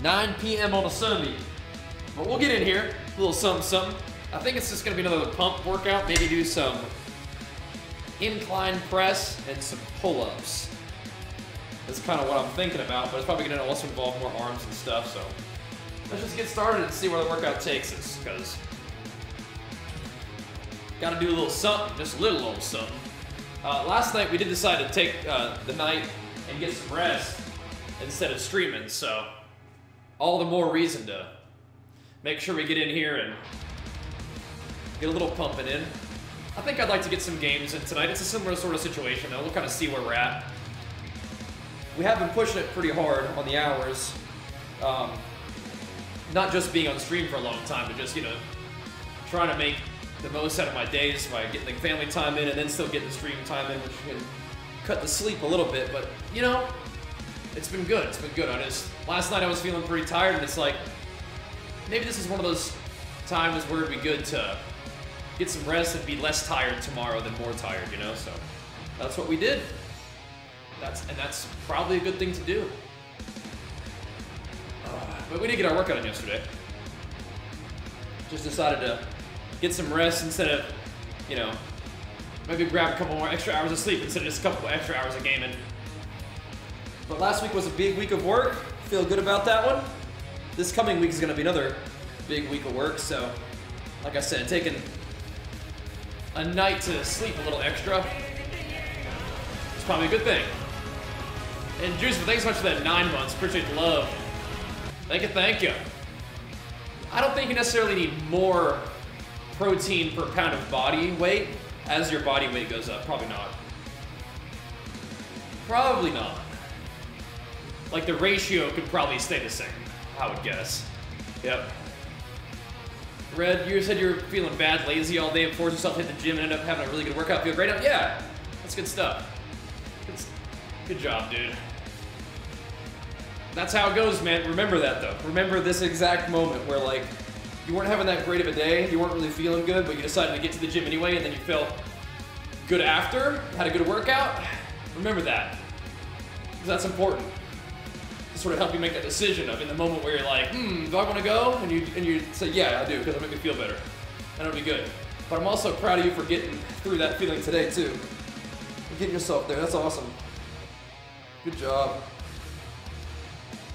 9 p.m. on a Sunday. But we'll get in here, a little something, something. I think it's just gonna be another pump workout, maybe do some incline press and some pull-ups. That's kind of what I'm thinking about, but it's probably gonna also involve more arms and stuff, so. Let's just get started and see where the workout takes us, because gotta do a little something, just a little something. Last night we did decide to take the night and get some rest instead of streaming, so all the more reason to make sure we get in here and get a little pumping in. I think I'd like to get some games in tonight. It's a similar sort of situation though. We'll kind of see where we're at. We have been pushing it pretty hard on the hours. Not just being on stream for a long time, but just, you know, trying to make the most out of my days by getting the family time in and then still getting the stream time in, which can cut the sleep a little bit, but, you know, it's been good. It's been good. Last night I was feeling pretty tired, and it's like, maybe this is one of those times where it'd be good to get some rest and be less tired tomorrow than more tired, you know? So that's what we did. That's probably a good thing to do. But we did get our workout in yesterday. Just decided to get some rest instead of, you know, maybe grab a couple more extra hours of sleep instead of just a couple extra hours of gaming. But last week was a big week of work. Feel good about that one. This coming week is going to be another big week of work. So, like I said, taking a night to sleep a little extra is probably a good thing. And Juice, thanks so much for that 9 months. Appreciate the love. Thank you. I don't think you necessarily need more protein per pound of body weight as your body weight goes up. Probably not. Probably not. Like the ratio could probably stay the same, I would guess. Yep. Red, you said you're feeling bad, lazy all day, and forced yourself to hit the gym and end up having a really good workout. Feel great now? Yeah, that's good stuff. Good job, dude. That's how it goes, man. Remember that, though. Remember this exact moment where, like, you weren't having that great of a day, you weren't really feeling good, but you decided to get to the gym anyway, and then you felt good after, had a good workout. Remember that. Because that's important. To sort of help you make that decision of in the moment where you're like, do I want to go? And you say, yeah, I do, because it'll make me feel better. And it'll be good. But I'm also proud of you for getting through that feeling today, too. You're getting yourself there. That's awesome. Good job.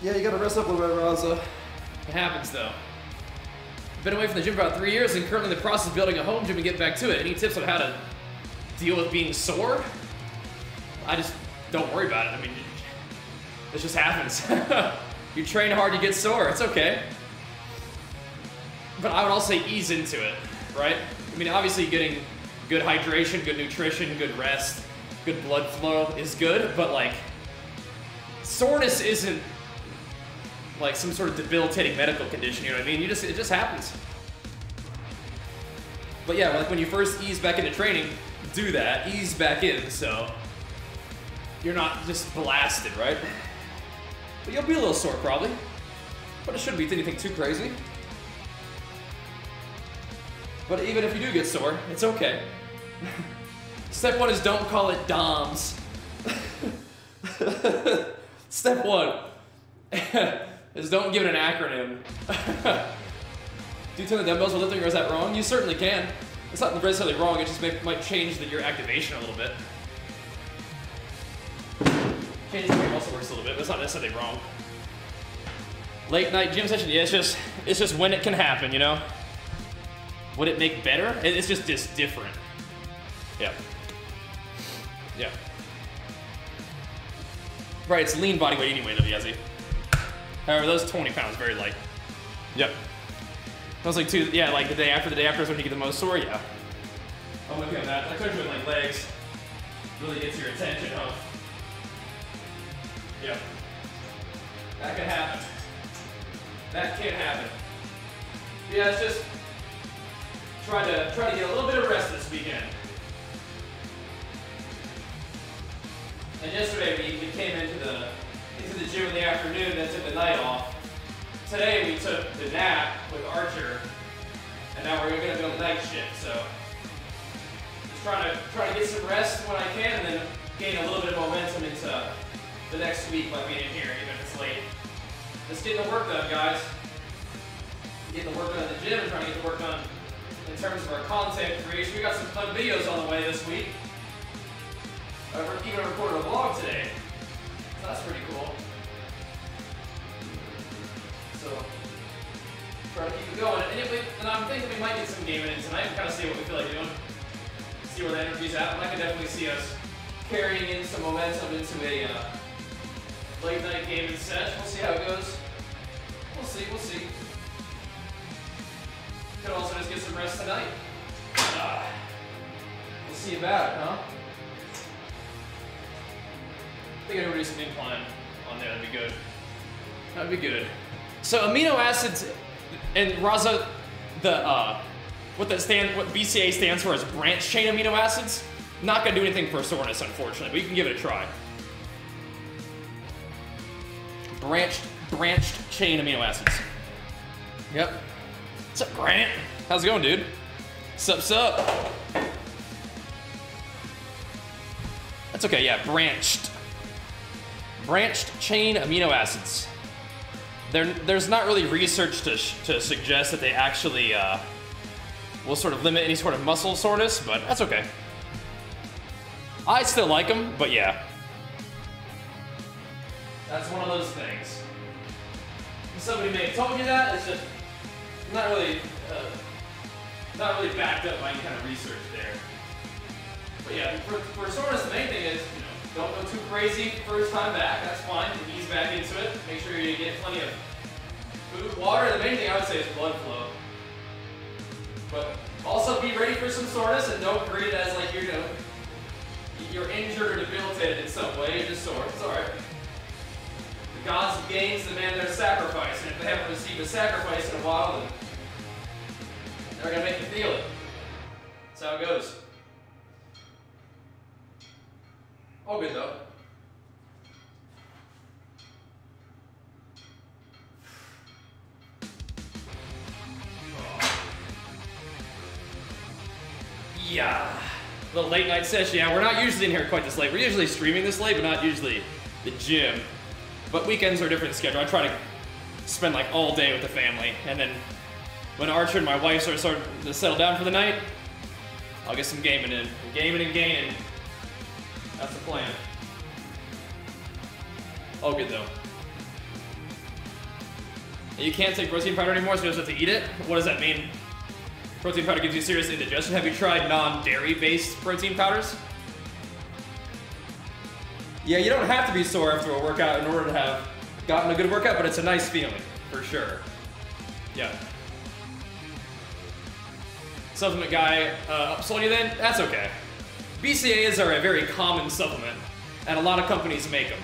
Yeah, you gotta rest up a little bit, Raza. It happens, though. I've been away from the gym for about 3 years and currently in the process of building a home gym and get back to it. Any tips on how to deal with being sore? I just don't worry about it. I mean, it just happens. You train hard, you get sore. It's okay. But I would also say ease into it, right? I mean, obviously getting good hydration, good nutrition, good rest, good blood flow is good, but like, soreness isn't like some sort of debilitating medical condition, you know what I mean? It just happens. But yeah, like when you first ease back into training, do that, ease back in, so you're not just blasted, right? But you'll be a little sore probably, but it shouldn't be anything too crazy. But even if you do get sore, it's okay. Step 1 is don't call it DOMS. Step 1 is don't give it an acronym. Do you turn the dumbbells while lifting, or is that wrong? You certainly can. It's not necessarily wrong, it just might change your activation a little bit. Change the way it also works a little bit, but it's not necessarily wrong. Late night gym session, yeah, it's just when it can happen, you know? Would it make better? It's just different. Yeah. Yeah. Right, it's lean body weight anyway, though, Yazzie. However, those 20 pounds, very light. Yep. I was like, yeah, like the day after is when you get the most sore, yeah. I'm with you on that. Especially when like legs really gets your attention, huh? Yeah. That can happen. That can happen. Yeah, it's just try to get a little bit of rest this weekend. And yesterday we came into the gym in the afternoon, then took the night off. Today we took the nap with Archer, and now we're gonna go night shift. So just trying to get some rest when I can, and then gain a little bit of momentum into the next week by being in here, even if it's late. Just getting the work done, guys. Getting the work done at the gym, trying to get the work done in terms of our content creation. We got some fun videos on the way this week. I even recorded a vlog today. So that's pretty cool. So, try to keep it going. And I'm thinking we might get some gaming in tonight and kind of see what we feel like doing. See where the energy's at. And I can definitely see us carrying in some momentum into a late night gaming set. We'll see how it goes. We'll see. Could also just get some rest tonight. We'll see about it, huh? I think I'm gonna do some incline on there. That'd be good. That'd be good. So amino acids, and Raza, what BCA stands for is branched chain amino acids. Not gonna do anything for soreness, unfortunately, but you can give it a try. Branched chain amino acids. Yep. What's up, Grant? How's it going, dude? Sup? That's okay, yeah, branched chain amino acids. There's not really research to suggest that they actually will sort of limit any sort of muscle soreness, but that's okay. I still like them, but yeah. That's one of those things. Somebody may have told you that, it's just not really backed up by any kind of research there. But yeah, for soreness, the main thing is, don't go too crazy first time back. That's fine. Ease back into it. Make sure you get plenty of food, water. The main thing I would say is blood flow. But also be ready for some soreness and don't treat it as like you're injured or debilitated in some way. You're just sore. It's all right. The gods of gains demand their sacrifice, and if they haven't received a sacrifice in a while, then they're gonna make you feel it. That's how it goes. All good though. Yeah. Little late night session. Yeah, we're not usually in here quite this late. We're usually streaming this late, but not usually the gym. But weekends are a different schedule. I try to spend like all day with the family, and then when Archer and my wife start to settle down for the night, I'll get some gaming in. Gaming and gaining. That's the plan. All good though. You can't take protein powder anymore, so you just have to eat it? What does that mean? Protein powder gives you serious indigestion. Have you tried non-dairy based protein powders? Yeah, you don't have to be sore after a workout in order to have gotten a good workout, but it's a nice feeling, for sure. Yeah. Supplement guy upsold you then? That's okay. BCAAs are a very common supplement, and a lot of companies make them.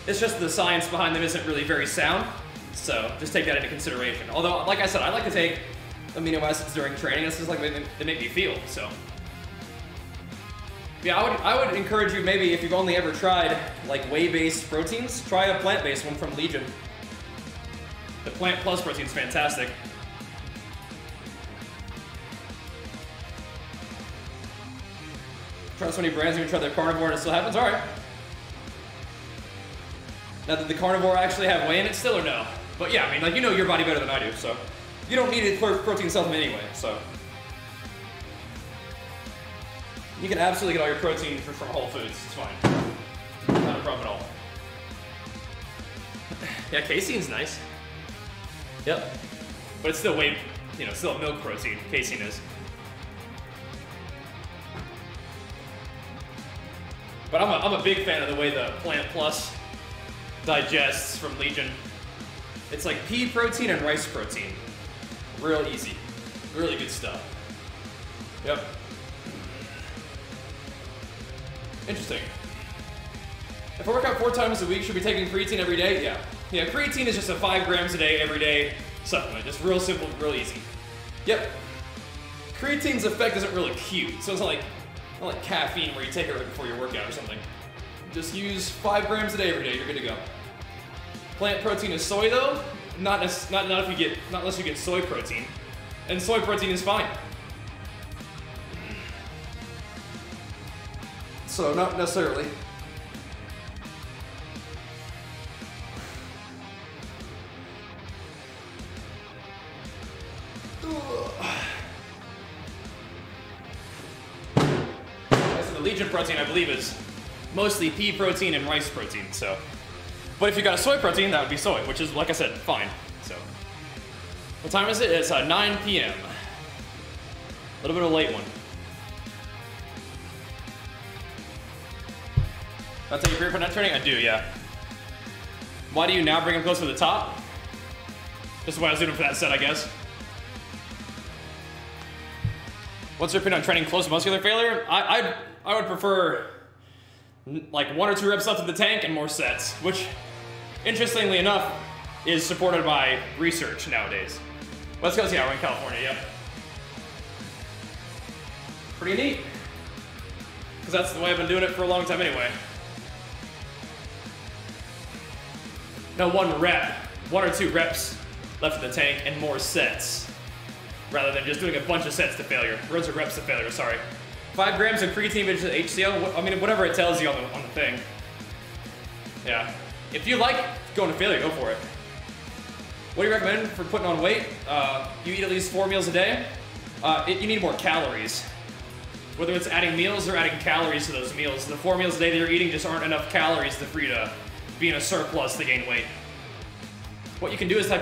It's just the science behind them isn't really very sound, so just take that into consideration. Although, like I said, I like to take amino acids during training. It's just like they make me feel, so. Yeah, I would encourage you, maybe if you've only ever tried like whey-based proteins, try a plant-based one from Legion. The Plant Plus protein's fantastic. Try so many brands, you can try their Carnivore and it still happens? Alright. Now, did the Carnivore actually have whey in it still or no? But yeah, I mean, like, you know your body better than I do, so. You don't need a protein supplement anyway, so. You can absolutely get all your protein from Whole Foods, it's fine. Not a problem at all. Yeah, casein's nice. Yep. But it's still whey, still milk protein, casein is. But I'm a big fan of the way the Plant Plus digests from Legion. It's like pea protein and rice protein. Real easy. Really good stuff. Yep. Interesting. If I work out 4 times a week, should we be taking creatine every day? Yeah. Yeah, creatine is just a 5 grams a day, every day supplement. Just real simple, real easy. Yep. Creatine's effect isn't really cute, so it's not like caffeine where you take it right before your workout or something. Just use 5 grams a day every day, you're good to go. Plant protein is soy though, not unless you get soy protein. And soy protein is fine. So not necessarily. So the Legion protein, I believe, is mostly pea protein and rice protein, so. But if you got a soy protein, that would be soy, which is, like I said, fine, so. What time is it? It's 9 p.m. A little bit of a late one. That's how you prepare for net training? I do, yeah. Why do you now bring them close to the top? Just what I was doing for that set, I guess. What's your opinion on training close muscular failure? I would prefer like 1 or 2 reps up to the tank and more sets, which, interestingly enough, is supported by research nowadays. West Coast, yeah, we're in California, yep. Pretty neat. Because that's the way I've been doing it for a long time anyway. No, 1 rep, 1 or 2 reps left in the tank and more sets, rather than just doing a bunch of sets to failure. Rows of reps to failure, sorry. 5 grams of creatine versus HCl, I mean, whatever it tells you on the thing. Yeah. If you like going to failure, go for it. What do you recommend for putting on weight? You eat at least 4 meals a day. You need more calories. Whether it's adding meals or adding calories to those meals. The 4 meals a day that you're eating just aren't enough calories for you to be in a surplus to gain weight. What you can do is type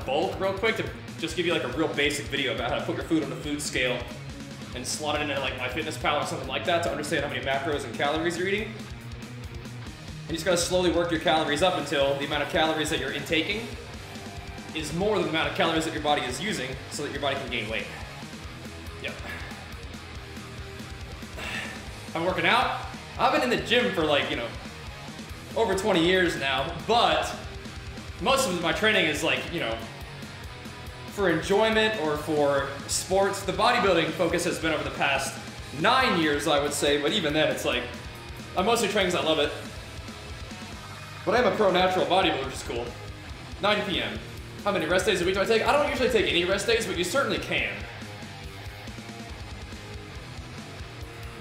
!bulk real quick to just give you like a real basic video about how to put your food on the food scale and slot it into like MyFitnessPal or something like that to understand how many macros and calories you're eating. And you just gotta slowly work your calories up until the amount of calories that you're intaking is more than the amount of calories that your body is using so that your body can gain weight. Yep. I'm working out. I've been in the gym for like, over 20 years now, but most of my training is like, for enjoyment or for sports. The bodybuilding focus has been over the past 9 years, I would say, but even then it's like, I mostly train because I love it. But I'm a pro natural bodybuilder, which is cool. 9 p.m. How many rest days a week do I take? I don't usually take any rest days, but you certainly can.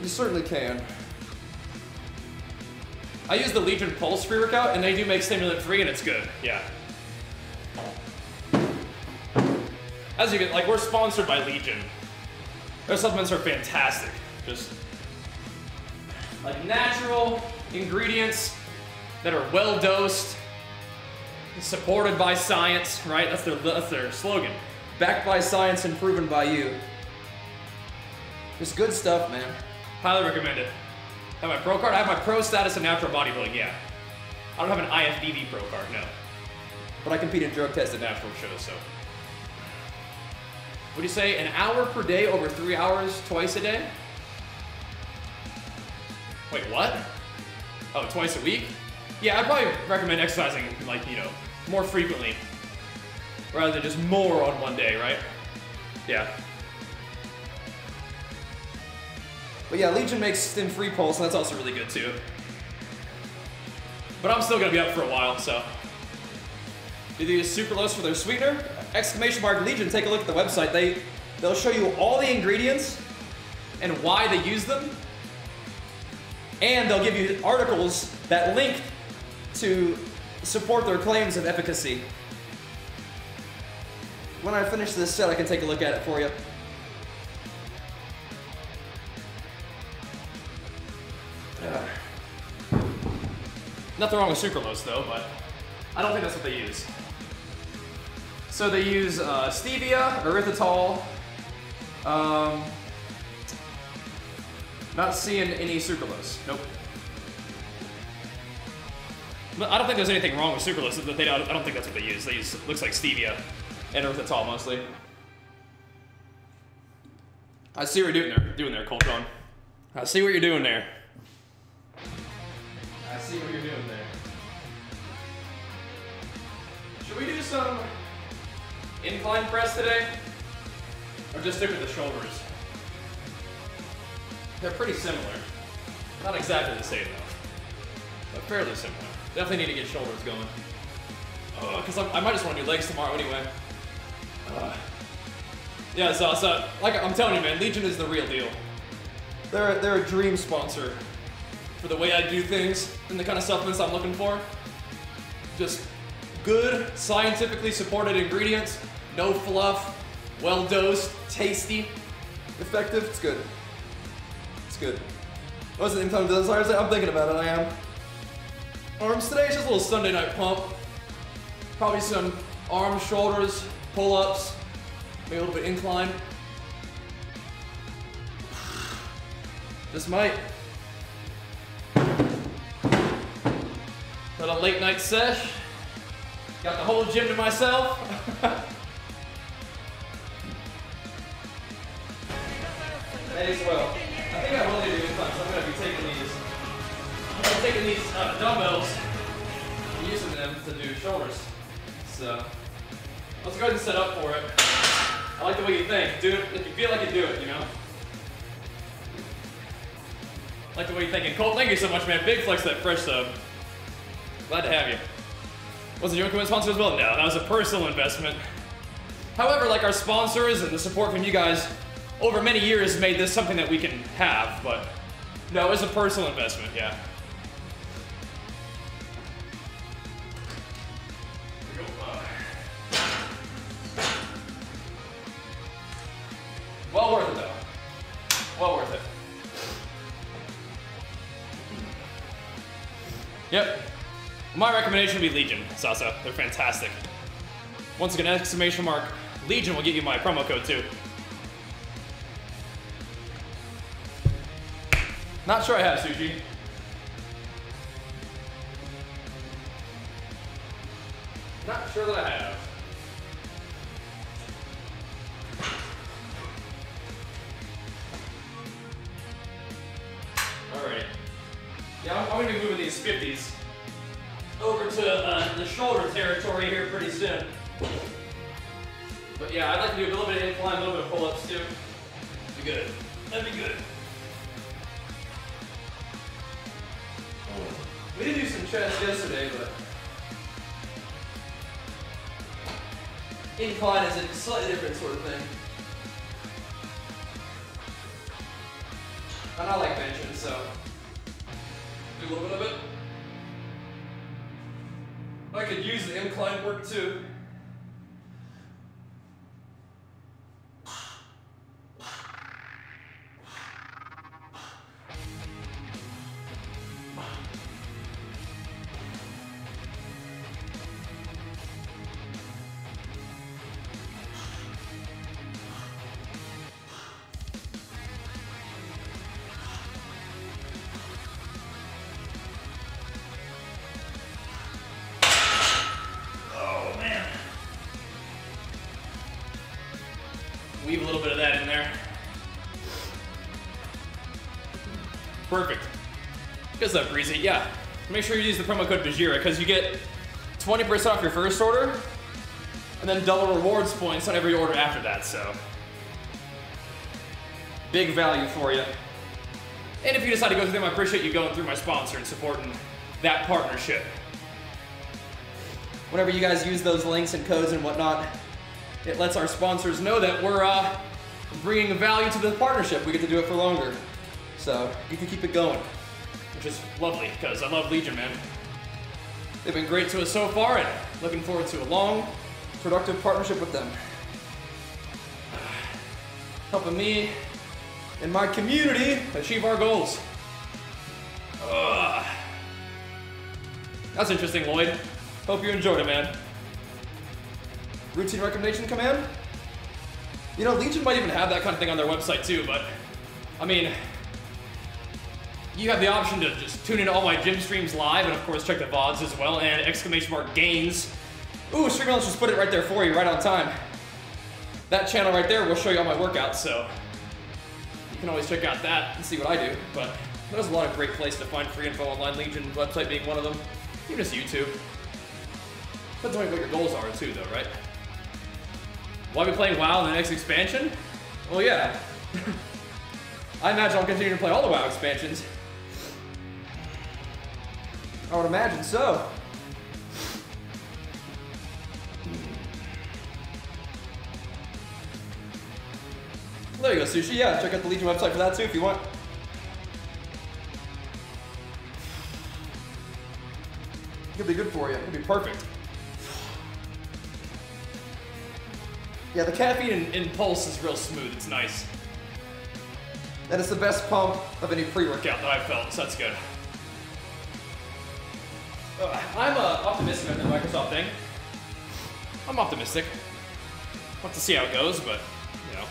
You certainly can. I use the Legion Pulse pre-workout, and they do make stimulant-free, and it's good, yeah. As you get, like, we're sponsored by Legion. Their supplements are fantastic. Just, like, natural ingredients that are well-dosed, supported by science, right? That's their slogan. Backed by science and proven by you. Just good stuff, man. Highly recommend it. Have my pro card? I have my pro status in natural bodybuilding, yeah. I don't have an IFBB pro card, no. But I compete in drug tested natural shows, so. What do you say, an hour per day over 3 hours twice a day? Wait, what? Oh, twice a week? Yeah, I'd probably recommend exercising, like, more frequently. Rather than just more on one day, right? Yeah. But yeah, Legion makes stim-free pulse, and that's also really good too. But I'm still gonna be up for a while, so. Do they use sucralose for their sweetener? !Legion, take a look at the website. They'll show you all the ingredients and why they use them. And they'll give you articles that link to support their claims of efficacy. When I finish this set, I can take a look at it for you. Nothing wrong with sucralose though, but I don't think that's what they use. So they use stevia, erythritol, not seeing any sucralose, nope. But I don't think there's anything wrong with sucralose, I don't think that's what they use. They use, looks like stevia and erythritol mostly. I see what you're doing there, Coltron. I see what you're doing there. I see what you're doing there. Should we do some incline press today? Or just stick with the shoulders? They're pretty similar. Not exactly the same though, but fairly similar. Definitely need to get shoulders going. Because I might just want to do legs tomorrow anyway. Yeah, so like I'm telling you, man, Legion is the real deal. They're a dream sponsor for the way I do things and the kind of supplements I'm looking for. Just good, scientifically supported ingredients, no fluff, Well dosed, tasty, effective. It's good. It's good. What's the name time does? I'm thinking about it. I am. Arms today is just a little Sunday night pump. Probably some arms, shoulders, pull-ups, maybe a little bit incline. Just might. Got a late night sesh. Got the whole gym to myself. May as well. I think I will do incline, so I'm going to be taking these dumbbells and using them to do shoulders. So let's go ahead and set up for it. I like the way you think. Do it if you feel like you do it, you know? I like the way you're thinking. Colt, thank you so much, man. Big flex that fresh sub. Glad to have you. Was it your equipment sponsor as well? No, that was a personal investment. However, like our sponsors and the support from you guys over many years made this something that we can have, but no, it was a personal investment, yeah. Well worth it though. Well worth it. Yep. My recommendation would be Legion, Sasa. They're fantastic. Once again, exclamation mark Legion will get you my promo code too. Not sure I have, Sushi. Not sure that I have. Alright. Yeah, I'm going to be moving these 50s over to the shoulder territory here pretty soon. But yeah, I'd like to do a little bit of incline, a little bit of pull-ups too. That'd be good. That'd be good. We did do some chest yesterday, but incline is a slightly different sort of thing. And I like benching, so do a little bit of it. I could use the incline work too. Weave a little bit of that in there. Perfect. Good stuff, Breezy. Yeah, make sure you use the promo code Bajheera because you get 20% off your first order and then double rewards points on every order after that, so big value for you. And if you decide to go through them, I appreciate you going through my sponsor and supporting that partnership. Whenever you guys use those links and codes and whatnot, it lets our sponsors know that we're bringing value to the partnership. We get to do it for longer. So you can keep it going, which is lovely because I love Legion, man. They've been great to us so far and looking forward to a long, productive partnership with them. Helping me and my community achieve our goals. That's interesting, Lloyd. Hope you enjoyed it, man. Routine recommendation command? You know, Legion might even have that kind of thing on their website too, but I mean, you have the option to just tune into all my gym streams live and of course check the VODs as well and exclamation mark gains. Ooh, Streamlabs just put it right there for you, right on time. That channel right there will show you all my workouts, so you can always check out that and see what I do, but there's a lot of great places to find free info online, Legion website being one of them, even just YouTube. Depends on what your goals are too though, right? Will I be playing WoW in the next expansion? Well, yeah. I imagine I'll continue to play all the WoW expansions. I would imagine so. There you go, Sushi. Yeah, check out the Legion website for that too if you want. It'll be good for you. It'll be perfect. Yeah, the caffeine in Pulse is real smooth. It's nice. That is the best pump of any pre-workout that I've felt, so that's good. I'm optimistic about the Microsoft thing. I'm optimistic. We'll have to see how it goes, but, you know,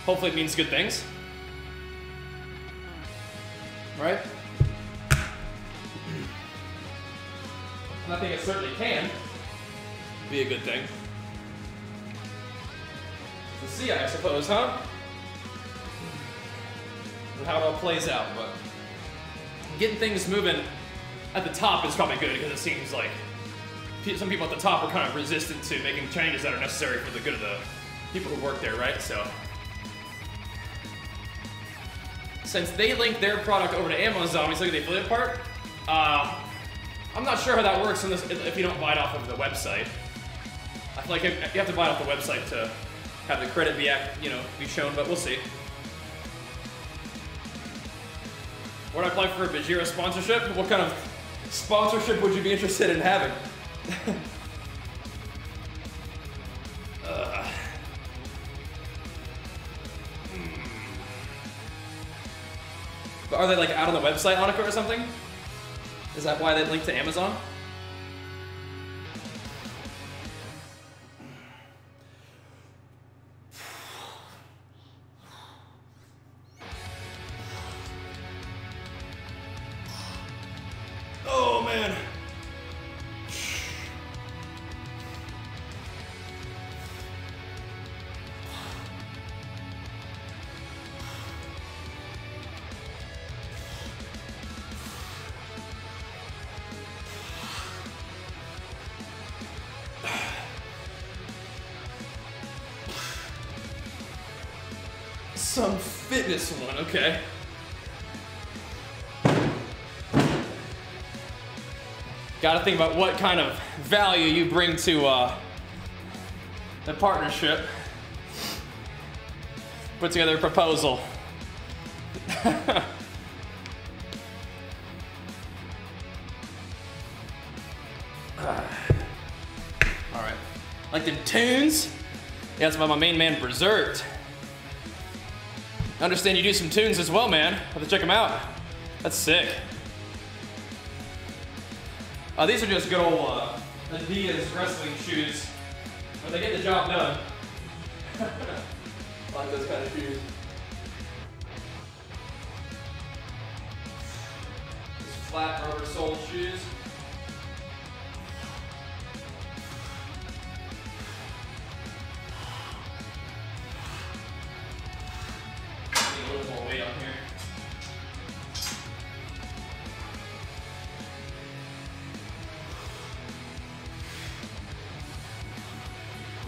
hopefully it means good things. Right? And I think it certainly can be a good thing. We'll see, I suppose, huh? And how it all plays out, but getting things moving at the top is probably good because it seems like some people at the top are kind of resistant to making changes that are necessary for the good of the people who work there, right? So, since they link their product over to Amazon, we look at the affiliate part. I'm not sure how that works if you don't buy it off of the website. I feel like you have to buy it off the website to have the credit be shown, but we'll see. Would I apply for a Bajheera sponsorship? What kind of sponsorship would you be interested in having? Are they like out on the website, Annika, or something? Is that why they link to Amazon? Oh man. Some fitness one, okay. Gotta think about what kind of value you bring to the partnership. Put together a proposal. Alright. Like them tunes? Yeah, that's about my main man, Berserked. I understand you do some tunes as well, man. Have to check them out. That's sick. These are just good old Adidas wrestling shoes, but they get the job done. I like those kind of shoes. Just flat rubber soled shoes. Need a little more weight on here.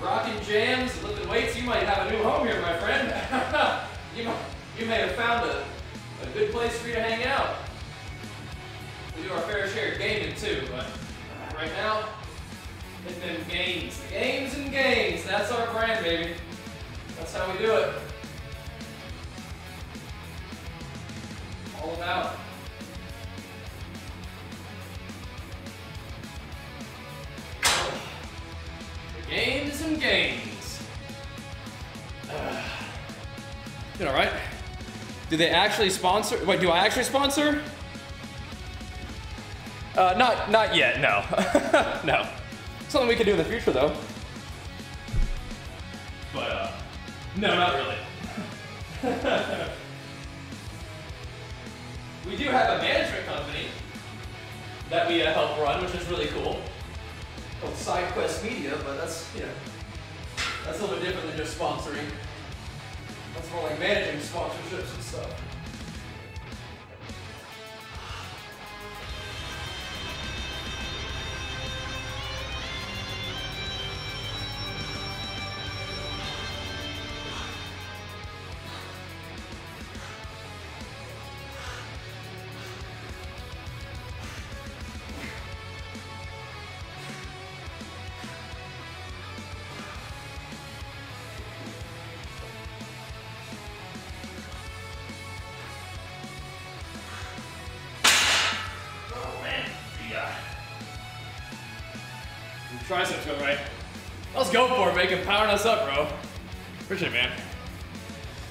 Rocking jams, lifting weights, you might have a new home here, my friend. you may have found a good place for you to hang out. We do our fair share of gaming too, but right now, it's been games. Games and games, that's our brand, baby. That's how we do it. All about it. Games and games. You know, right? Do they actually sponsor? Wait, do I actually sponsor? Not yet, no. No. Something we could do in the future, though. But, no, not really. We do have a management company that we help run, which is really cool. Called SideQuest Media, but that's, you know, that's a little bit different than just sponsoring. That's more like managing sponsorships and stuff. Triceps go right. Let's go for it, man. Powering us up, bro. Appreciate it, man.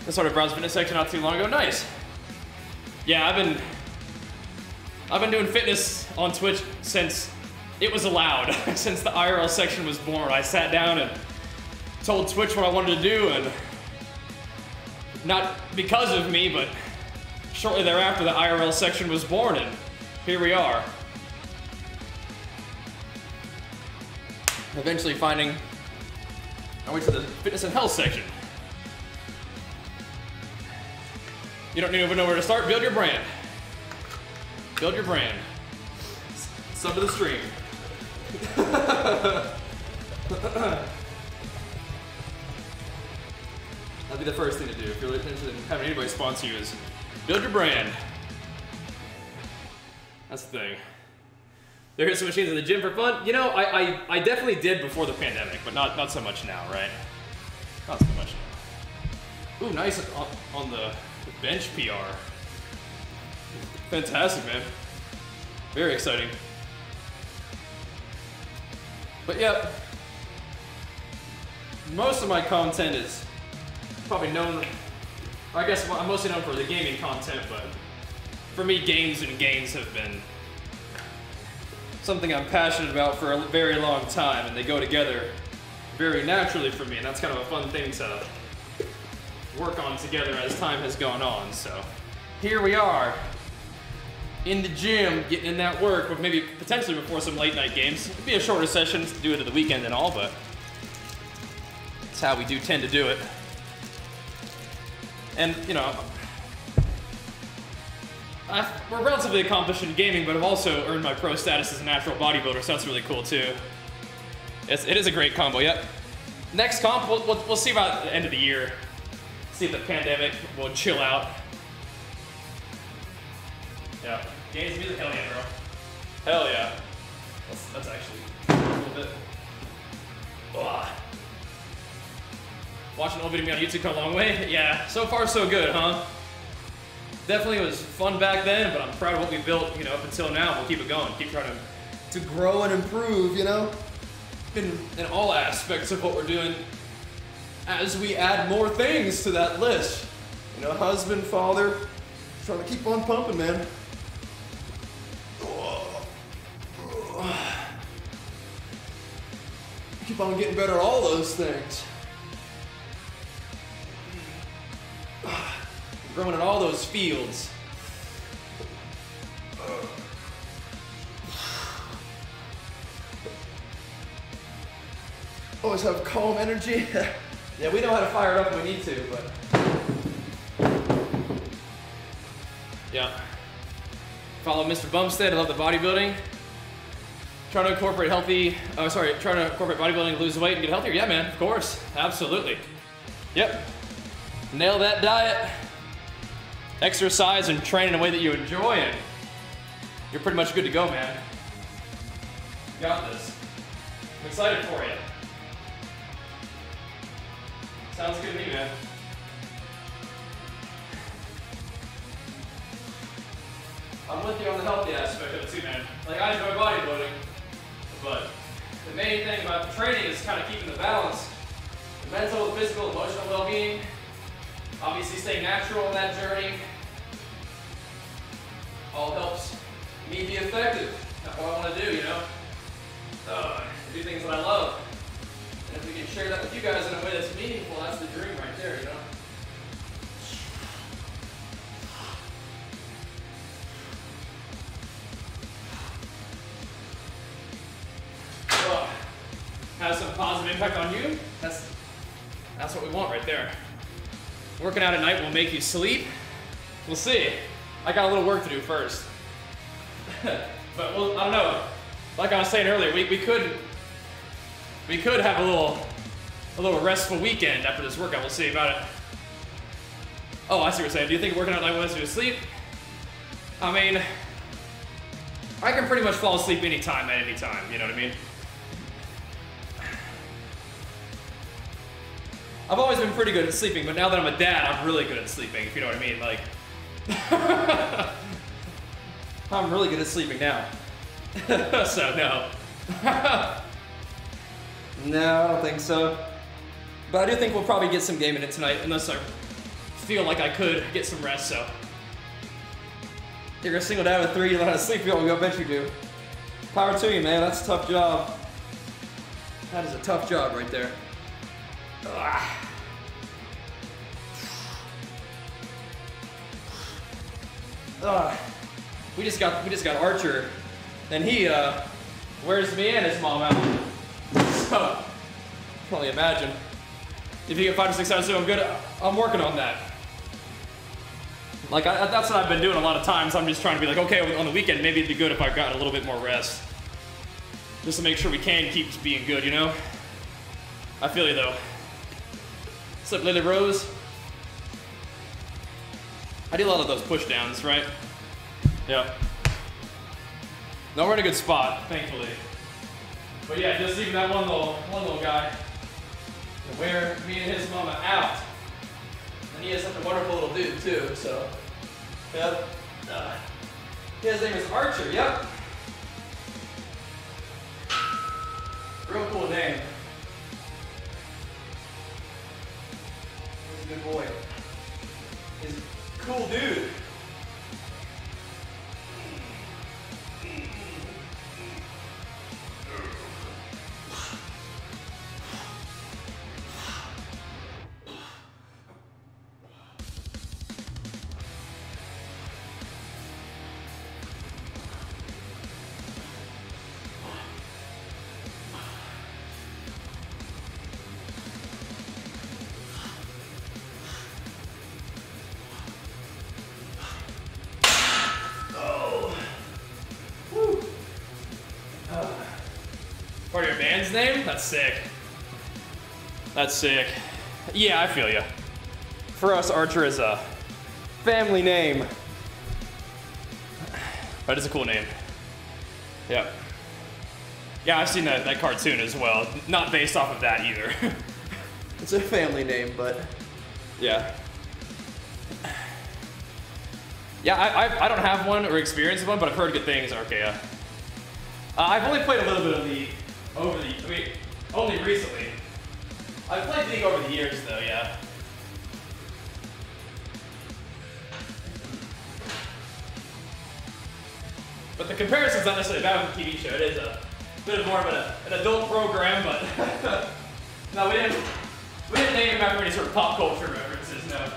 I started browsing fitness section not too long ago. Nice. Yeah, I've been doing fitness on Twitch since it was allowed, since the IRL section was born. I sat down and told Twitch what I wanted to do, and not because of me, but shortly thereafter the IRL section was born, and here we are. Eventually finding our way to the fitness and health section. You don't even know where to start. Build your brand. Build your brand. Sub to the stream. That'd be the first thing to do if you're interested in having anybody sponsor you, is build your brand. That's the thing. There are some machines in the gym for fun. You know, I definitely did before the pandemic, but not so much now, right? Not so much now. Ooh, nice on the bench PR. Fantastic, man. Very exciting. But yeah, most of my content is probably known, I guess I'm mostly known for the gaming content, but for me, games and gains have been something I'm passionate about for a very long time, and they go together very naturally for me, and that's kind of a fun thing to work on together as time has gone on. So here we are in the gym, getting in that work, but maybe potentially before some late night games. It'd be a shorter session to do it at the weekend and all, but that's how we do tend to do it. And, you know, we're relatively accomplished in gaming, but I've also earned my pro status as a natural bodybuilder, so that's really cool too. It is a great combo, yep. Next comp, we'll see about the end of the year. See if the pandemic will chill out. Yeah. Games, music, hell yeah, bro. Hell yeah. That's actually a little bit. Ugh. Watching an old video of me on YouTube come a long way. Yeah, so far so good, huh? Definitely was fun back then, but I'm proud of what we built, you know, up until now. We'll keep it going, keep trying to grow and improve, you know, in all aspects of what we're doing as we add more things to that list. You know, husband, father, trying to keep on pumping, man. Keep on getting better at all those things. Growing in all those fields. Always have calm energy. Yeah, we know how to fire it up when we need to, but yeah. Follow Mr. Bumstead. I love the bodybuilding. Trying to incorporate bodybuilding to lose weight and get healthier. Yeah, man, of course, absolutely. Yep. Nail that diet. Exercise and train in a way that you enjoy, and you're pretty much good to go, man. You got this. I'm excited for you. Sounds good to me, man. I'm with you on the healthy aspect of it too, man. Like, I enjoy bodybuilding, but the main thing about the training is kind of keeping the balance. The mental, physical, emotional well-being. Obviously stay natural in that journey. All helps me be effective. That's what I want to do, you know? Do things that I love. And if we can share that with you guys in a way that's meaningful, that's the dream right there, you know? Have some positive impact on you. That's what we want right there. Working out at night will make you sleep. We'll see. I got a little work to do first. But well, I don't know. Like I was saying earlier, we could have a little restful weekend after this workout. We'll see about it. Oh, I see what you're saying. Do you think working out at night will let you to sleep? I mean, I can pretty much fall asleep anytime at any time. You know what I mean? I've always been pretty good at sleeping, but now that I'm a dad, I'm really good at sleeping, if you know what I mean. Like, I'm really good at sleeping now. So, no. No, I don't think so. But I do think we'll probably get some game in it tonight, unless I feel like I could get some rest, so. You're gonna single down with 3, you learn how to sleep, I bet you do. Power to you, man, that's a tough job. That is a tough job right there. We just got Archer, and he wears me and his mom out. So, I can only imagine. If you get 5 to 6 hours, I'm good. I'm working on that. Like, that's what I've been doing a lot of times. I'm just trying to be like, okay, on the weekend, maybe it'd be good if I got a little bit more rest. Just to make sure we can keep being good, you know? I feel you, though. What's up, Lily Rose? I do a lot of those push downs, right? Yeah. No, we're in a good spot, thankfully. But yeah, just even that one little guy to wear me and his mama out. And he is such a wonderful little dude too, so. Yep. His name is Archer, yep. Real cool name. He's a good boy. He's a cool dude. Part of your band's name? That's sick. That's sick. Yeah, I feel you. For us, Archer is a family name. But it's a cool name. Yeah. Yeah, I've seen that cartoon as well. Not based off of that either. It's a family name, but yeah. Yeah, I don't have one or experience one, but I've heard good things, Archaea. I've only played a little bit of League only recently. I've played League over the years though, yeah. But the comparison's not necessarily bad with the TV show. It is a bit more of an adult program, but no, we didn't name him after any sort of pop culture references, no.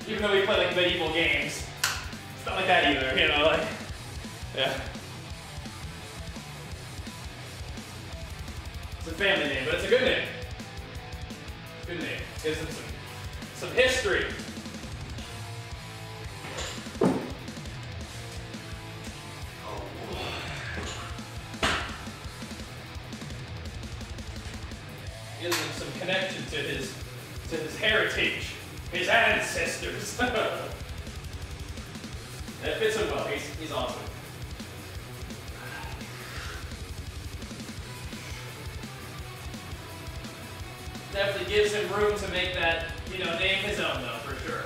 Even though we play like medieval games. It's not like that either, you know, like, yeah. It's a family name, but it's a good name. It's a good name. Gives them some history. Gives them some connection to his heritage, his ancestors. That fits him well. He's awesome. Definitely gives him room to make that, you know, name his own though, for sure.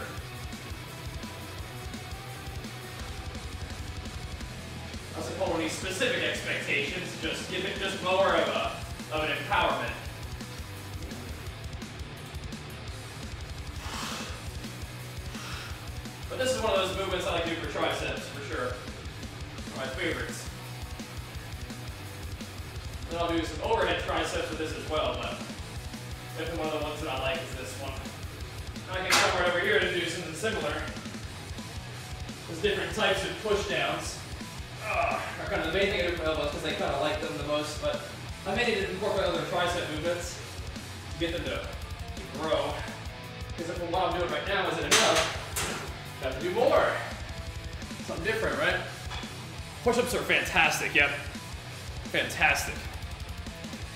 Doesn't hold any specific expectations, just give it just more of an empowerment. But this is one of those movements I like to do for triceps, for sure. One of my favorites. Then I'll do some overhead triceps with this as well, but definitely one of the ones that I like is this one. I can come right over here to do something similar. There's different types of push downs. Are kind of the main thing I do for elbows because I kind of like them the most, but I may need to incorporate other tricep movements to get them to grow. Because if what I'm doing right now isn't enough, got to do more. Something different, right? Push-ups are fantastic, yep. Fantastic.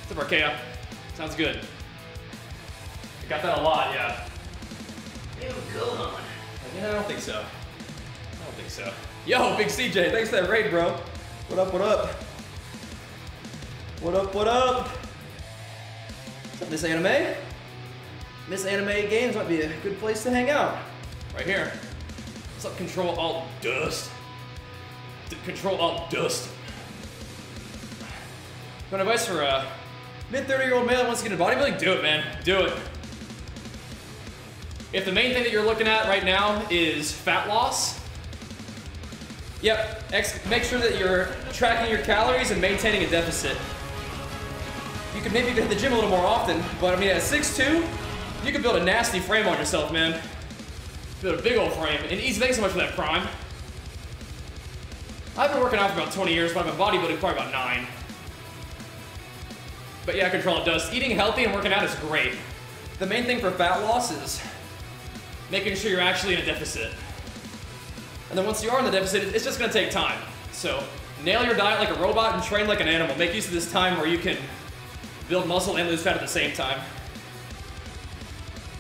What's up, Archaea? Sounds good. I got that a lot, yeah. Ew, go on. Yeah, I don't think so. I don't think so. Yo, Big CJ, thanks for that raid, bro. What up, what up? What up, what up? What's up, Miss Anime? Miss Anime Games might be a good place to hang out. Right here. What's up, Control Alt Dust? Control Alt Dust. Got advice for Mid-30-year-old male that wants to get into bodybuilding, do it, man. Do it. If the main thing that you're looking at right now is fat loss, yep, make sure that you're tracking your calories and maintaining a deficit. You could maybe hit the gym a little more often, but I mean, at 6'2", you can build a nasty frame on yourself, man. Build a big old frame. And Easy, thanks so much for that prime. I've been working out for about 20 years, but I've been bodybuilding for probably about 9. But yeah, control it does. Eating healthy and working out is great. The main thing for fat loss is making sure you're actually in a deficit. And then once you are in the deficit, it's just gonna take time. So nail your diet like a robot and train like an animal. Make use of this time where you can build muscle and lose fat at the same time.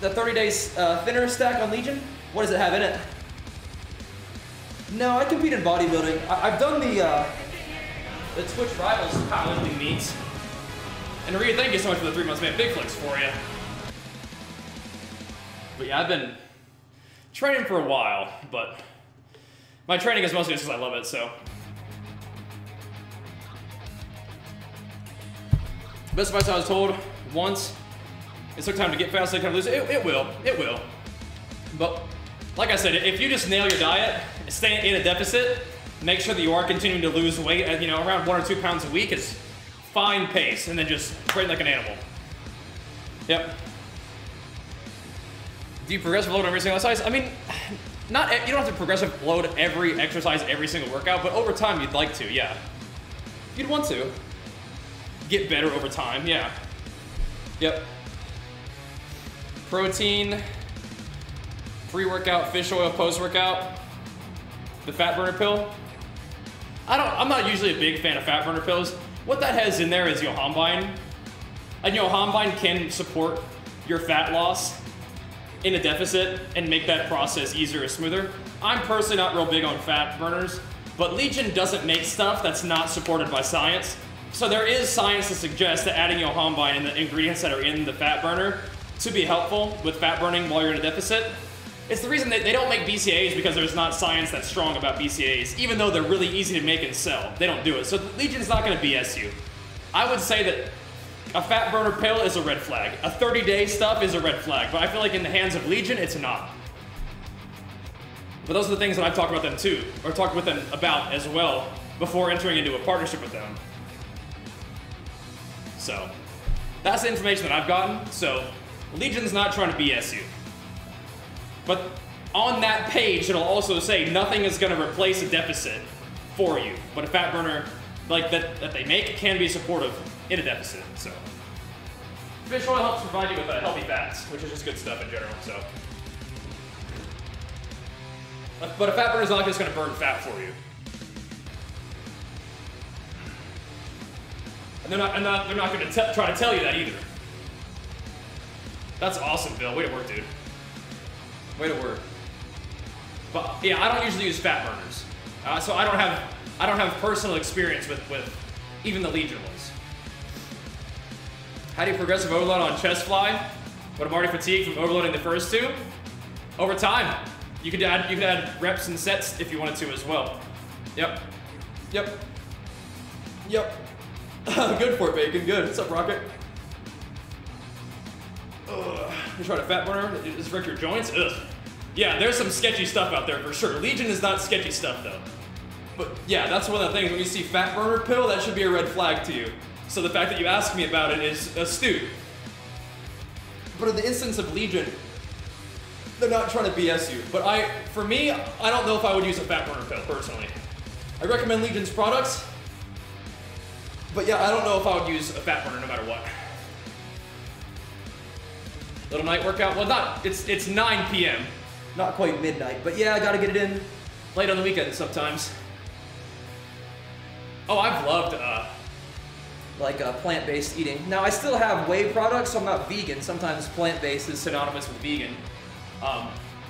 The 30 days thinner stack on Legion, what does it have in it? No, I compete in bodybuilding. I've done the Twitch Rivals powerlifting meets. And Maria, thank you so much for the 3 months, man. Big flex for you. But yeah, I've been training for a while, but my training is mostly just because I love it, so. Best advice I was told once, it took time to get fast, so I kind of lose it. It will. But like I said, if you just nail your diet, stay in a deficit, make sure that you are continuing to lose weight at, around 1 or 2 pounds a week is fine pace, and then just train like an animal. Yep. Do you progressive load every single exercise? I mean, you don't have to progressive load every exercise, every single workout, but over time you'd like to, yeah. You'd want to get better over time, yeah. Yep. Protein, pre-workout, fish oil, post-workout, the fat burner pill. I'm not usually a big fan of fat burner pills. What that has in there is yohimbine. And yohimbine can support your fat loss in a deficit and make that process easier or smoother. I'm personally not real big on fat burners, but Legion doesn't make stuff that's not supported by science. So there is science to suggest that adding yohimbine and the ingredients that are in the fat burner to be helpful with fat burning while you're in a deficit. It's the reason that they don't make BCAAs, because there's not science that's strong about BCAAs, even though they're really easy to make and sell. They don't do it. So Legion's not gonna BS you. I would say that a fat burner pill is a red flag. A 30-day stuff is a red flag, but I feel like in the hands of Legion, it's not. But those are the things that I've talked about them too, or talked with them about as well, before entering into a partnership with them. So, that's the information that I've gotten, so Legion's not trying to BS you. But on that page, it'll also say nothing is going to replace a deficit for you. But a fat burner like that they make can be supportive in a deficit. So fish oil helps provide you with healthy fats, which is just good stuff in general. So, but a fat burner is not just going to burn fat for you. And they're not going to try to tell you that either. That's awesome, Bill. Way to work, dude. Way to work. But yeah, I don't usually use fat burners, so I don't have personal experience with even the Legion ones. How do you progressive overload on chest fly? But I'm already fatigued from overloading the first 2. Over time, you could add reps and sets if you wanted to as well. Yep. Good for it, Bacon. Good. What's up, Rocket? You tried a fat burner? Does it wreck your joints? Ugh. Yeah, there's some sketchy stuff out there for sure. Legion is not sketchy stuff though. But yeah, that's one of the things. When you see fat burner pill, that should be a red flag to you. So the fact that you asked me about it is astute. But in the instance of Legion, they're not trying to BS you. But for me, I don't know if I would use a fat burner pill personally. I recommend Legion's products. But yeah, I don't know if I would use a fat burner no matter what. Little night workout? Well, it's 9 p.m. Not quite midnight, but yeah, I gotta get it in late on the weekend sometimes. Oh, I've loved plant-based eating. Now, I still have whey products, so I'm not vegan. Sometimes plant-based is synonymous with vegan.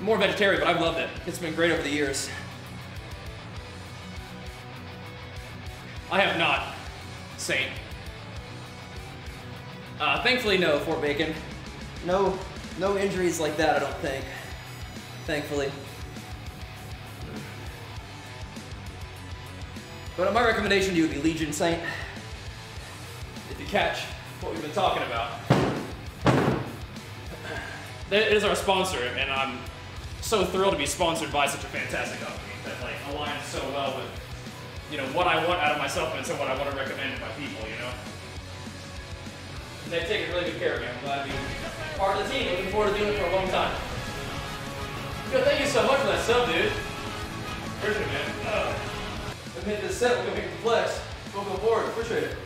More vegetarian, but I've loved it. It's been great over the years. I have not, Saint. Thankfully, no, Fort Bacon. No injuries like that, I don't think. Thankfully. But my recommendation to you would be Legion, Saint. If you catch what we've been talking about. It is our sponsor, and I'm so thrilled to be sponsored by such a fantastic company that like aligns so well with, you know, what I want out of my supplements and what I want to recommend to my people, you know. They've taken really good care of me. I'm glad to be part of the team. Looking forward to doing it for a long time. Yo, thank you so much for that sub, dude. Appreciate it, man. We've hit this set, we're gonna make the flex. Go forward, appreciate it.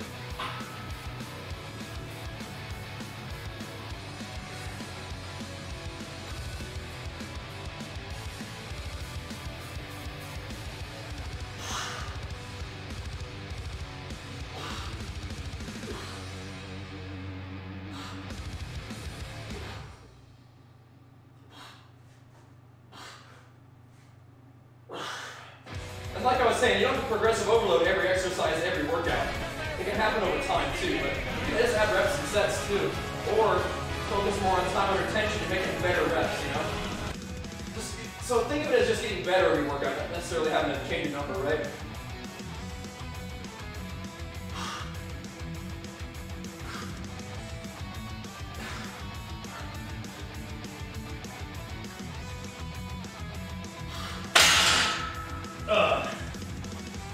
Like I was saying, you don't have progressive overload every exercise, every workout. It can happen over time too, but you can just have reps and sets too. Or focus more on time under tension and making better reps, you know? So think of it as just getting better every workout, not necessarily having to change your number, right?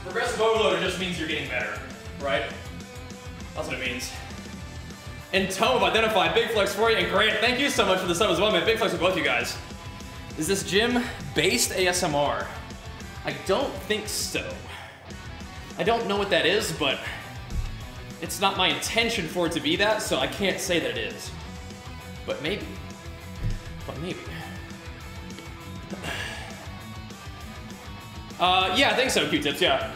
Progressive overload just means you're getting better, right? That's what it means. And Tome identified big flex for you, and Grant, thank you so much for the sub as well, man. Big flex with both you guys. Is this gym-based ASMR? I don't think so. I don't know what that is, but it's not my intention for it to be that, so I can't say that it is. But maybe. But maybe. Yeah, I think so, Q-tips, yeah.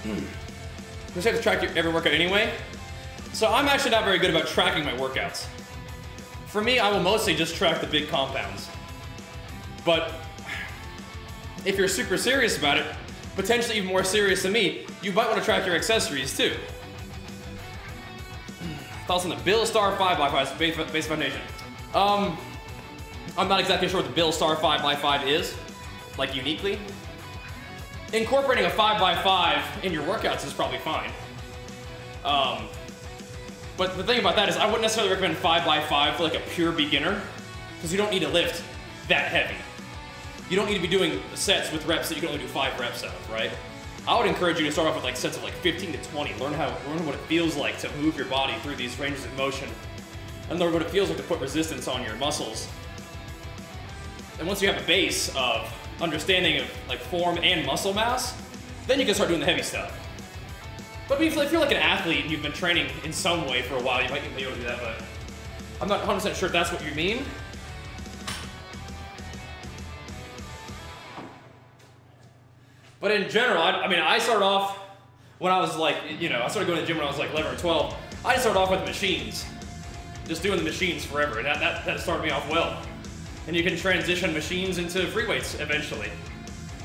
You just have to track your every workout anyway. So I'm actually not very good about tracking my workouts. For me, I will mostly just track the big compounds. But if you're super serious about it, potentially even more serious than me, you might want to track your accessories too. Thoughts on the Bill Star 5x5 base foundation? I'm not exactly sure what the Bill Star 5x5 is, like uniquely. Incorporating a 5x5 in your workouts is probably fine. But the thing about that is I wouldn't necessarily recommend 5x5 for like a pure beginner, because you don't need to lift that heavy. You don't need to be doing sets with reps that you can only do 5 reps of, right? I would encourage you to start off with like sets of like 15 to 20. Learn what it feels like to move your body through these ranges of motion, and learn what it feels like to put resistance on your muscles. And once you have a base of understanding of like form and muscle mass, then you can start doing the heavy stuff. But if you're like an athlete and you've been training in some way for a while, you might be able to do that, but I'm not 100% sure if that's what you mean. But in general, I started off when I was like, you know, I started going to the gym when I was like 11 or 12. I just started off with machines, just doing the machines forever, and that started me off well. And you can transition machines into free weights eventually.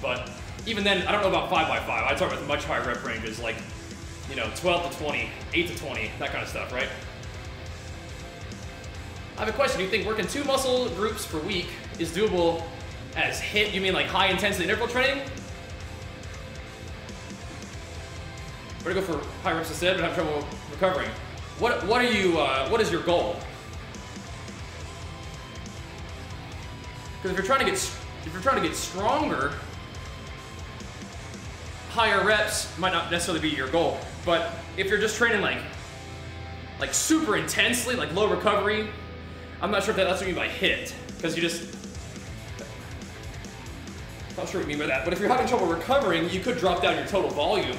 But even then, I don't know about 5x5. I start with much higher rep ranges, like, you know, 12 to 20, 8 to 20, that kind of stuff, right? I have a question. Do you think working 2 muscle groups per week is doable as HIIT? You mean like high intensity interval training? Or to go for high reps instead, but have trouble recovering. What is your goal? Because if you're trying to get stronger, higher reps might not necessarily be your goal. But if you're just training like super intensely, like low recovery, I'm not sure if that's what you mean by HIIT, because you just, not sure what you mean by that. But if you're having trouble recovering, you could drop down your total volume.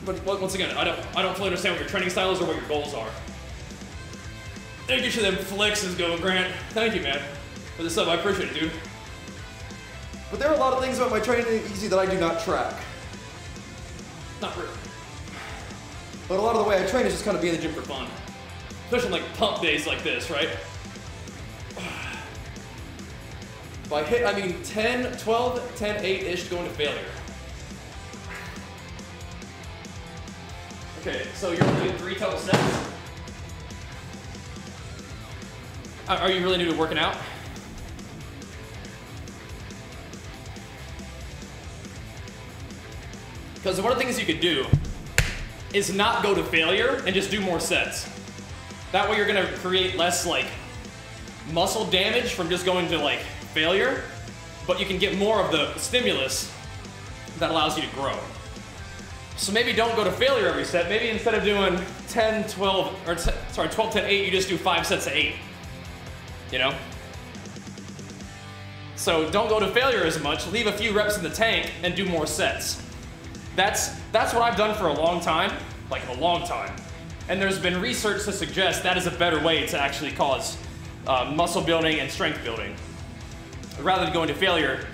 But once again, I don't fully understand what your training style is or what your goals are. There, get you them flexes going, Grant. Thank you, man, for the sub. I appreciate it, dude. But there are a lot of things about my training easy that I do not track. Not really. But a lot of the way I train is just kind of Be in the gym for fun. Especially on like pump days like this, right? by HIIT, I mean 10, 12, 10, 8-ish going to failure. Okay, so you're only doing 3 total sets? Are you really new to working out? Because one of the things you could do is not go to failure and just do more sets. That way you're gonna create less like muscle damage from just going to like failure, but you can get more of the stimulus that allows you to grow. So maybe don't go to failure every set. Maybe instead of doing 10, 12, or sorry, 12, 10, 8, you just do 5 sets of 8, you know? So don't go to failure as much, leave a few reps in the tank and do more sets. That's what I've done for a long time, like a long time. And there's been research to suggest that is a better way to actually cause muscle building and strength building. Rather than going to failure,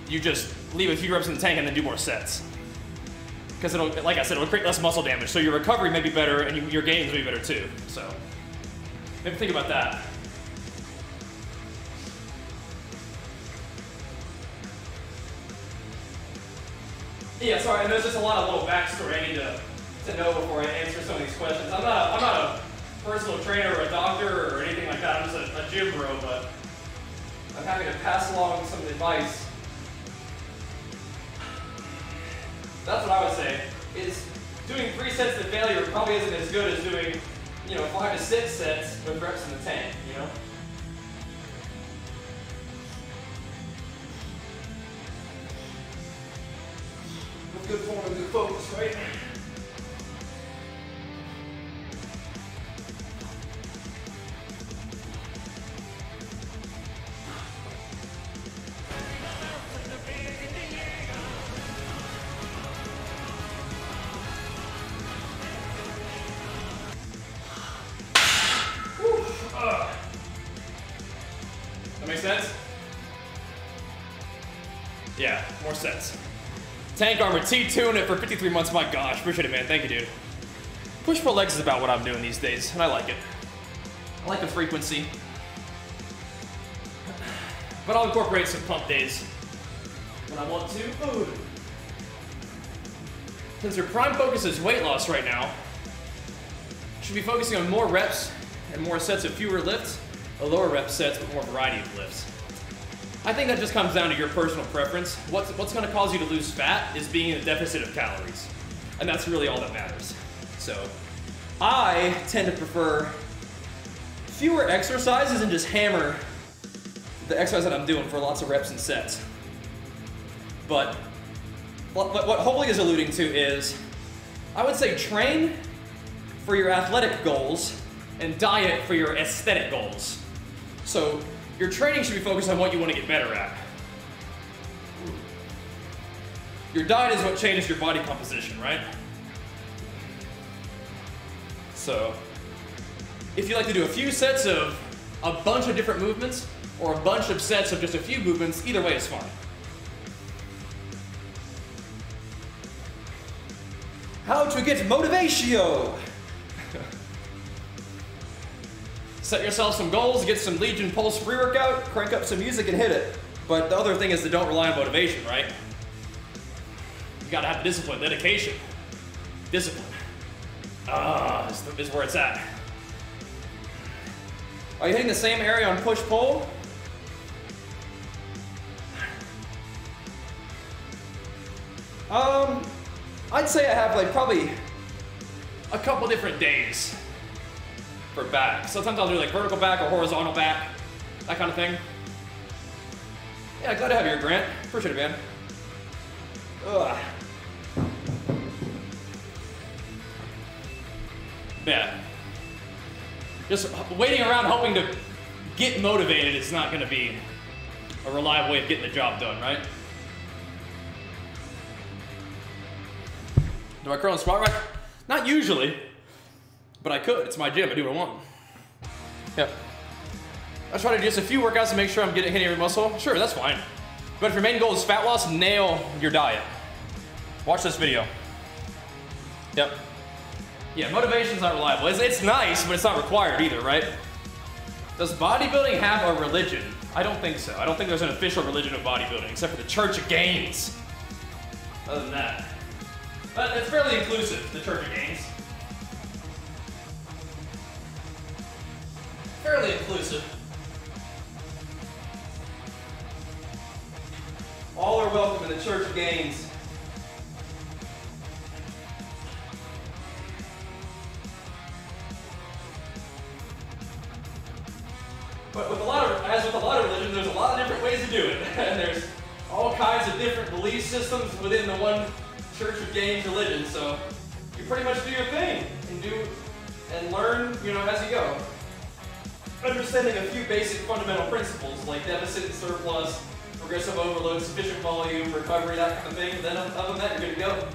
you just leave a few reps in the tank and then do more sets. Because it'll, like I said, it'll create less muscle damage. So your recovery may be better and your gains may be better too. So maybe think about that. Yeah, sorry, and there's just a lot of little backstory I need to know before I answer some of these questions. I'm not a personal trainer or a doctor or anything like that. I'm just a gym bro, but I'm happy to pass along some advice. That's what I would say, is doing 3 sets to failure probably isn't as good as doing, 5 to 6 sets with reps in the tank, With good form and good focus, right? That make sense? Yeah, more sets. Tank Armor T2 it for 53 months. My gosh, appreciate it, man. Thank you, dude. Push-pull legs is about what I'm doing these days, and I like it. I like the frequency. But I'll incorporate some pump days when I want to. Ooh. Since your prime focus is weight loss right now, you should be focusing on more reps and more sets of fewer lifts, or lower rep sets with more variety of lifts. I think that just comes down to your personal preference. What's going to cause you to lose fat is being in a deficit of calories. And that's really all that matters. So I tend to prefer fewer exercises and just hammer the exercise that I'm doing for lots of reps and sets. But what Holy is alluding to is, I would say train for your athletic goals and diet for your aesthetic goals. So your training should be focused on what you want to get better at. Your diet is what changes your body composition, right? So if you like to do a few sets of a bunch of different movements or a bunch of sets of just a few movements, either way is fine. How to get motivatio. Set yourself some goals, get some Legion Pulse pre-workout, crank up some music and hit it. But the other thing is to don't rely on motivation, right? You gotta have discipline, dedication. Discipline. Is where it's at. Are you hitting the same area on push-pull? I'd say I have like probably a couple different days for back. Sometimes I'll do like vertical back or horizontal back, that kind of thing. Yeah, glad to have you here, Grant. Appreciate it, man. Ugh. Yeah. Just waiting around hoping to get motivated is not going to be a reliable way of getting the job done, right? Do I curl and squat rack? Not usually, but I could. It's my gym. I do what I want. Yep. I try to do just a few workouts to make sure I'm hitting every muscle. Sure, that's fine. But if your main goal is fat loss, nail your diet. Watch this video. Yep. Yeah, motivation's not reliable. It's nice, but it's not required either, right? Does bodybuilding have a religion? I don't think so. I don't think there's an official religion of bodybuilding, except for the Church of Gains. Other than that. But it's fairly inclusive, the Church of Gains. Fairly inclusive. All are welcome in the Church of Gains. to do it. And there's all kinds of different belief systems within the one Church of Games religion, so you pretty much do your thing and learn, you know, as you go. Understanding a few basic fundamental principles like deficit and surplus, progressive overload, sufficient volume, recovery, that kind of thing. Then other than that, you're good to go.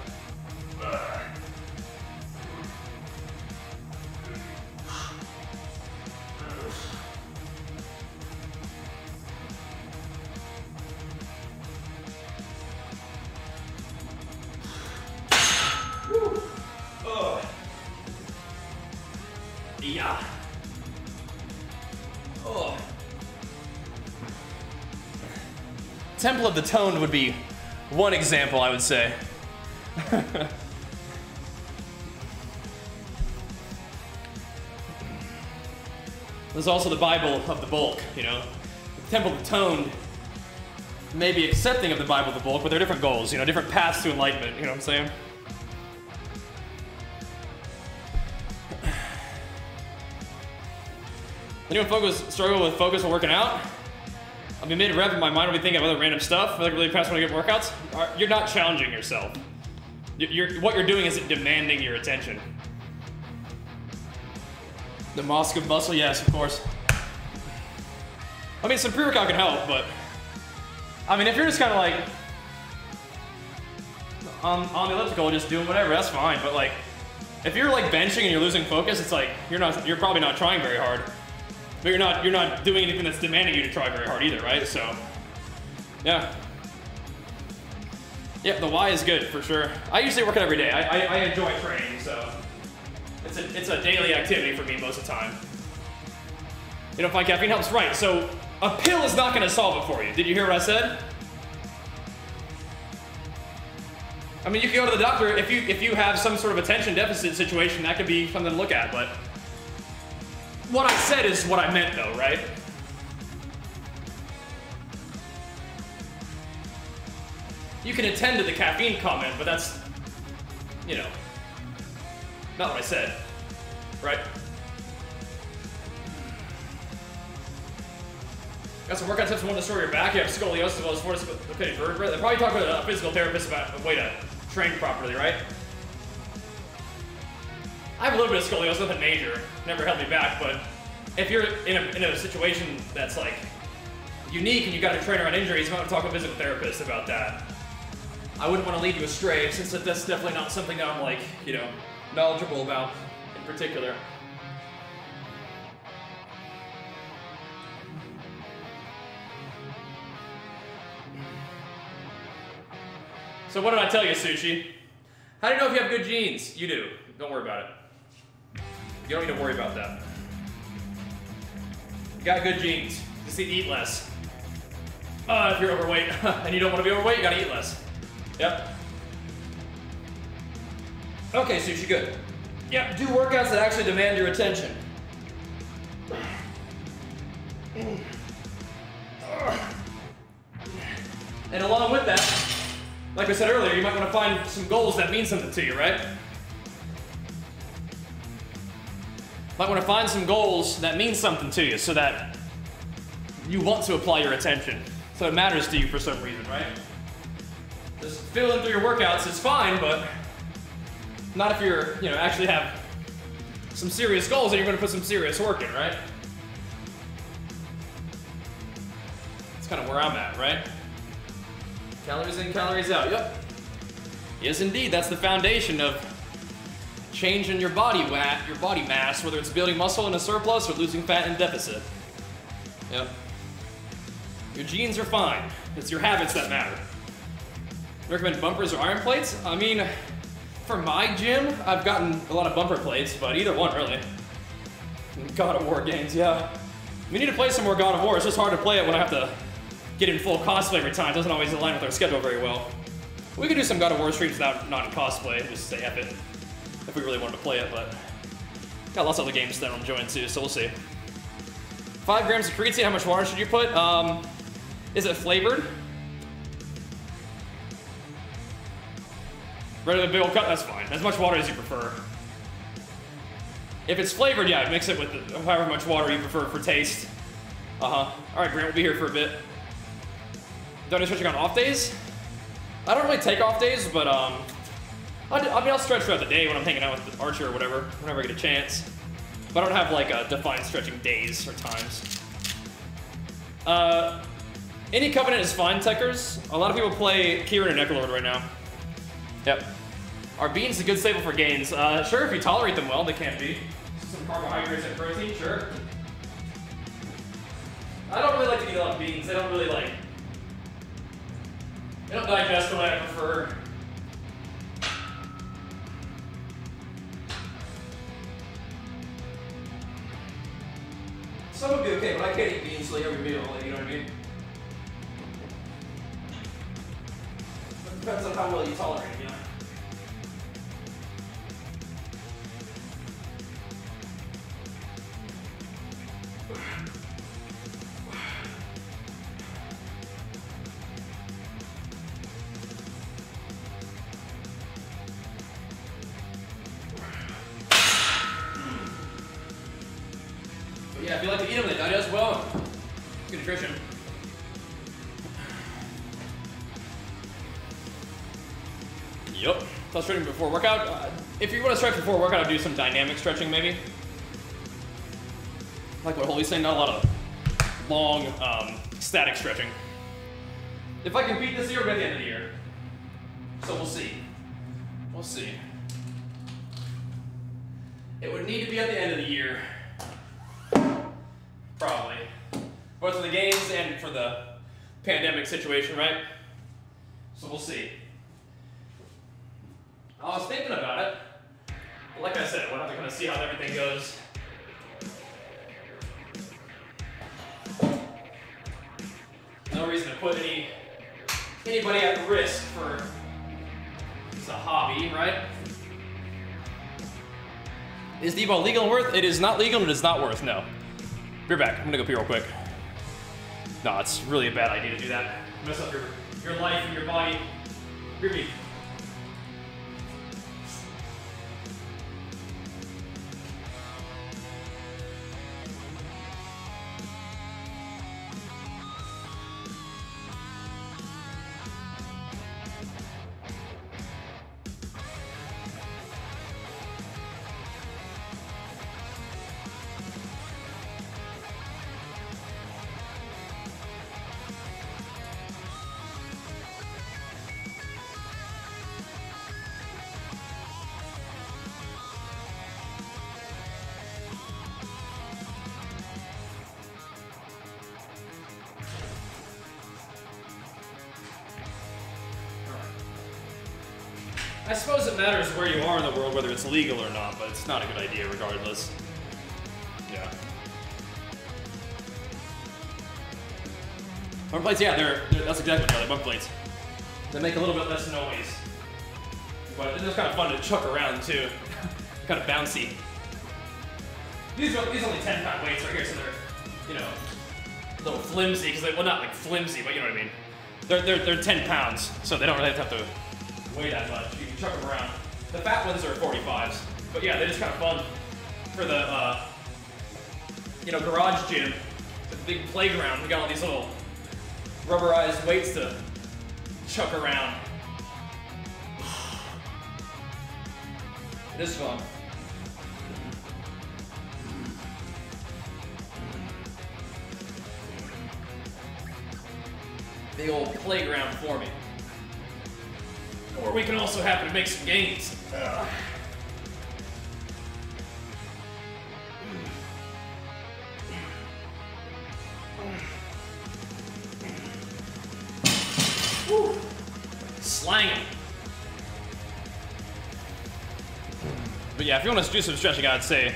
Yeah. Oh. Temple of the Toned would be one example, I would say. There's also the Bible of the Bulk, you know. The Temple of the Toned may be accepting of the Bible of the Bulk, but there are different goals, you know, different paths to enlightenment, you know what I'm saying? Anyone struggle with focus while working out? I'll be mid-rep and my mind will be thinking of other random stuff, like really fast when I get workouts. You're not challenging yourself. What you're doing isn't demanding your attention. The mosque of muscle, yes, of course. I mean, some pre-workout can help, but I mean, if you're just kind of like on the elliptical, just doing whatever, that's fine. But like, if you're like benching and you're losing focus, it's like you're probably not trying very hard. But you're not doing anything that's demanding you to try very hard either, right? So, yeah. Yeah, the why is good for sure. I usually work it every day. I enjoy training, so it's a daily activity for me most of the time. You don't find caffeine helps, right? So a pill is not going to solve it for you. Did you hear what I said? I mean, you can go to the doctor if you have some sort of attention deficit situation. That could be something to look at, but what I said is what I meant, though, right? You can attend to the caffeine comment, but that's, you know, not what I said, right? Got some workout tips for one to store your back. You have scoliosis as well as fortified vertebrae. They probably talk about a physical therapist about a way to train properly, right? I have a little bit of scoliosis, nothing major. Never held me back, but if you're in a situation that's like unique and you got to train around injuries, you might want to talk to a physical therapist about that. I wouldn't want to lead you astray, since that's definitely not something that I'm like, you know, knowledgeable about in particular. So what did I tell you, Sushi? How do you know if you have good genes? You do. Don't worry about it. You don't need to worry about that. You got good genes. Just need to eat less. If you're overweight and you don't want to be overweight, you gotta eat less. Yep. Okay, Sushi, good. Yeah, do workouts that actually demand your attention. And along with that, like I said earlier, you might want to find some goals that mean something to you, right? Might want to find some goals that mean something to you so that you want to apply your attention. So it matters to you for some reason, right? Just filling through your workouts is fine, but not if you're, you know, actually have some serious goals and you're going to put some serious work in, right? That's kind of where I'm at, right? Calories in, calories out. Yep. Yes, indeed. That's the foundation of changing your body mass, whether it's building muscle in a surplus or losing fat in deficit. Yep. Your genes are fine. It's your habits that matter. Recommend bumpers or iron plates? I mean, for my gym, I've gotten a lot of bumper plates, but either one, really. God of War games, yeah. We need to play some more God of War. It's just hard to play it when I have to get in full cosplay every time. It doesn't always align with our schedule very well. We could do some God of War streams without not in cosplay, just say F it, if we really wanted to play it, but got lots of other games that I'm enjoying too, so we'll see. 5 grams of creatine, how much water should you put? Is it flavored? Rather than a big old cup, that's fine. As much water as you prefer. If it's flavored, yeah, mix it with however much water you prefer for taste. All right, Grant, we'll be here for a bit. Do any stretching on off days? I don't really take off days, but I'll stretch throughout the day when I'm hanging out with Archer or whatever, whenever I get a chance. But I don't have like defined stretching days or times. Any Covenant is fine, Techers. A lot of people play Kieran and Necrolord right now. Yep. Are beans a good staple for gains? Sure, if you tolerate them well, they can be. Some carbohydrates and protein, sure. I don't really like to eat a lot of beans. They don't really like... They don't digest the way I prefer. Some would be okay, but I can't eat beans like every meal, like, you know what I mean? It depends on how well you tolerate it, you know? Yeah, if you like to eat them, they digest well. Good nutrition. Yup. So stretching before workout. If you want to stretch before workout, I'd do some dynamic stretching maybe. Like what Holy's saying, not a lot of long, static stretching. If I can beat this year, by the end of the year. So we'll see. We'll see. It would need to be at the end of the year. Probably. Both for the games and for the pandemic situation, right? So we'll see. I was thinking about it. But like I said, we'll have to kind of see how everything goes. No reason to put anybody at risk for it's a hobby, right? Is Debo legal and worth? It is not legal and it is not worth, no. Be right back. I'm gonna go pee real quick. No, it's really a bad idea to do that. Mess up your life and your body. Hear me. I suppose it matters where you are in the world, whether it's legal or not, but it's not a good idea regardless. Yeah. Bump plates, yeah, that's exactly what they are, bump plates. They make a little bit less noise. But they're kind of fun to chuck around too. Kind of bouncy. These are only 10-pound weights right here, so they're, you know, a little flimsy, because well, not like flimsy, but you know what I mean. They're 10 pounds, so they don't really have to weigh that much. You can chuck them around. The fat ones are 45s, but yeah, they're just kind of fun for the, you know, garage gym. It's a big playground. We got all these little rubberized weights to chuck around. It is fun. Big old playground for me. Or we can also happen to make some gains. Woo. Slanging. But yeah, if you want to do some stretching, I'd say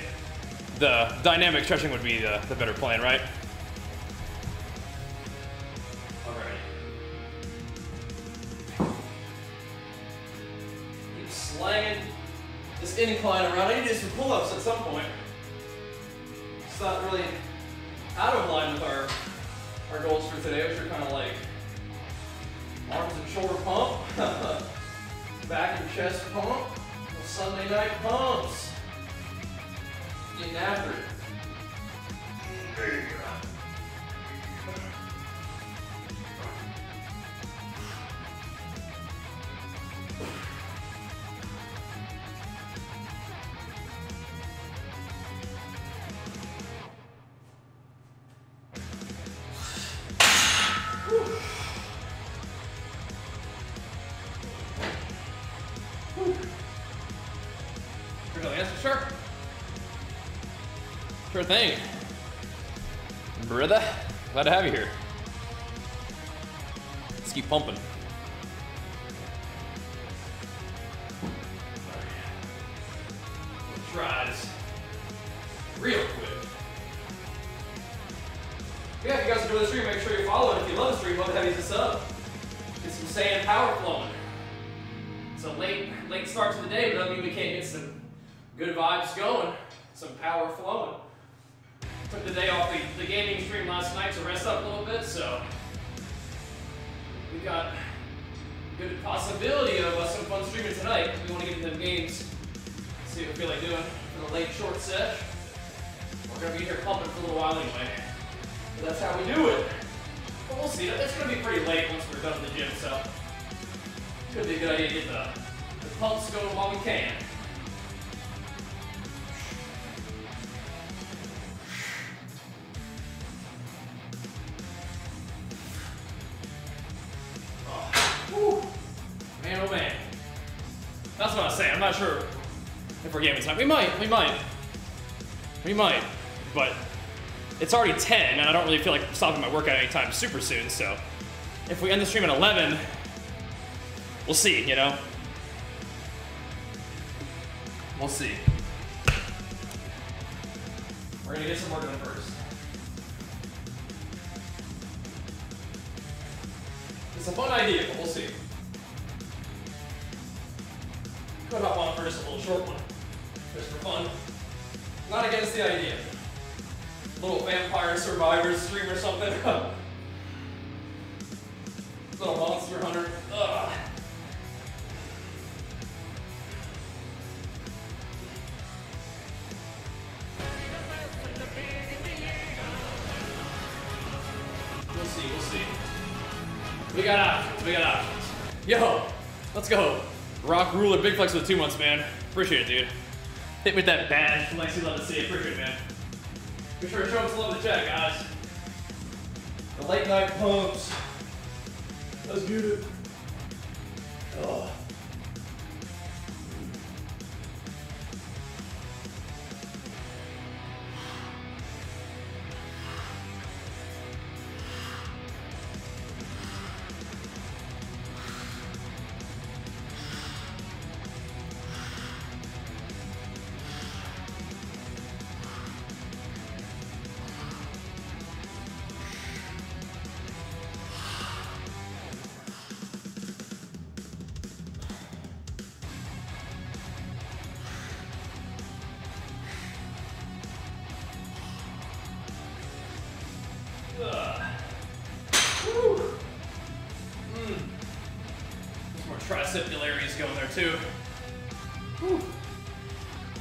the dynamic stretching would be the better plan, right? Slanging this incline around. I need to do some pull-ups at some point. It's not really out of line with our goals for today, which are kind of like arms and shoulder pump, back and chest pump, Sunday night pumps. Getting after it. Sure. Sure thing. Brother, glad to have you here. Let's keep pumping. Tries real quick. Yeah, if you guys enjoy the stream, make sure you follow it. If you love the stream, love to have you as a sub. Get some sand power flowing. It's a late start to the day, but doesn't mean we can't get some good vibes going, some power flowing. Took the day off the gaming stream last night to rest up a little bit, so we got good possibility of some fun streaming tonight. We want to get into them games, see what we feel like doing for the late short set. We're gonna be here pumping for a little while anyway, but that's how we do it. But we'll see. It's gonna be pretty late once we're done with the gym, so could be a good idea to get the pumps going while we can. Man, oh man. That's what I was saying. I'm not sure if we're gaming time. We might. But it's already 10, and I don't really feel like stopping my workout anytime super soon, so if we end the stream at 11, we'll see, you know? We'll see. We're gonna get some work done first. It's a fun idea, but we'll see. Could hop on for just a little short one, just for fun. Not against the idea. Little Vampire Survivors stream or something. Little Monster Hunter. Ugh. We'll see. We got options. Yo, let's go. Rock Ruler Big Flex with 2 months, man. Appreciate it, dude. Hit me with that badge. Lexi, love to see it. Appreciate it, man. Be sure to show us some love in the chat, guys. The late night pumps. Let's get it. Oh. Going there too. Whew.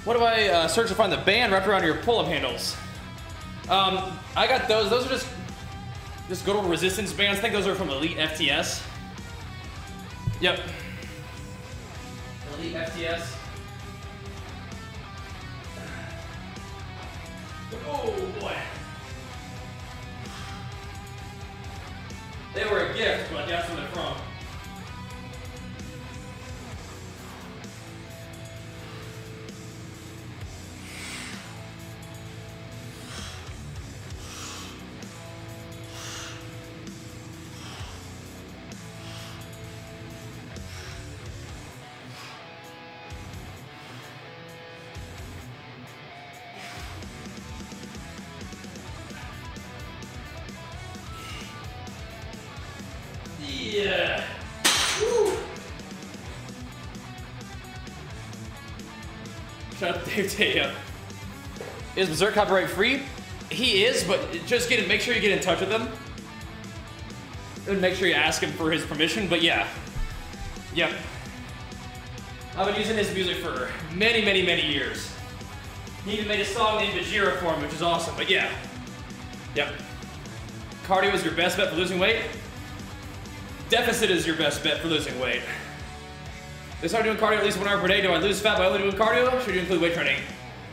What do I search to find the band wrapped around your pull-up handles? I got those. Those are just good old resistance bands. I think those are from Elite FTS. Yep. Elite FTS. Oh boy. They were a gift, but that's where they're from. Yeah. Woo. Shout out to Dave Taya. Is Berserk copyright free? He is, but just make sure you get in touch with him. And make sure you ask him for his permission, but yeah. Yep. I've been using his music for many, many, many years. He even made a song named Bajheera for him, which is awesome, but yeah. Yep. Cardio is your best bet for losing weight? Deficit is your best bet for losing weight. If I start doing cardio at least 1 hour per day, do I lose fat by only doing cardio, or should you include weight training?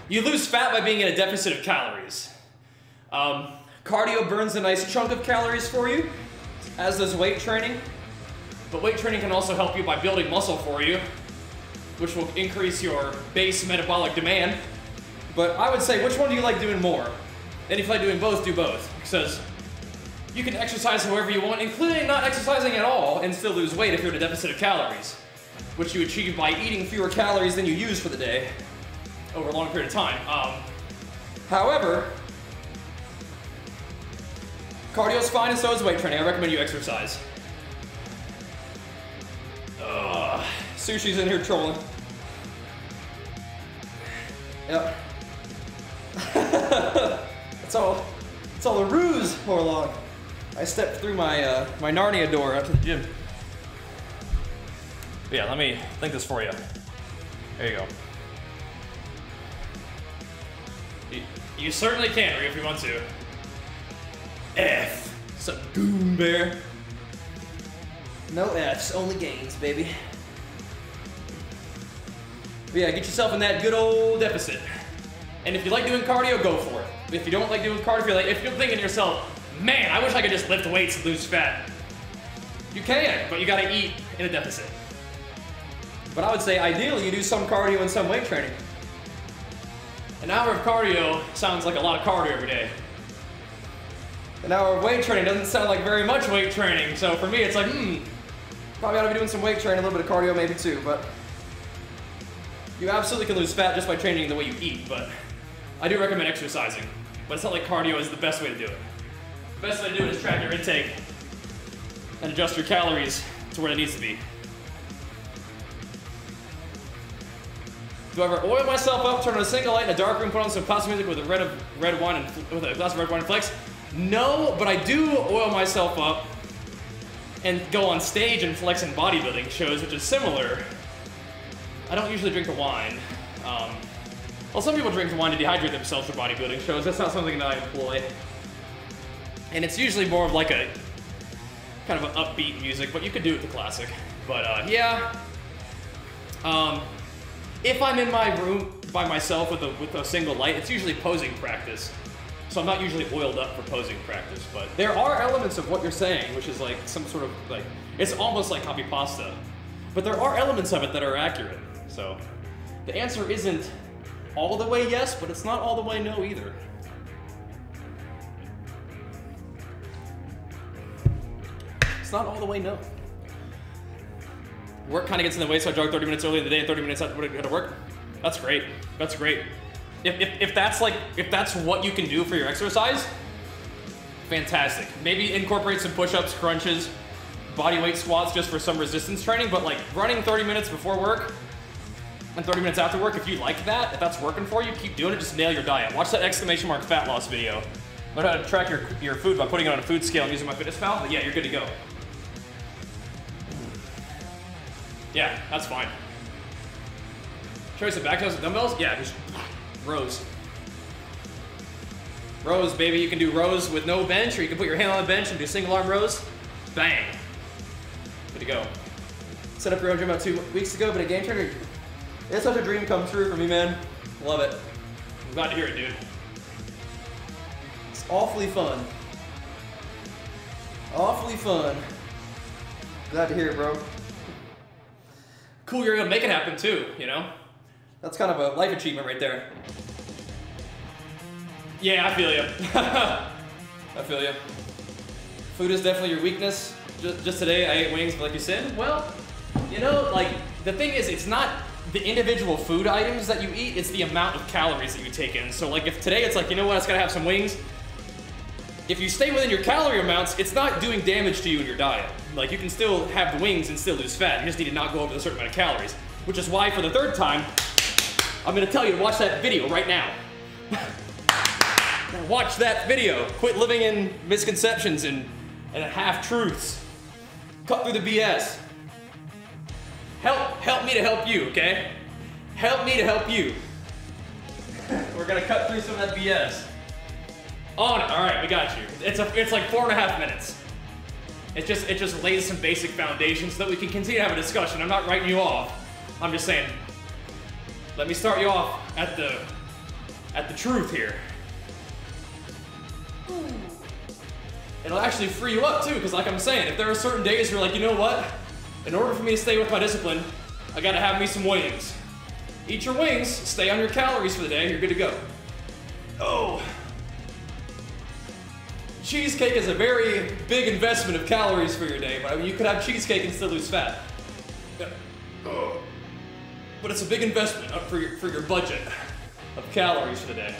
You lose fat by being in a deficit of calories. Cardio burns a nice chunk of calories for you, as does weight training. But weight training can also help you by building muscle for you. which will increase your base metabolic demand. But I would say, which one do you like doing more? And if you like doing both, do both. Because you can exercise however you want, including not exercising at all, and still lose weight if you're in a deficit of calories, which you achieve by eating fewer calories than you use for the day over a long period of time. However, cardio's fine and so is weight training. I recommend you exercise. Sushi's in here trolling. Yep. It's all a ruse, Horlog. I stepped through my my Narnia door out to the gym. But yeah, let me think this for you. There you go. You certainly can, Rhea, if you want to. F. Some goon bear. No F's, only gains, baby. But yeah, get yourself in that good old deficit. And if you like doing cardio, go for it. If you don't like doing cardio, if you're thinking to yourself, man, I wish I could just lift weights and lose fat. You can, but you gotta eat in a deficit. But I would say ideally you do some cardio and some weight training. An hour of cardio sounds like a lot of cardio every day. An hour of weight training doesn't sound like very much weight training. So for me, it's like, probably ought to be doing some weight training, a little bit of cardio maybe too, but you absolutely can lose fat just by changing the way you eat, but I do recommend exercising. But it's not like cardio is the best way to do it. The best way to do it is track your intake and adjust your calories to where it needs to be. Do I ever oil myself up, turn on a single light in a dark room, put on some classical music with a red wine with a glass of red wine and flex? No, but I do oil myself up and go on stage and flex in bodybuilding shows, which is similar. I don't usually drink the wine. Well, some people drink the wine to dehydrate themselves for bodybuilding shows. That's not something that I employ. And it's usually more of like a kind of an upbeat music, but you could do it the classic. But yeah. If I'm in my room by myself with a single light, it's usually posing practice. So I'm not usually oiled up for posing practice, but there are elements of what you're saying, which is like some sort of like, it's almost like copy pasta. But there are elements of it that are accurate. So the answer isn't all the way yes, but it's not all the way no either. It's not all the way no. Work kind of gets in the way, so I jog 30 minutes early in the day and 30 minutes after go to work. That's great. That's great. If that's what you can do for your exercise, fantastic. Maybe incorporate some push-ups, crunches, body weight squats just for some resistance training, but like running 30 minutes before work and 30 minutes after work, if you like that, if that's working for you, keep doing it, just nail your diet. Watch that ! Fat loss video. Learn how to track your food by putting it on a food scale and using MyFitnessPal, but yeah, you're good to go. Yeah, that's fine. Try some back toes and dumbbells? Yeah, just rows. Rows, baby. You can do rows with no bench, or you can put your hand on the bench and do single arm rows. Bang. Good to go. Set up your own gym about 2 weeks ago, but a game changer. It's such a dream come true for me, man. Love it. I'm glad to hear it, dude. It's awfully fun. Awfully fun. Glad to hear it, bro. Cool, you're gonna make it happen too, you know? That's kind of a life achievement right there. Yeah, I feel you. I feel you. Food is definitely your weakness. Just today, I ate wings, like you said. Well, you know, like, the thing is, it's not the individual food items that you eat, it's the amount of calories that you take in. So, like, if today it's like, you know what, I just gotta have some wings. If you stay within your calorie amounts, it's not doing damage to you in your diet. Like, you can still have the wings and still lose fat. You just need to not go over a certain amount of calories. Which is why, for the third time, I'm gonna tell you to watch that video right now. Watch that video. Quit living in misconceptions and half-truths. Cut through the BS. Help me to help you, okay? Help me to help you. We're gonna cut through some of that BS. On it. All right, we got you. It's like 4.5 minutes. It just lays some basic foundation so that we can continue to have a discussion. I'm not writing you off. I'm just saying, let me start you off at the truth here. It'll actually free you up too, because like I'm saying, if there are certain days where you're like, you know what? In order for me to stay with my discipline, I gotta have me some wings. Eat your wings, stay on your calories for the day, you're good to go. Oh. Cheesecake is a very big investment of calories for your day, but I mean, you could have cheesecake and still lose fat. Yeah. Oh. But it's a big investment for your budget of calories for the day.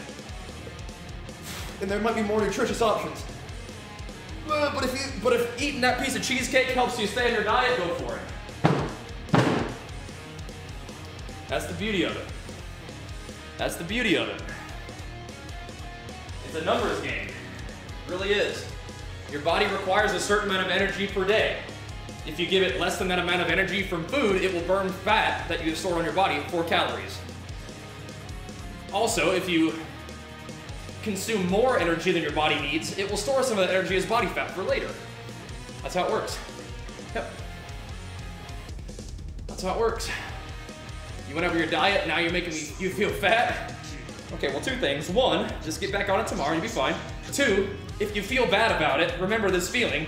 And there might be more nutritious options. But if eating that piece of cheesecake helps you stay on your diet, go for it. That's the beauty of it. That's the beauty of it. It's a numbers game. It really is. Your body requires a certain amount of energy per day. If you give it less than that amount of energy from food, it will burn fat that you store on your body for calories. Also, if you consume more energy than your body needs, it will store some of that energy as body fat for later. That's how it works. Yep. That's how it works. You went over your diet, now you're making you feel fat. Okay, well, two things. One, just get back on it tomorrow and you'll be fine. Two, if you feel bad about it, remember this feeling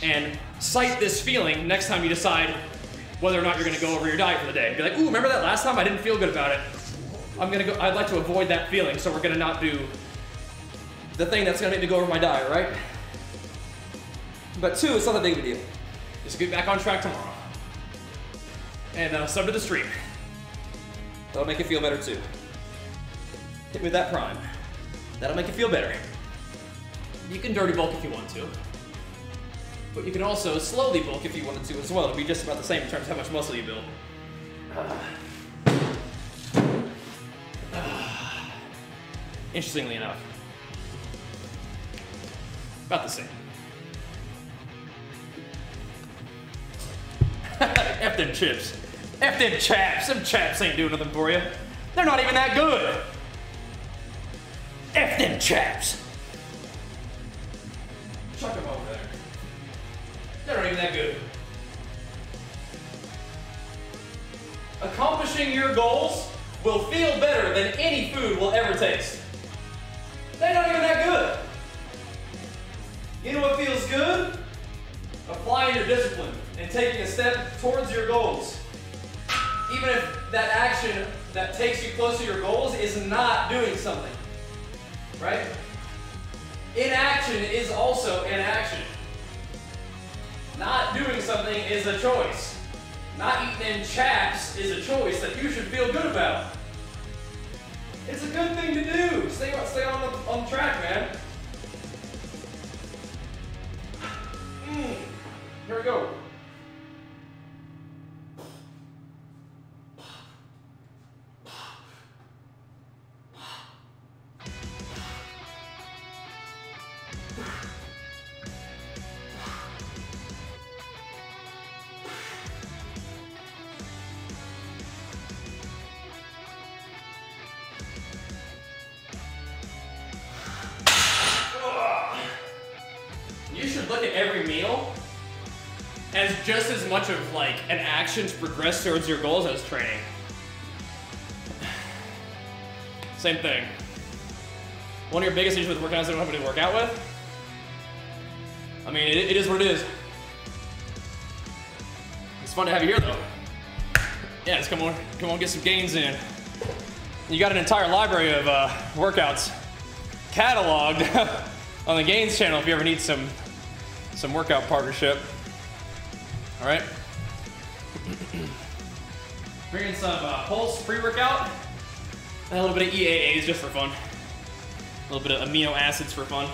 and cite this feeling next time you decide whether or not you're gonna go over your diet for the day. Be like, ooh, remember that last time I didn't feel good about it? I'd like to avoid that feeling, so we're gonna not do the thing that's gonna make me go over my diet, right? But two, it's not that big of a deal. Just get back on track tomorrow. And sub to the stream. That'll make you feel better too. Hit me with that prime. That'll make you feel better. You can dirty bulk if you want to. But you can also slowly bulk if you wanted to as well. It'll be just about the same in terms of how much muscle you build. Interestingly enough. About the same. F them chips. F them chaps. Them chaps ain't doing nothing for you. They're not even that good. F them chaps. Chuck them over there. They're not even that good. Accomplishing your goals will feel better than any food will ever taste. They're not even that good. You know what feels good? Applying your discipline and taking a step towards your goals. Even if that action that takes you closer to your goals is not doing something, right? Inaction is also inaction. Not doing something is a choice. Not eating in chaps is a choice that you should feel good about. It's a good thing to do. Stay on track, man. Here we go. You should look at every meal as just as much of like an action to progress towards your goals as training. Same thing. One of your biggest issues with working out is you don't have anybody to work out with. I mean, it is what it is. It's fun to have you here though. Yeah, just come on, get some gains in. You got an entire library of workouts cataloged on the Gains channel if you ever need some workout partnership. All right. Bring in some Pulse pre-workout and a little bit of EAAs just for fun. A little bit of amino acids for fun.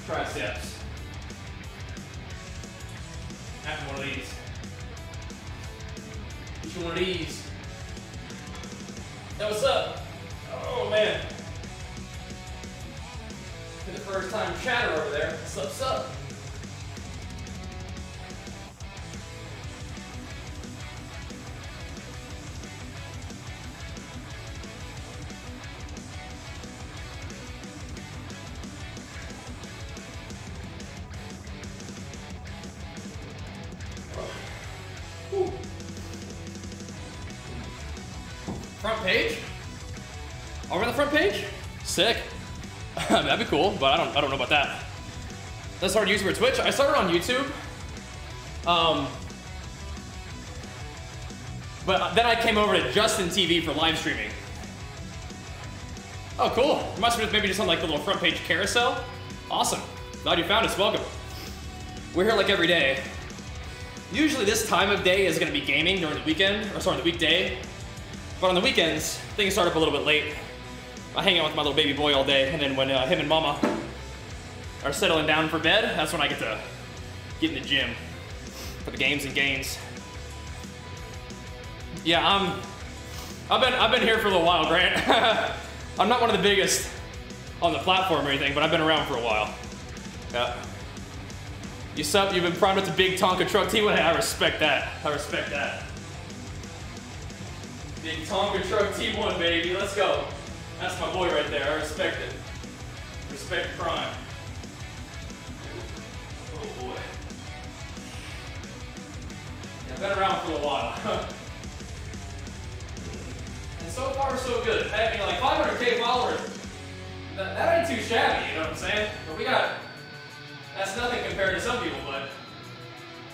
Triceps. Have one of these. Each one of these. Hey, what's up? Oh man. For the first time chatter over there. What's up? Front page? Are we on the front page? Sick. That'd be cool, but I don't know about that. Let's start YouTube or Twitch. I started on YouTube. But then I came over to Justin TV for live streaming. Oh, cool. You must have maybe just on like the little front page carousel. Awesome. Glad you found us. Welcome. We're here like every day. Usually this time of day is going to be gaming during the weekend, or sorry, the weekday. But on the weekends, things start up a little bit late. I hang out with my little baby boy all day, and then when him and mama are settling down for bed, that's when I get to get in the gym for the games and gains. Yeah, I've been here for a little while, Grant. I'm not one of the biggest on the platform or anything, but I've been around for a while. Yeah. You sup? You've been primed with the big Tonka truck T1. I respect that. I respect that. Big Tonka truck T1, baby. Let's go. That's my boy right there. I respect it. Respect prime. Oh boy. Yeah, I've been around for a while. And so far, so good. I mean, like 500K followers. That ain't too shabby, you know what I'm saying? But we got. That's nothing compared to some people, but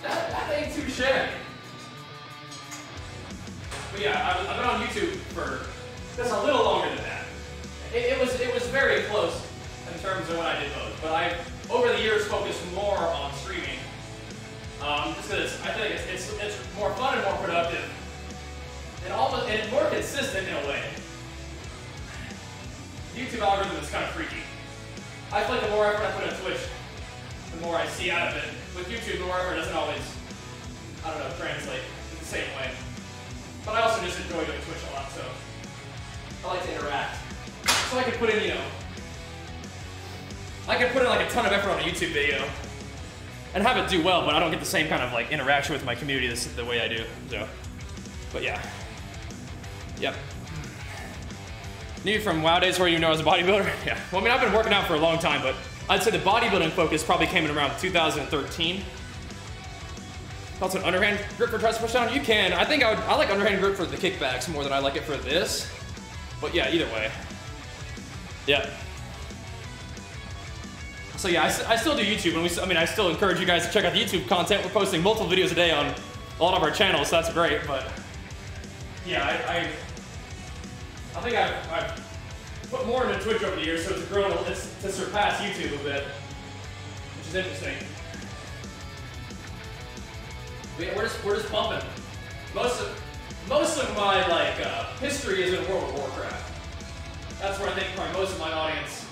that ain't too shabby. But yeah, I've been on YouTube for just a little longer than that. It was very close in terms of when I did both, but I've over the years focused more on streaming. Just because I think it's more fun and more productive, and more consistent in a way. The YouTube algorithm is kind of freaky. I feel like the more effort I put on Twitch, the more I see out of it. With YouTube, the more effort doesn't always, I don't know, translate in the same way. But I also just enjoy doing Twitch a lot, so I like to interact. So I can put in, I can put in like a ton of effort on a YouTube video and have it do well, but I don't get the same kind of like interaction with my community the way I do. So, but yeah, yep. Knew you from WoW days where you know I was a bodybuilder? Yeah. Well, I mean, I've been working out for a long time, but I'd say the bodybuilding focus probably came in around 2013. Also an underhand grip for tricep push down? You can. I think I like underhand grip for the kickbacks more than I like it for this. But yeah, either way. Yeah. So yeah, I still do YouTube, and I still encourage you guys to check out the YouTube content. We're posting multiple videos a day on a lot of our channels, so that's great. But yeah, I think I've put more into Twitch over the years, so it's grown to surpass YouTube a bit, which is interesting. But yeah, we're just pumping. Most of my history is in World of Warcraft. That's where I think probably most of my audience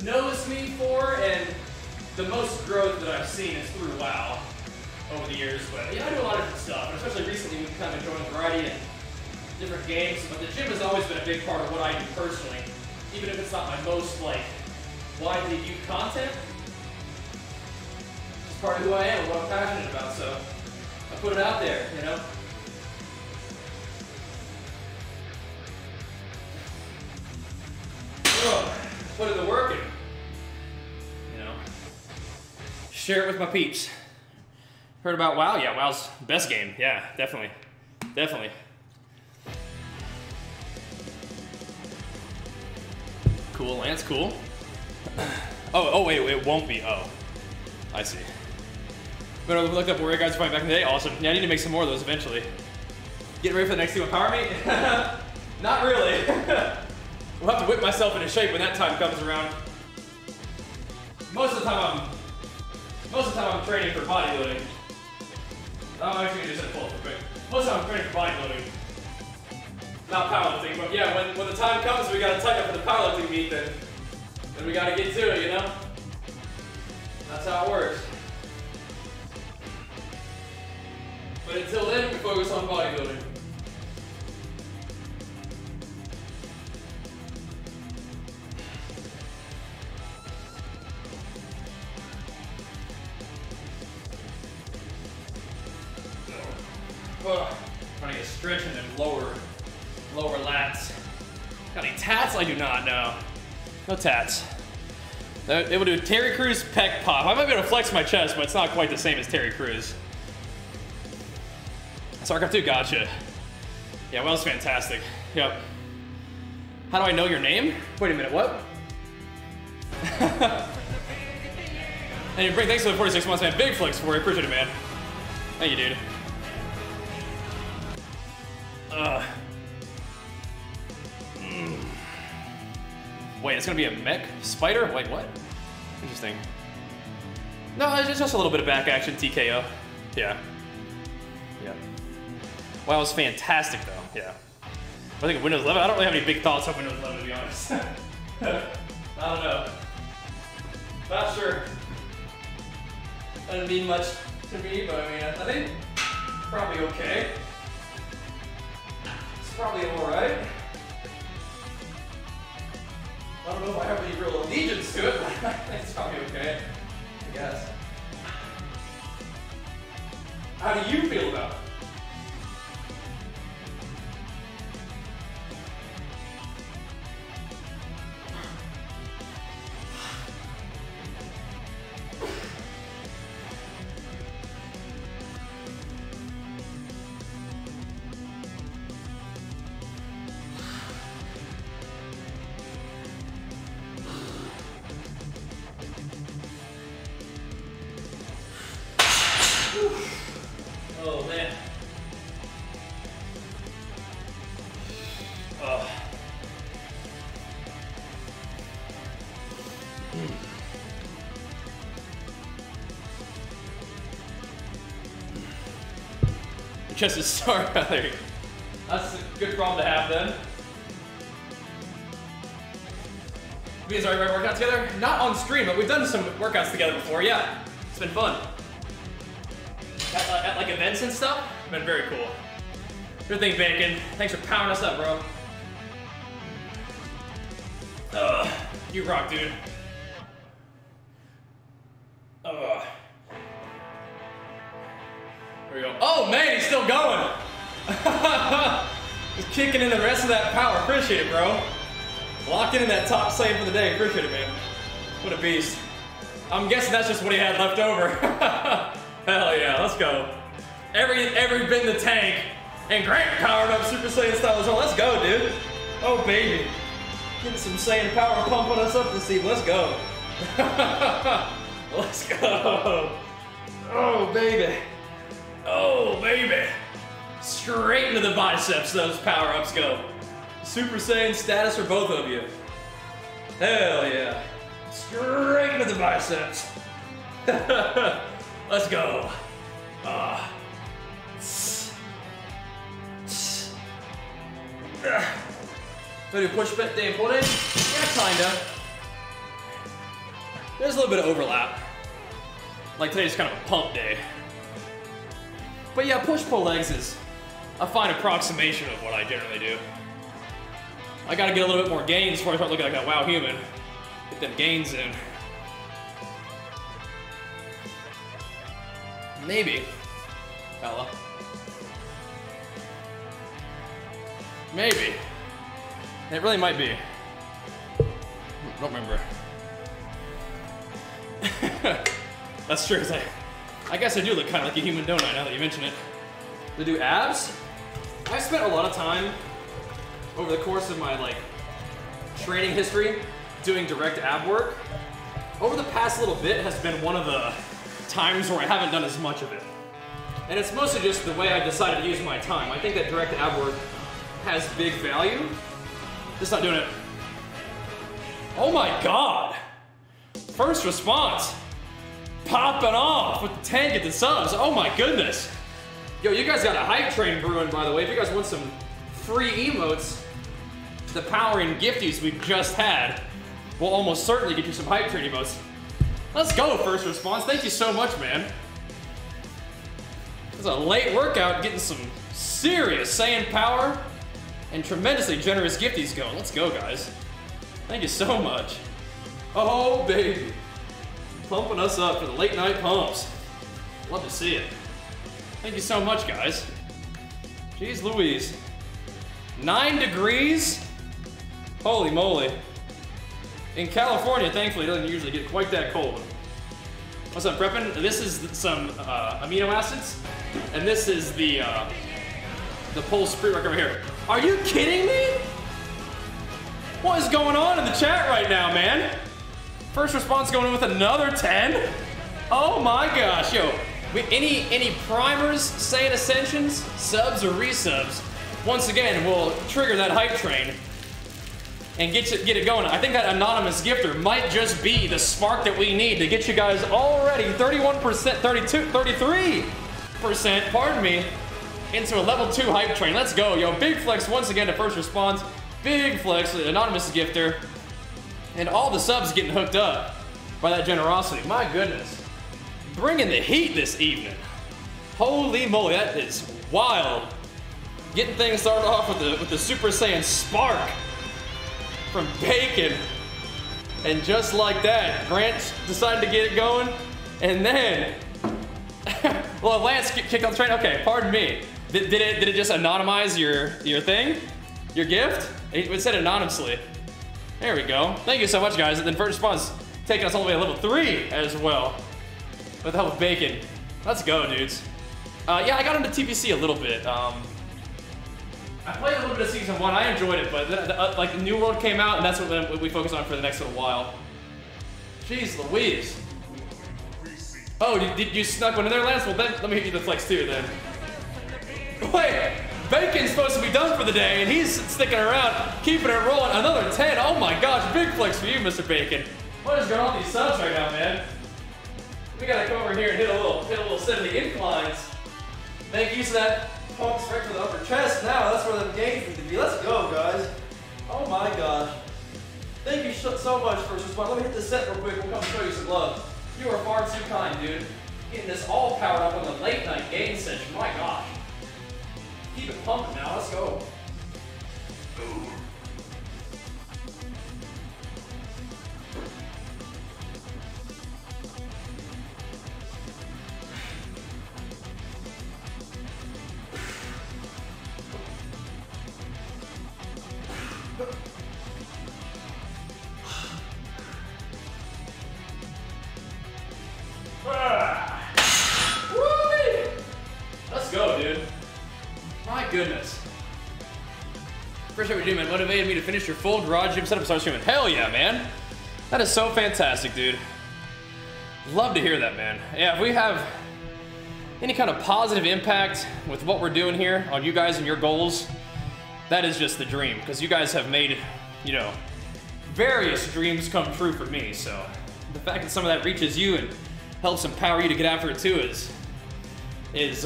knows me for, and the most growth that I've seen is through WoW over the years. But yeah, I do a lot of different stuff, and especially recently we've kind of enjoying variety and different games. But the gym has always been a big part of what I do personally, even if it's not my most widely viewed content. It's part of who I am and what I'm passionate about. So I put it out there, you know. Put in the work and, share it with my peeps. Heard about WoW? Yeah, WoW's best game. Yeah, definitely. Definitely. Cool, Lance, cool. Oh, wait, it won't be. Oh, I see. I'm gonna look up warrior guys fighting back in the day. Awesome. Yeah, I need to make some more of those eventually. Getting ready for the next Team Empower Meet? Not really. We'll have to whip myself into shape when that time comes around. Most of the time I'm training for bodybuilding. I'm actually gonna just pull it real quick. Most of the time I'm training for bodybuilding. Not powerlifting, but yeah, when the time comes we gotta tighten up for the powerlifting meet, then we gotta get to it, you know? That's how it works. But until then, we focus on bodybuilding. Trying to get stretching and lower lats. Got any tats? I do not, no. No tats. They will do Terry Crews pec pop. I might be able to flex my chest, but it's not quite the same as Terry Crews. StarCraft 2, gotcha. Yeah, WoW's fantastic. Yep. How do I know your name? Wait a minute, what? And you bring, thanks for the 46 months, man. Big flex for you, appreciate it, man. Thank you, dude. Wait, it's gonna be a mech spider? Wait, what? Interesting. No, it's just a little bit of back action TKO. Yeah. Yeah. Wow, it was fantastic though. Yeah. I think Windows 11, I don't really have any big thoughts on Windows 11 to be honest. I don't know. Not sure. That didn't mean much to me, but I mean, I think probably okay. It's probably alright. I don't know if I have any real allegiance to it, but I think it's probably okay. I guess. How do you feel about it? Oh man. Oh. Your chest is sore. There you go. That's a good problem to have then. We guys already work out together? Not on stream, but we've done some workouts together before, yeah. It's been fun. At like events and stuff, been very cool. Good thing, Bacon. Thanks for powering us up, bro. You rock, dude. There we go. Oh man, he's still going. He's kicking in the rest of that power. Appreciate it, bro. Locking in that top save for the day. Appreciate it, man. What a beast. I'm guessing that's just what he had left over. Hell yeah, let's go. Every bit in the tank. And Grant powered up Super Saiyan style as well. Let's go, dude. Oh, baby. Getting some Saiyan power pumping us up this evening. Let's go. Let's go. Oh, baby. Oh, baby. Straight into the biceps, those power-ups go. Super Saiyan status for both of you. Hell yeah. Straight into the biceps. Let's go. So do push day and pull day? Yeah, kinda. There's a little bit of overlap. Like today's kind of a pump day. But yeah, push-pull legs is a fine approximation of what I generally do. I gotta get a little bit more gains before I start looking like that wow human. Get them gains in. Maybe, fella. Maybe. It really might be. Don't remember. That's true, 'cause I guess I do look kind of like a human, don't I, now that you mention it. To do abs, I spent a lot of time over the course of my training history doing direct ab work. Over the past little bit has been one of the times where I haven't done as much of it. And it's mostly just the way I decided to use my time. I think that direct ab work has big value. Just not doing it. Oh my God. First response. Popping off with the 10 get the subs. Oh my goodness. Yo, you guys got a hype train brewing, by the way. If you guys want some free emotes, the powering gifties we just had will almost certainly get you some hype train emotes. Let's go, first response. Thank you so much, man. It's a late workout, getting some serious Saiyan power and tremendously generous gifties going. Let's go, guys. Thank you so much. Oh, baby. Pumping us up for the late night pumps. Love to see it. Thank you so much, guys. Jeez Louise. 9 degrees? Holy moly. In California, thankfully, it doesn't usually get quite that cold. What's up, prepping? This is some amino acids, and this is the pulse pre-work over here. Are you kidding me? What is going on in the chat right now, man? First response going in with another 10? Oh my gosh, yo. Any primers, Saiyan Ascensions, subs or resubs, once again, will trigger that hype train and get it going. I think that anonymous gifter might just be the spark that we need to get you guys already 31%, 32, 33%, pardon me, into a level 2 hype train. Let's go, yo. Big flex once again to first response. Big flex, anonymous gifter. And all the subs getting hooked up by that generosity. My goodness. Bringing the heat this evening. Holy moly, that is wild. Getting things started off with the Super Saiyan spark from Bacon. And just like that, Grant decided to get it going. And then, well, Lance kicked on the train. Okay, pardon me. Did it just anonymize your thing? Your gift? It said anonymously. There we go. Thank you so much, guys. And then first response, taking us all the way to level 3 as well. With the help of Bacon. Let's go, dudes. Yeah, I got into TPC a little bit. I played a little bit of Season 1. I enjoyed it, but like the New World came out, and that's what we focus on for the next little while. Jeez Louise. Oh, did you snuck one in there, Lance? Well, then let me hit you the flex too, then. Wait, Bacon's supposed to be done for the day, and he's sticking around, keeping it rolling. Another 10. Oh my gosh, big flex for you, Mr. Bacon. What is going on with these subs right now, man? We gotta come over here and hit a little set of the inclines. Make use of that pump straight to the upper chest. Now that's where the gains need to be. Let's go, guys. Oh my gosh. Thank you so much for this response. Let me hit this set real quick. We'll come show you some love. You are far too kind, dude. Getting this all powered up on the late night game session. My gosh. Keep it pumping now. Let's go. Ooh. Let's go, dude. My goodness. Appreciate what you do, man. Motivated me to finish your full garage gym setup and start streaming. Hell yeah, man. That is so fantastic, dude. Love to hear that, man. Yeah, if we have any kind of positive impact with what we're doing here on you guys and your goals, that is just the dream. Because you guys have made, you know, various dreams come true for me. So the fact that some of that reaches you and helps empower you to get after it too is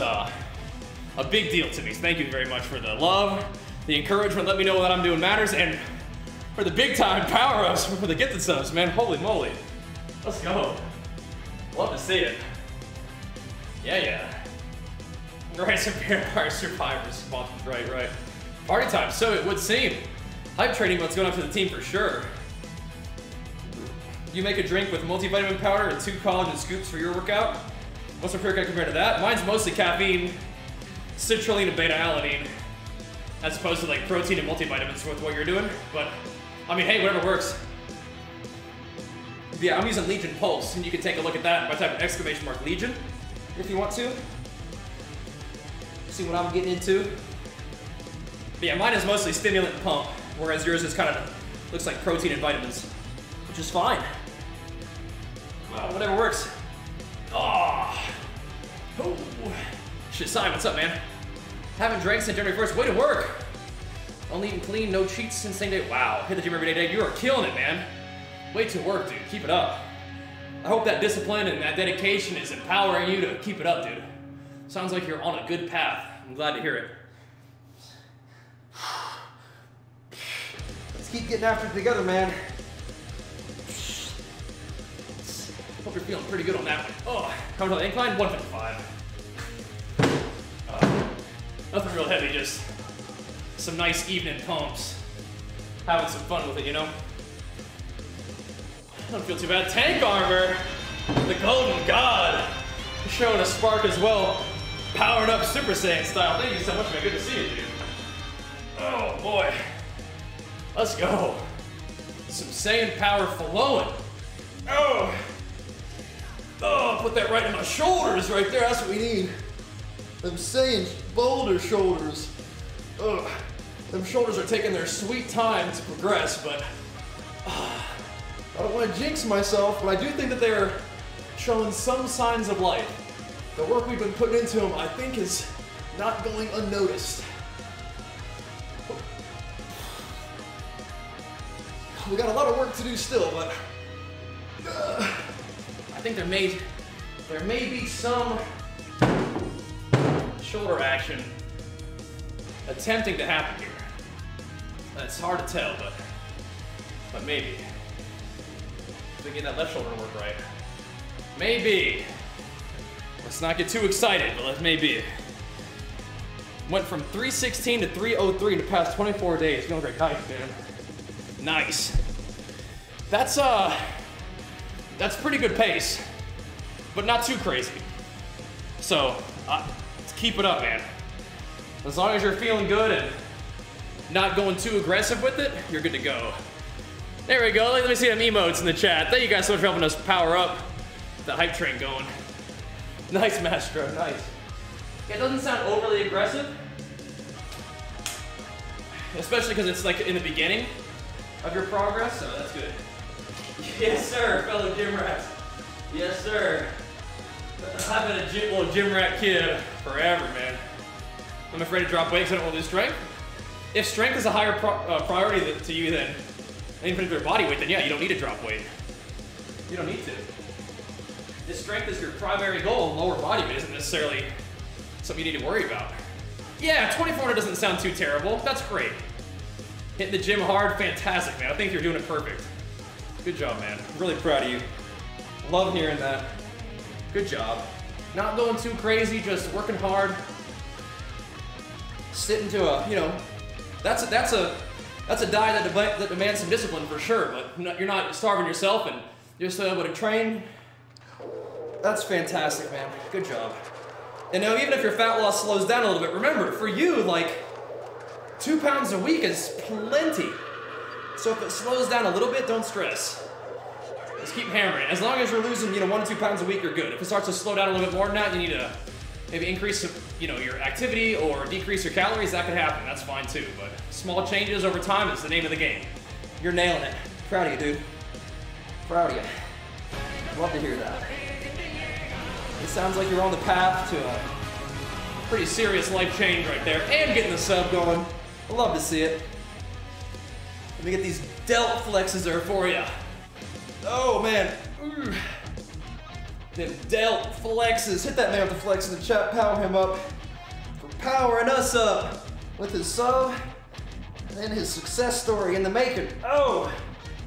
a big deal to me. So thank you very much for the love, the encouragement, let me know that I'm doing matters, and for the big time power ups for the gifted subs, man. Holy moly. Let's go. Love to see it. Yeah. Right, some vampire survivors. Right. Party time, so it would seem. Hype training, what's going on for the team for sure. You make a drink with multivitamin powder and 2 collagen scoops for your workout. What's your pre-workout compared to that? Mine's mostly caffeine, citrulline, and beta-alanine, as opposed to like protein and multivitamins with what you're doing. But I mean, hey, whatever works. Yeah, I'm using Legion Pulse, and you can take a look at that by typing exclamation mark Legion if you want to. See what I'm getting into. But yeah, mine is mostly stimulant and pump, whereas yours is kind of looks like protein and vitamins, which is fine. Whatever works. Oh. Shit, Simon, what's up, man? Haven't drank since January 1st. Way to work. Only eating clean, no cheats since same day. Wow, hit the gym every day. You are killing it, man. Way to work, dude. Keep it up. I hope that discipline and that dedication is empowering you to keep it up, dude. Sounds like you're on a good path. I'm glad to hear it. Let's keep getting after it together, man. Hope you're feeling pretty good on that one. Oh, coming to the incline, 155. Nothing real heavy, just some nice evening pumps. Having some fun with it, you know? Don't feel too bad. Tank armor, the golden god, showing a spark as well. Powered up Super Saiyan style. Thank you so much, man. Good to see you, dude. Oh boy. Let's go. Some Saiyan power flowing. Oh, put that right in my shoulders right there. That's what we need. Them Saiyan boulder shoulders. Ugh. Them shoulders are taking their sweet time to progress, but I don't want to jinx myself, but I do think that they're showing some signs of life. the work we've been putting into them, I think, is not going unnoticed. We got a lot of work to do still, but I think there may be some shoulder action attempting to happen here. It's hard to tell, but maybe. If we get that left shoulder to work right. Maybe. Let's not get too excited, but let's maybe. Went from 316 to 303 in the past 24 days. Feeling great. Nice, man. Nice. That's pretty good pace, but not too crazy. So, let's keep it up, man. As long as you're feeling good and not going too aggressive with it, you're good to go. There we go. Let me see them emotes in the chat. Thank you guys so much for helping us power up the hype train going. Nice, Mastro. Nice. Yeah, it doesn't sound overly aggressive, especially because it's like in the beginning of your progress, so that's good. Yes, sir, fellow gym rats. Yes, sir. I've been a little gym rat kid forever, man. I'm afraid to drop weight because I don't want to lose strength. If strength is a higher priority to you than any particular body weight, then yeah, you don't need to drop weight. You don't need to. If strength is your primary goal, lower body weight isn't necessarily something you need to worry about. Yeah, 2400 doesn't sound too terrible. That's great. Hitting the gym hard, fantastic, man. I think you're doing it perfect. Good job, man. I'm really proud of you. Love hearing that. Good job. Not going too crazy, just working hard. Sitting to a, that's a diet that demands some discipline for sure, but you're not starving yourself and you're still able to train. That's fantastic, man. Good job. And now, even if your fat loss slows down a little bit, remember, for you, like, 2 pounds a week is plenty. So if it slows down a little bit, don't stress. Just keep hammering. As long as you're losing, 1 to 2 pounds a week, you're good. If it starts to slow down a little bit more than that, you need to maybe increase, your activity or decrease your calories. That could happen. That's fine too. But small changes over time is the name of the game. You're nailing it. Proud of you, dude. Proud of you. Love to hear that. It sounds like you're on the path to a pretty serious life change right there, and getting the sub going. I love to see it. Let me get these delt flexes there for you. Oh man. Ooh. Them delt flexes. Hit that man with the flex in the chat. Power him up for powering us up with his sub and his success story in the making. Oh,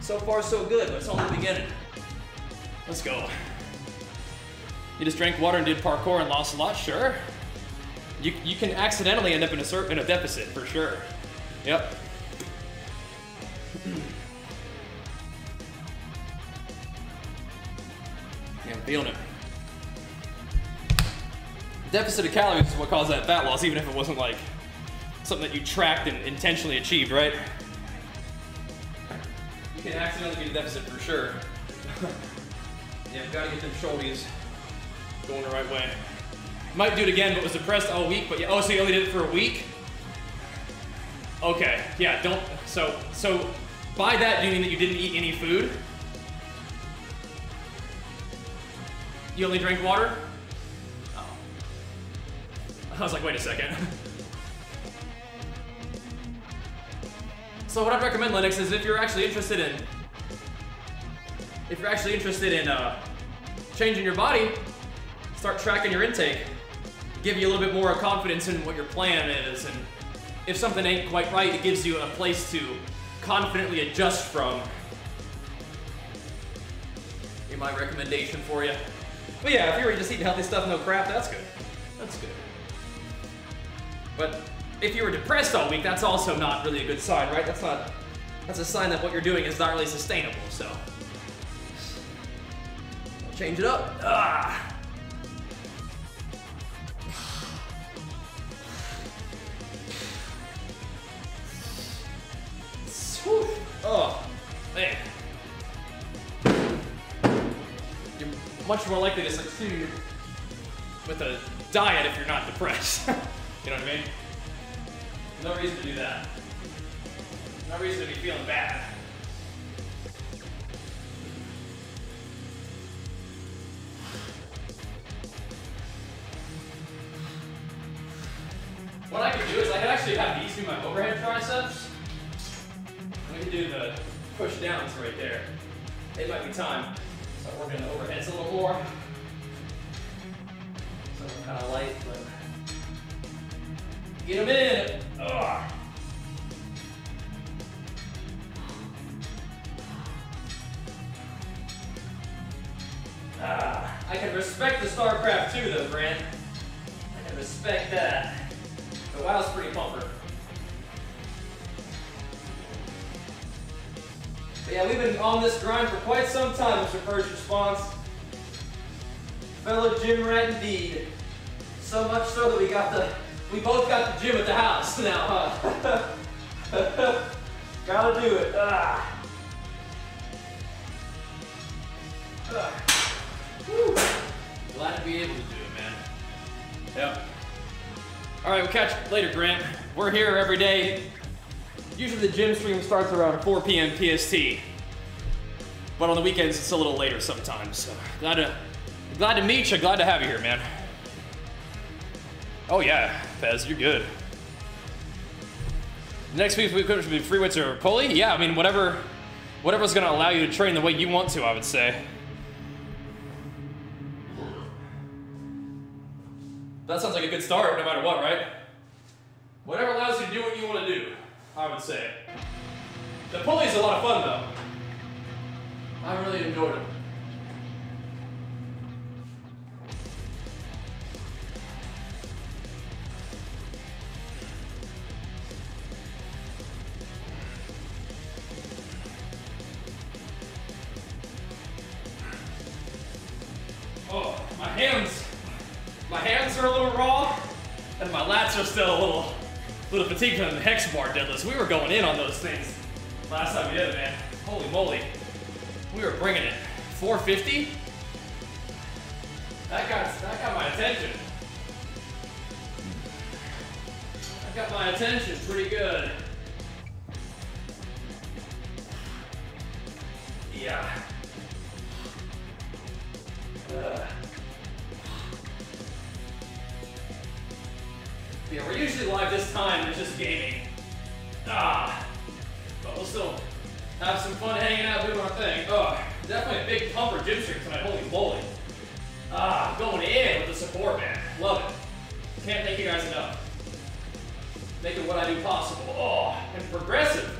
so far so good, but it's only the beginning. Let's go. You just drank water and did parkour and lost a lot? Sure. You can accidentally end up in a deficit, for sure. Yep. Yeah, I'm feeling it. Deficit of calories is what caused that fat loss, even if it wasn't like something that you tracked and intentionally achieved, right? You can accidentally be a deficit for sure. Yeah, we've got to get them shoulders going the right way. Might do it again, but was depressed all week. But yeah, oh, so you only did it for a week? Okay, yeah, don't. So by that, do you mean that you didn't eat any food? You only drank water? Oh. I was like, wait a second. So what I'd recommend, Lennox, is if you're actually interested in changing your body, start tracking your intake. Give you a little bit more confidence in what your plan is, and if something ain't quite right, it gives you a place to confidently adjust from. Be my recommendation for you. But yeah, if you were just eating healthy stuff, no crap, that's good. That's good. But if you were depressed all week, that's also not really a good sign, right? That's a sign that what you're doing is not really sustainable, so. Change it up. Ah. Whew. Oh, man. You're much more likely to succeed with a diet if you're not depressed. You know what I mean? No reason to do that. No reason to be feeling bad. What I could do is I could actually have these be my overhead triceps. We could do the push downs right there. It might be time. Start working the overheads a little more. So I'm kind of light, but get them in. Ugh. I can respect the StarCraft too, though, Grant. I can respect that. But WoW's pretty pumper. But yeah, we've been on this grind for quite some time, Mr. First Response. Fellow gym rat indeed. So much so that we both got the gym at the house now, huh? Gotta do it. Woo. Glad to be able to do it, man. Yep. All right, we'll catch you later, Grant. We're here every day. Usually the gym stream starts around 4 p.m. PST. But on the weekends, it's a little later sometimes. So glad to meet you. Glad to have you here, man. Oh yeah, Fez, you're good. Next week's week should be free weights or pulley. Yeah, I mean whatever's gonna allow you to train the way you want to, I would say. That sounds like a good start, no matter what, right? Whatever allows you to do what you want to do, I would say. The pulley's a lot of fun, though. I really enjoyed it. Oh, my hands are a little raw, and my lats are still a little fatigued from the hex bar deadlifts. We were going in on those things last time we did it, man. Holy moly. We were bringing it. 450? That got my attention. That got my attention pretty good. Yeah. Yeah, we're usually live this time, it's just gaming. But we'll still have some fun hanging out doing our thing. Definitely a big pumper gym stream tonight, holy moly. Going in with the support, man. Love it. Can't thank you guys enough. Making what I do possible. And progressive.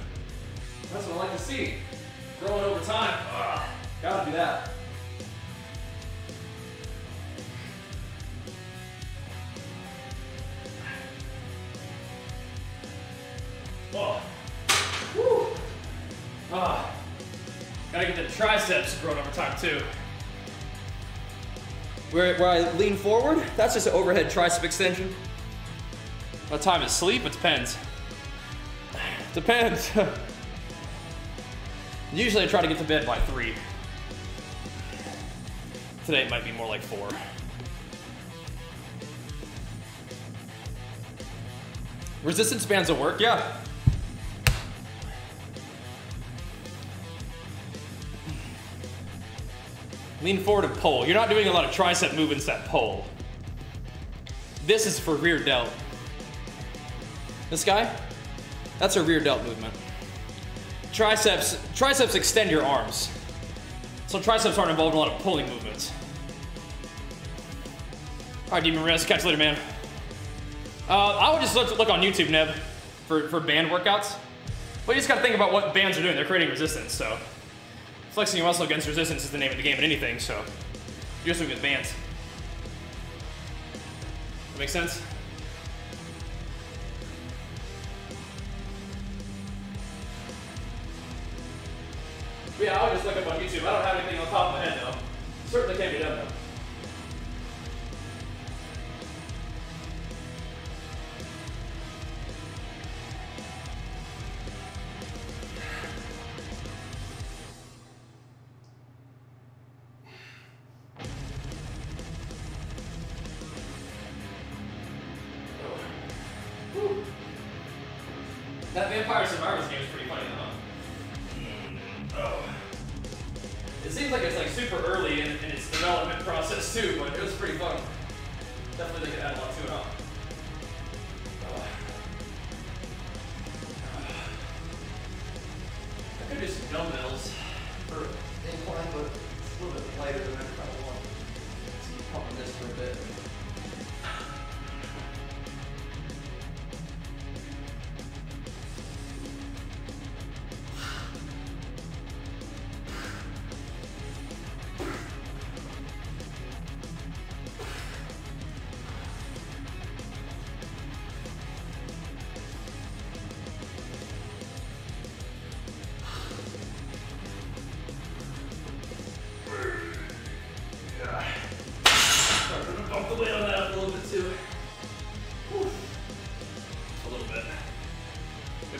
That's what I like to see. Growing over time. Gotta do that. Woo. Gotta get the triceps growing over time too. Where I lean forward, that's just an overhead tricep extension. What time is sleep? It depends. Depends. Usually I try to get to bed by 3. Today it might be more like 4. Resistance bands will work, yeah. Lean forward and pull. You're not doing a lot of tricep movements that pull. This is for rear delt. This guy, that's a rear delt movement. Triceps extend your arms. So triceps aren't involved in a lot of pulling movements. All right, Demon Rest, catch you later, man. I would just look on YouTube, Neb, for band workouts. But you just gotta think about what bands are doing. They're creating resistance, so. Flexing your muscle against resistance is the name of the game in anything, so. You're just looking at bands. That make sense? But yeah, I would just look up on YouTube. I don't have anything on top of my head, though. Certainly can be done, though. That Vampire Survivors game is pretty funny, though. It seems like it's like super early in its development process too, but it was pretty fun. Definitely they could add a lot to it, huh?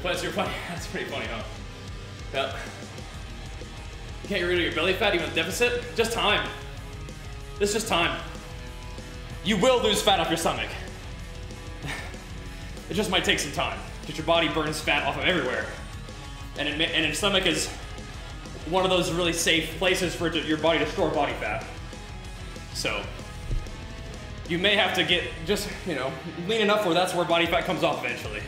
replace your body. That's pretty funny, huh? Yep. You can't get rid of your belly fat even with deficit? Just time. It's just time. You will lose fat off your stomach. It just might take some time, because your body burns fat off of everywhere. And your stomach is one of those really safe places for your body to store body fat. So, you may have to get just, you know, lean enough where that's where body fat comes off eventually.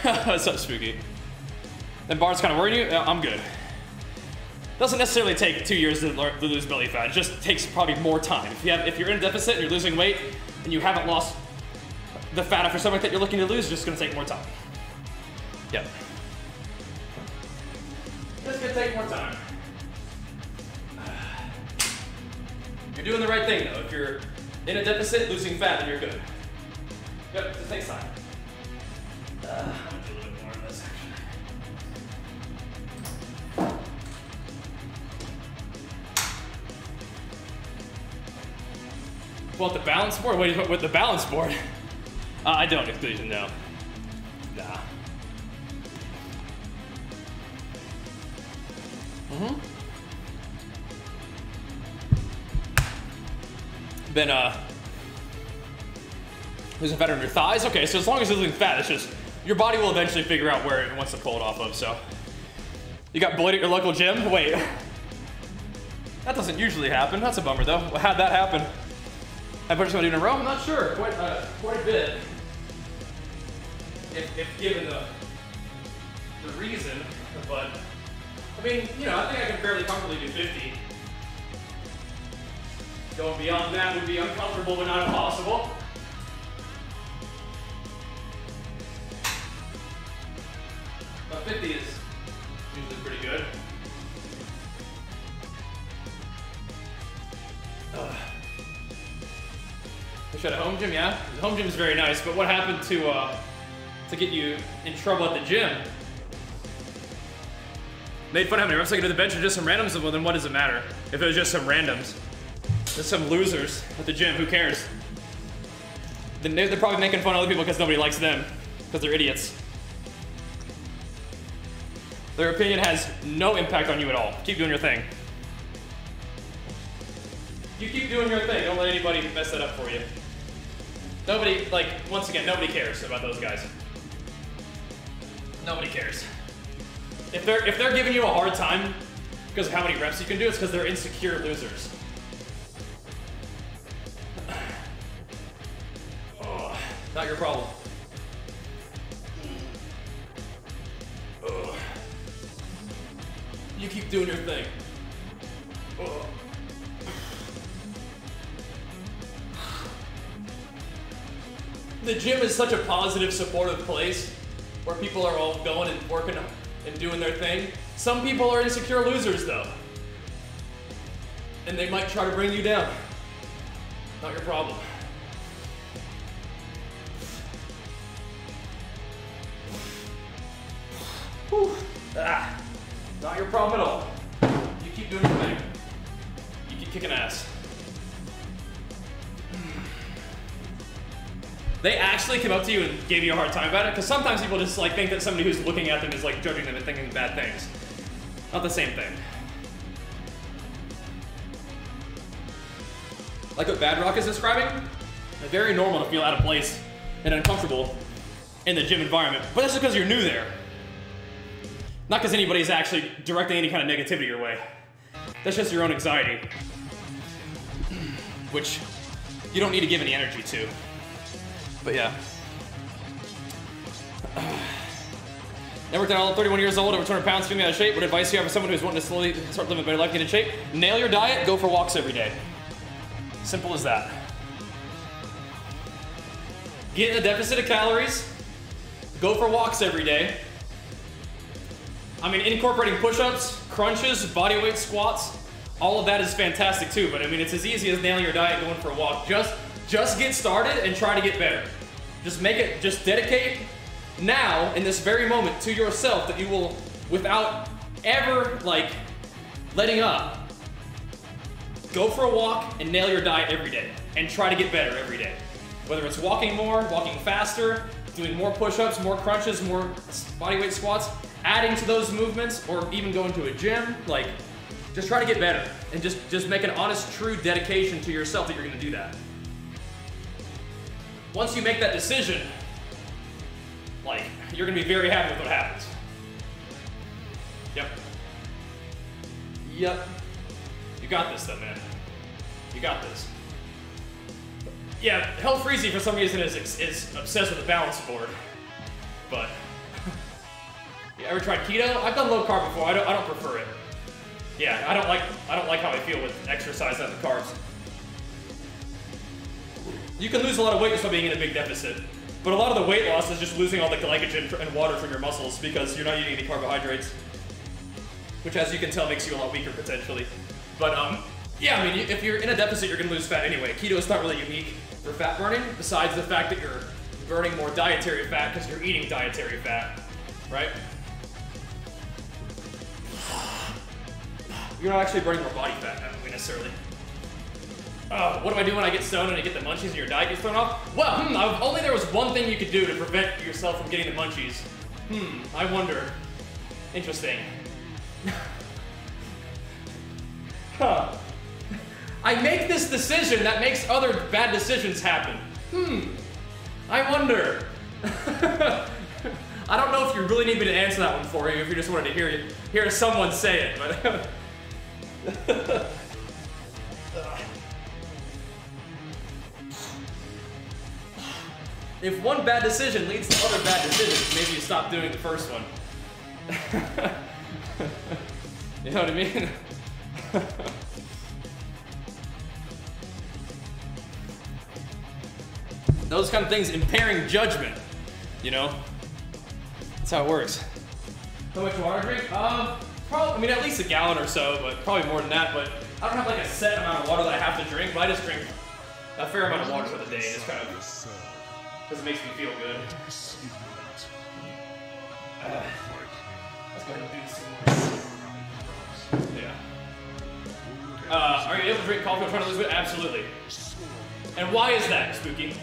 That's so spooky. And bars kind of worry you? I'm good. Doesn't necessarily take 2 years to lose belly fat. It just takes probably more time. If you're in a deficit and you're losing weight and you haven't lost the fat off your stomach that you're looking to lose, it's just gonna take more time. Yep. It's gonna take more time. You're doing the right thing though. If you're in a deficit, losing fat, then you're good. Yep, it takes time. I'm gonna do a little bit more of this actually. What, the balance board? Wait, with the balance board? I don't exclusion, no. Nah. Then, losing fat on your thighs? Okay, so as long as you're losing fat, it's just, your body will eventually figure out where it wants to pull it off of, so. You got bullied at your local gym? Wait. That doesn't usually happen. That's a bummer, though. How'd that happen? I put somebody in a row? I'm not sure. Quite a bit. If given the reason, but I mean, you know, I think I can fairly comfortably do 50. Going beyond that would be uncomfortable but not impossible. But 50 is usually pretty good. Wish I had a home gym, yeah? The home gym is very nice, but what happened to get you in trouble at the gym? Made fun of how many reps I could do the bench or just some randoms, well then what does it matter? If it was just some randoms, just some losers at the gym, who cares? Then they're probably making fun of other people because nobody likes them, because they're idiots. Their opinion has no impact on you at all. Keep doing your thing. You keep doing your thing, don't let anybody mess that up for you. Nobody, like, once again, nobody cares about those guys. Nobody cares. If they're giving you a hard time because of how many reps you can do, it's because they're insecure losers. Oh, not your problem. Oh. You keep doing your thing. Oh. The gym is such a positive, supportive place where people are all going and working and doing their thing. Some people are insecure losers though. And they might try to bring you down. Not your problem. Whew. Ah, not your problem at all. You keep doing your thing. You keep kicking ass. They actually came up to you and gave you a hard time about it? Because sometimes people just like think that somebody who's looking at them is like judging them and thinking bad things. Not the same thing. Like what Bad Rock is describing, it's very normal to feel out of place and uncomfortable in the gym environment, but that's just because you're new there. Not because anybody's actually directing any kind of negativity your way. That's just your own anxiety, which you don't need to give any energy to. But yeah. Never done all 31 years old, over 200 pounds, feeling out of shape. What advice do you have for someone who's wanting to slowly start living a better life, get in shape? Nail your diet, go for walks every day. Simple as that. Get in a deficit of calories, go for walks every day. I mean, incorporating push-ups, crunches, bodyweight squats, all of that is fantastic too, but I mean, it's as easy as nailing your diet, going for a walk. Just get started and try to get better. Just dedicate now, in this very moment, to yourself that you will, without ever, like, letting up, go for a walk and nail your diet every day. And try to get better every day. Whether it's walking more, walking faster, doing more push-ups, more crunches, more body weight squats, adding to those movements, or even going to a gym. Like, just try to get better and just make an honest, true dedication to yourself that you're gonna do that. Once you make that decision, like, you're gonna be very happy with what happens. Yep. Yep. You got this though, man. You got this. Yeah, Hell Freezy for some reason is obsessed with the balance board. But you ever tried keto? I've done low carb before. I don't prefer it. Yeah, I don't like how I feel with exercise and the carbs. You can lose a lot of weight just by being in a big deficit. But a lot of the weight loss is just losing all the glycogen and water from your muscles because you're not eating any carbohydrates. Which, as you can tell, makes you a lot weaker potentially. But yeah, I mean, if you're in a deficit, you're gonna lose fat anyway. Keto is not really unique for fat burning, besides the fact that you're burning more dietary fat because you're eating dietary fat, right? You're not actually burning more body fat, necessarily. What do I do when I get stoned and I get the munchies and your diet gets thrown off? Well, if only there was one thing you could do to prevent yourself from getting the munchies. I wonder. Interesting. Huh. I make this decision that makes other bad decisions happen. I wonder. I don't know if you really need me to answer that one for you, if you just wanted to hear someone say it, but if one bad decision leads to other bad decisions, maybe you stop doing the first one. You know what I mean? Those kind of things impairing judgment, you know? That's how it works. How much water to drink? Probably, I mean, at least a gallon or so, but probably more than that. But I don't have like a set amount of water that I have to drink, but I just drink a fair amount of water for the day. It's kind of, because it makes me feel good. Let's go ahead and do this. Yeah. Are you able to drink coffee while trying to lose weight? Absolutely. And why is that, Spooky?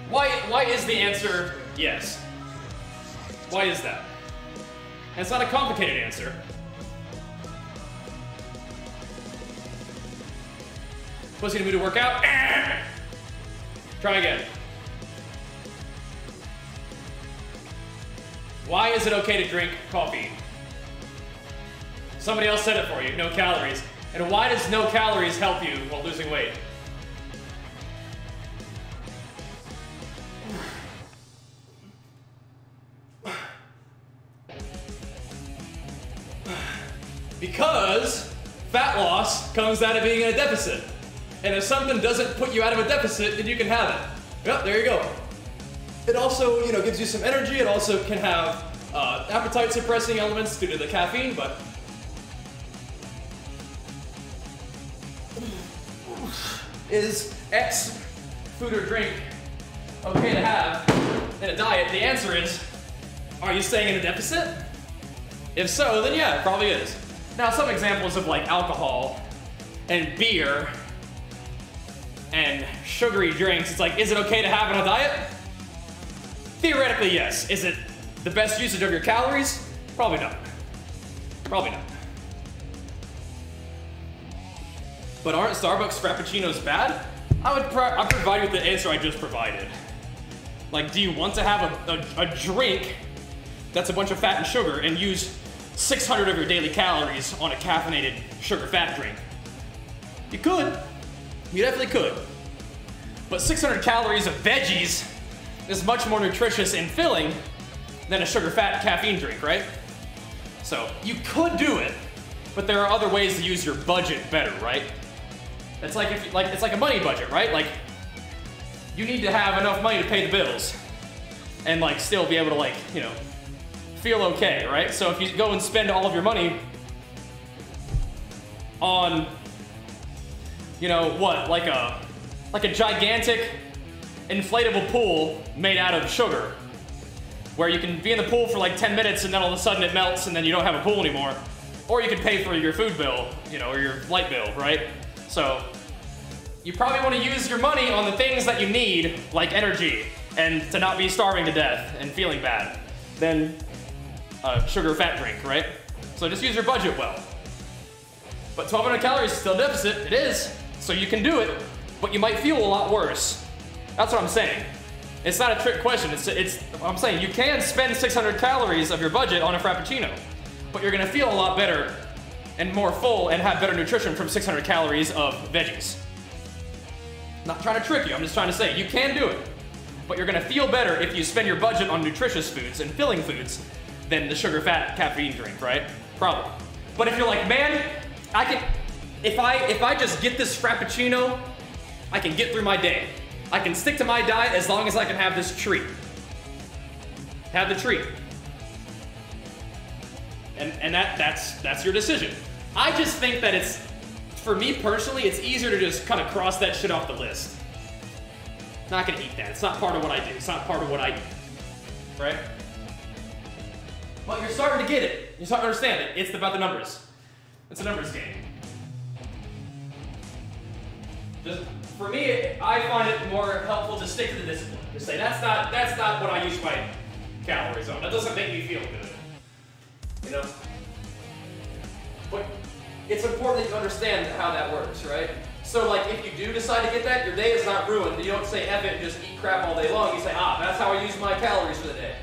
Why is the answer yes? Why is that? And it's not a complicated answer. Pussy in the mood to work out? Try again. Why is it okay to drink coffee? Somebody else said it for you, no calories. And why does no calories help you while losing weight? Because fat loss comes out of being in a deficit. And if something doesn't put you out of a deficit, then you can have it. Yep, there you go. It also, gives you some energy. It also can have appetite suppressing elements due to the caffeine, but is X food or drink okay to have in a diet? The answer is, are you staying in a deficit? If so, then yeah, it probably is. Now, some examples of like alcohol and beer and sugary drinks, it's like, is it okay to have on a diet? Theoretically, yes. Is it the best usage of your calories? Probably not. Probably not. But aren't Starbucks Frappuccinos bad? I'll provide you with the answer I just provided. Like, do you want to have a drink that's a bunch of fat and sugar and use 600 of your daily calories on a caffeinated sugar-fat drink? You could. You definitely could. But 600 calories of veggies is much more nutritious and filling than a sugar-fat caffeine drink, right? So you could do it, but there are other ways to use your budget better, right? It's like it's like a money budget, right? Like, you need to have enough money to pay the bills and like still be able to like, feel okay, right? So if you go and spend all of your money on, like a gigantic inflatable pool made out of sugar, where you can be in the pool for like 10 minutes and then all of a sudden it melts and then you don't have a pool anymore. Or you can pay for your food bill, or your light bill, right? So you probably want to use your money on the things that you need, like energy, and to not be starving to death and feeling bad, than a sugar fat drink, right? So just use your budget well. But 1,200 calories is still a deficit, it is, so you can do it, but you might feel a lot worse. That's what I'm saying. It's not a trick question, I'm saying you can spend 600 calories of your budget on a Frappuccino, but you're gonna feel a lot better and more full and have better nutrition from 600 calories of veggies. Not trying to trick you, I'm just trying to say you can do it, but you're gonna feel better if you spend your budget on nutritious foods and filling foods than the sugar fat caffeine drink, right? Probably. But if you're like, man, I can, if I just get this Frappuccino, I can get through my day. I can stick to my diet as long as I can have this treat. Have the treat. And that's your decision. I just think that it's, for me personally, it's easier to just kind of cross that shit off the list. Not gonna eat that. It's not part of what I do. It's not part of what I eat. Right? But you're starting to get it. You're starting to understand it. It's about the numbers. It's a numbers game. Just, for me, I find it more helpful to stick to the discipline. To say, that's not what I use my calories on. That doesn't make me feel good. You know? But it's important that you understand how that works, right? So like, if you do decide to get that, your day is not ruined. You don't say F it and just eat crap all day long. You say, that's how I use my calories for the day.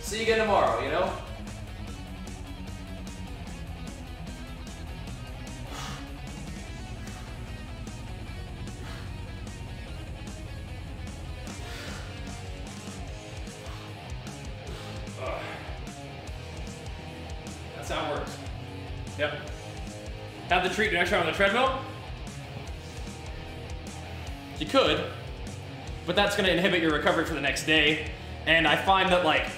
See you again tomorrow, you know? That's how it works. Yep. Have the treat next round on the treadmill? You could, but that's gonna inhibit your recovery for the next day. And I find that like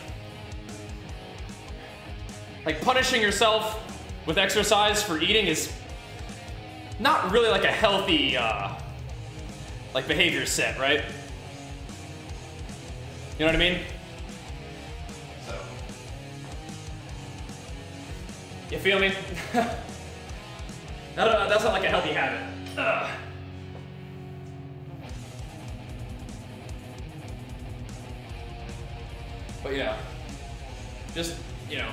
punishing yourself with exercise for eating is not really like a healthy like behavior set, right? You know what I mean? So, you feel me? That's not like a healthy habit. But yeah, just, you know,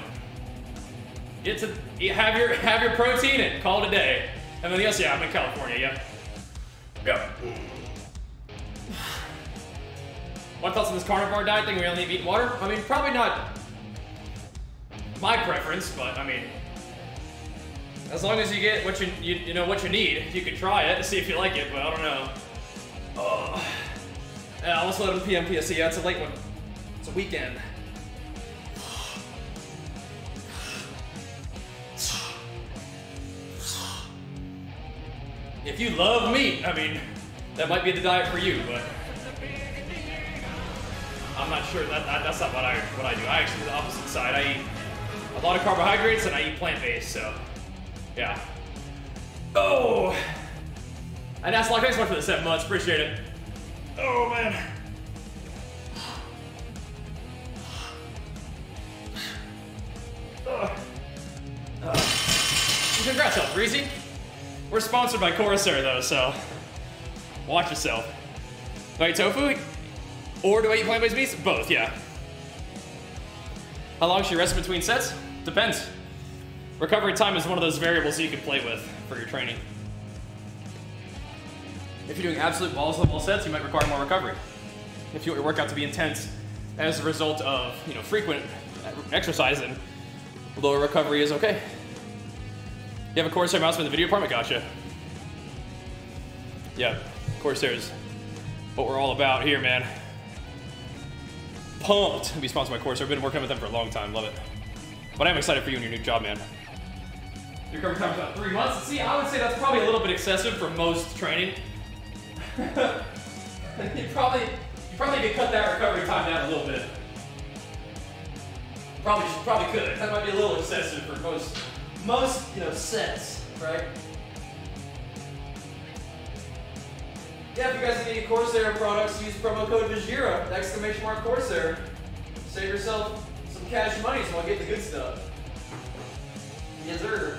have your protein and call it a day. And then else, yeah, I'm in California, yep. What thoughts on this carnivore diet thing? We only eat water? I mean, probably not my preference, but I mean, as long as you get what you know what you need, you can try it to see if you like it, but I don't know. Oh. Yeah, almost 11 p.m. PST. Yeah, it's a late one. It's a weekend. If you love meat, I mean, that might be the diet for you, but I'm not sure that's not what I do. I actually do the opposite side. I eat a lot of carbohydrates and I eat plant-based, so yeah. Oh! And that's like, thanks so much for the 7 months, appreciate it. Oh man. Congrats, El Breezy. We're sponsored by Corsair though, so watch yourself. Do I eat tofu? Or do I eat plant-based meats? Both, yeah. How long should you rest between sets? Depends. Recovery time is one of those variables that you can play with for your training. If you're doing absolute balls-to-the-wall sets, you might require more recovery. If you want your workout to be intense as a result of, you know, frequent exercise, then lower recovery is okay. You have a Corsair mouse in the video department? Gotcha. Yeah, Corsair is what we're all about here, man. Pumped to be sponsored by Corsair. I've been working with them for a long time, love it. But I'm excited for you and your new job, man. Your recovery time is about 3 months. See, I would say that's probably a little bit excessive for most training. you probably could cut that recovery time down a little bit. Probably could. That might be a little excessive for most sets, right? Yeah, if you guys need any Corsair products, use promo code Bajheera, ! Corsair. Save yourself some cash money so I'll get the good stuff. Yes, sir.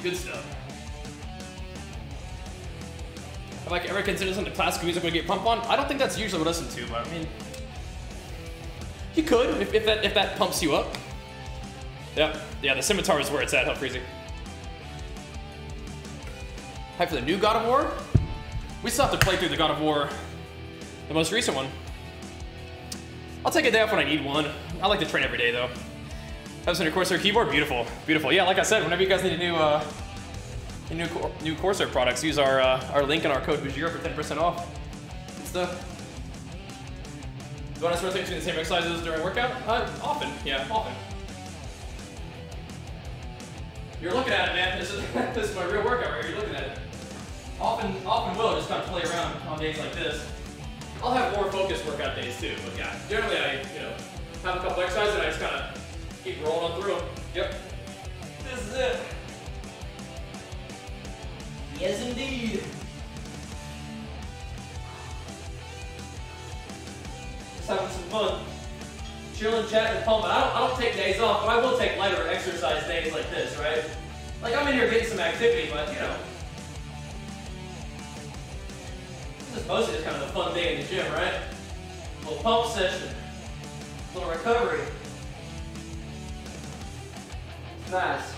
good stuff. Have I ever considered listening to classical music when I get pump on? I don't think that's usually what I listen to, but I mean, you could if that pumps you up. Yeah, the scimitar is where it's at, how freezing. Hype for the new God of War? We still have to play through the God of War, the most recent one. I'll take a day off when I need one. I like to train every day though. Have your Corsair keyboard? Beautiful, beautiful. Yeah, like I said, whenever you guys need a new Corsair products, use our link and our code Bajheera for 10% off. Good stuff. Do I rotate between the same exercises during workout? Often, yeah, often. You're looking at it, man. This is my real workout right here. You're looking at it. Often will just kind of play around on days like this. I'll have more focused workout days too, but yeah, generally I, have a couple exercises and I just kind of keep rolling on through them. Yep. This is it. Yes, indeed. Just having some fun. Chilling, chatting, and pumping. I don't take days off, but I will take lighter exercise days like this, right? Like I'm in here getting some activity, but this is mostly just kind of a fun day in the gym, right? A little pump session, a little recovery. Nice.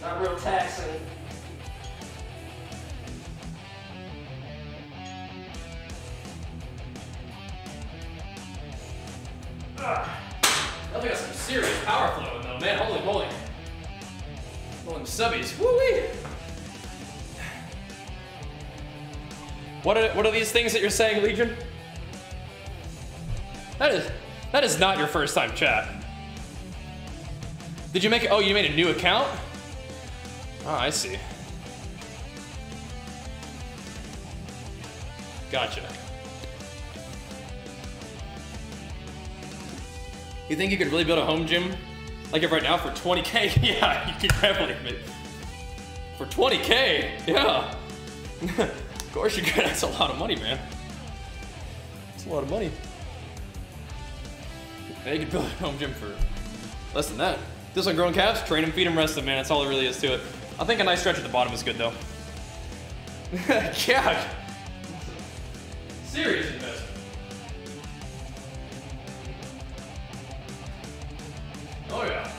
Not real taxing. I got some serious power flowing though, man. Holy moly. Rolling subbies. Woo-wee. What are these things that you're saying, Legion? That is not your first time chat. Did you make it? Oh, you made a new account? Oh, I see. Gotcha. You think you could really build a home gym like it right now for 20K? Yeah, you could definitely. For 20K? Yeah. Of course you could. That's a lot of money, man. That's a lot of money. Yeah, you could build a home gym for less than that. This one, growing calves, train them, feed them, rest them, man. That's all there really is to it. I think a nice stretch at the bottom is good, though. Yeah. Serious investment. Oh, yeah.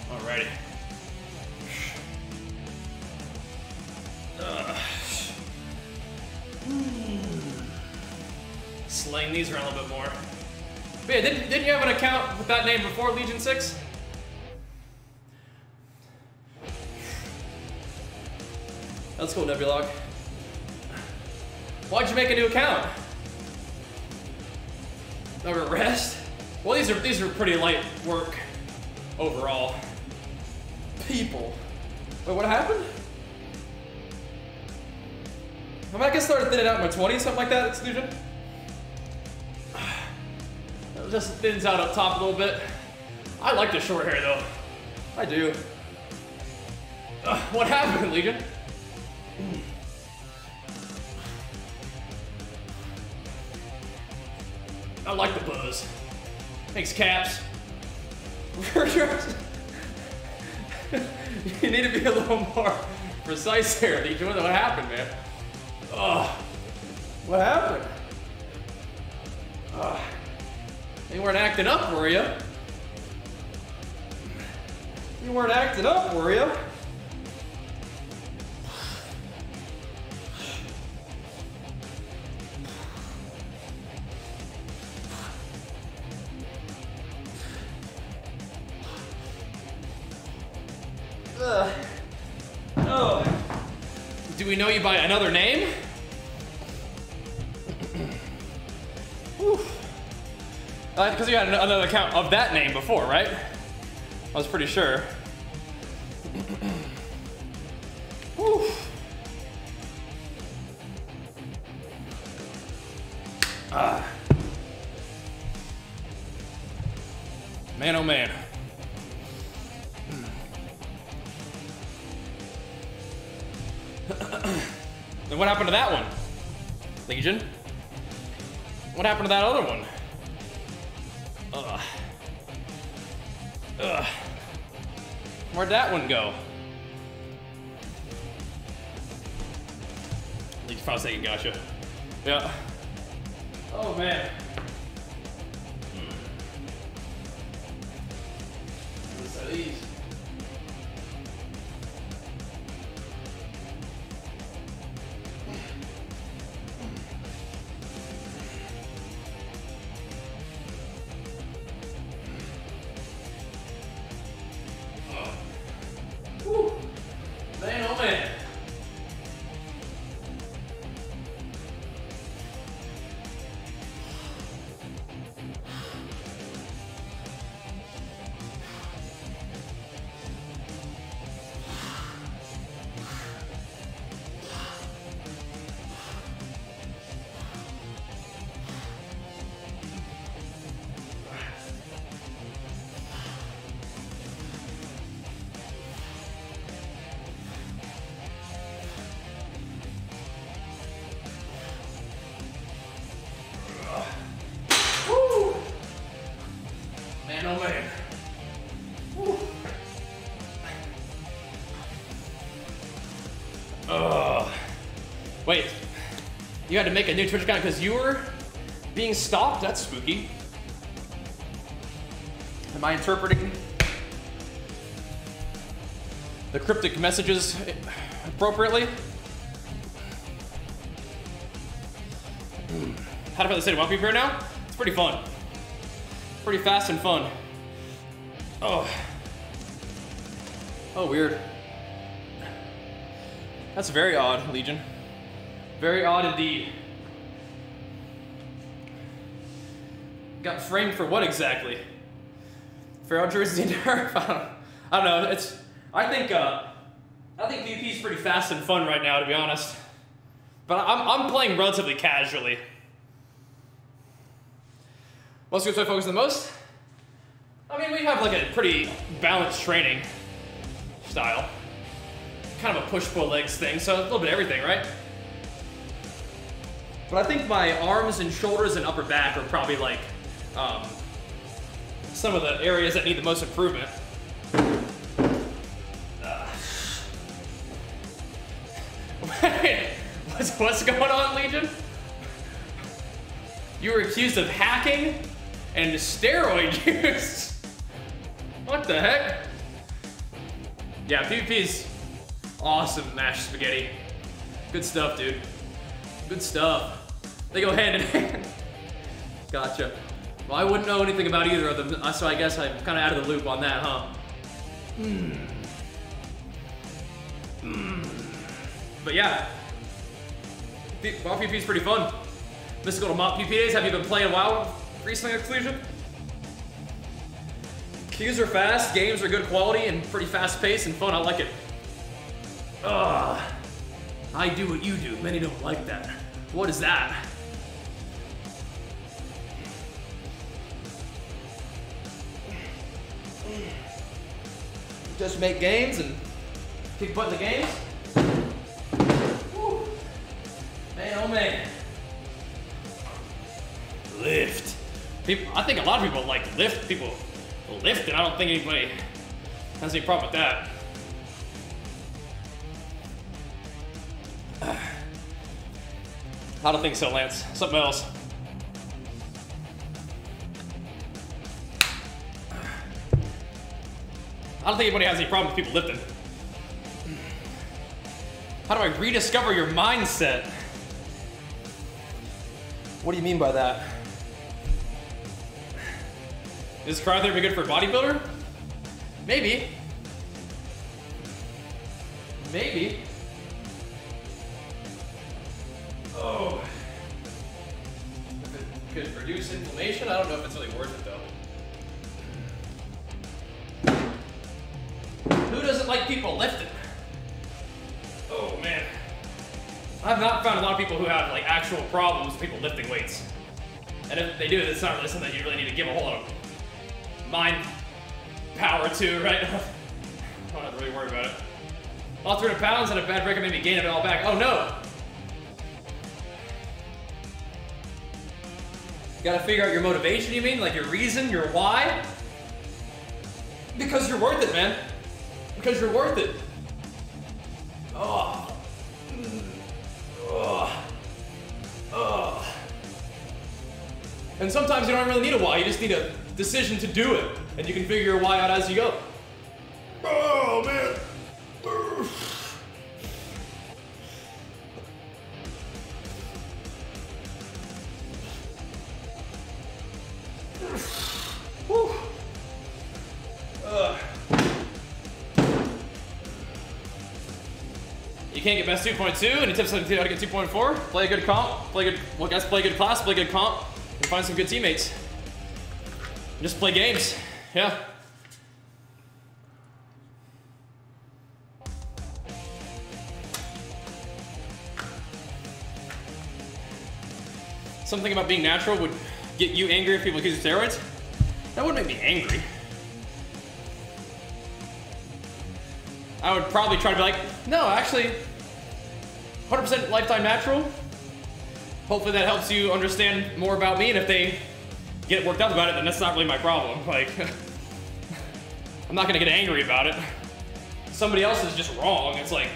Alrighty. Slaying these around a little bit more. But yeah, didn't you have an account with that name before Legion 6? Let's go, Nebulog. Why'd you make a new account? Over rest? Well, these are pretty light work overall. People. Wait, what happened? I mean, I guess I started thinning out in my 20s, something like that, Exclusion. It just thins out up top a little bit. I like the short hair though. I do. What happened, Legion? I like the buzz. Thanks, Caps. You need to be a little more precise here, Legion. What happened, man? What happened? You weren't acting up, were you? You weren't acting up, were you? Oh. Do we know you by another name? Because you had another account of that name before, right? I was pretty sure. Whew. Man, oh man. Then what happened to that one? Legion? What happened to that other one? Where'd that one go? Legion 5 second, gotcha. Yeah. Oh man. Set of these. Whew. Man, oh man. Man, oh man. Whew. Wait, you had to make a new Twitch account because you were being stalked? That's spooky. Am I interpreting the cryptic messages appropriately? How to play the city walk here now? It's pretty fun. Pretty fast and fun. Oh, weird. That's very odd, Legion. Very odd indeed. Got framed for what exactly? For our jersey and nerf? I don't know. I think PvP is pretty fast and fun right now, to be honest. But I'm playing relatively casually. What's good? So I focus the most? I mean, we have like a pretty balanced training style. Kind of a push-pull legs thing, so a little bit of everything, right? But I think my arms and shoulders and upper back are probably like some of the areas that need the most improvement. Wait, what's going on, Legion? You were accused of hacking and steroid use. What the heck? Yeah, PvP's awesome, mashed spaghetti. Good stuff, dude. Good stuff. They go hand in hand. Gotcha. Well, I wouldn't know anything about either of them, so I guess I'm kind of out of the loop on that, huh? But yeah, WoW PvP is pretty fun. Mystical to Mop PvP days. Have you been playing WoW recently, Exclusion? Queues are fast, games are good quality, and pretty fast paced and fun. I like it. I do what you do. Many don't like that. What is that? Just make games and kick butt in the games. Woo. Man, oh man. Lift. I think a lot of people like to lift. People lift, and I don't think anybody has any problem with that. I don't think so, Lance. Something else. I don't think anybody has any problem with people lifting. How do I rediscover your mindset? What do you mean by that? Is cryotherapy good for a bodybuilder? Maybe. Maybe. Oh. If it could reduce inflammation, I don't know if it's really worth it though. like people lifting? Oh man. I've not found a lot of people who have like actual problems with people lifting weights. And if they do, it's not really something that you really need to give a whole lot of mind power to, right? I'm not really worried about it. Lost 300 pounds and a bad breakup made me gain it all back. Oh no! You gotta figure out your motivation, you mean? Like your reason, your why? Because you're worth it, man. Because you're worth it. Oh. Oh. Oh. And sometimes you don't really need a why, you just need a decision to do it. And you can figure your why out as you go. Oh, man. Whew. You can't get best 2.2. Any tips on how to get 2.4? Play a good comp. Play good. Well, guys, play good class. Play good comp. And find some good teammates. Just play games. Yeah. Something about being natural would get you angry if people accuse you of steroids? That wouldn't make me angry. I would probably try to be like, no, actually, 100% lifetime natural. Hopefully that helps you understand more about me, and if they get worked up about it, then that's not really my problem. Like, I'm not gonna get angry about it. Somebody else is just wrong. It's like,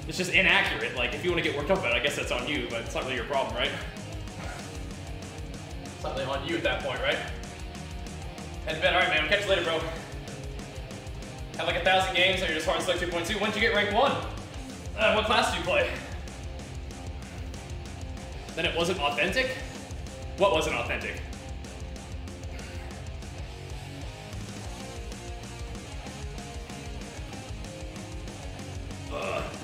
it's just inaccurate. Like, if you want to get worked up about it, I guess that's on you, but it's not really your problem, right? It's not really on you at that point, right? Head to bed. All right, man. I'll catch you later, bro. Had like 1,000 games, and you're just hard select 2.2. When did you get rank 1? What class did you play? Then it wasn't authentic? What wasn't authentic?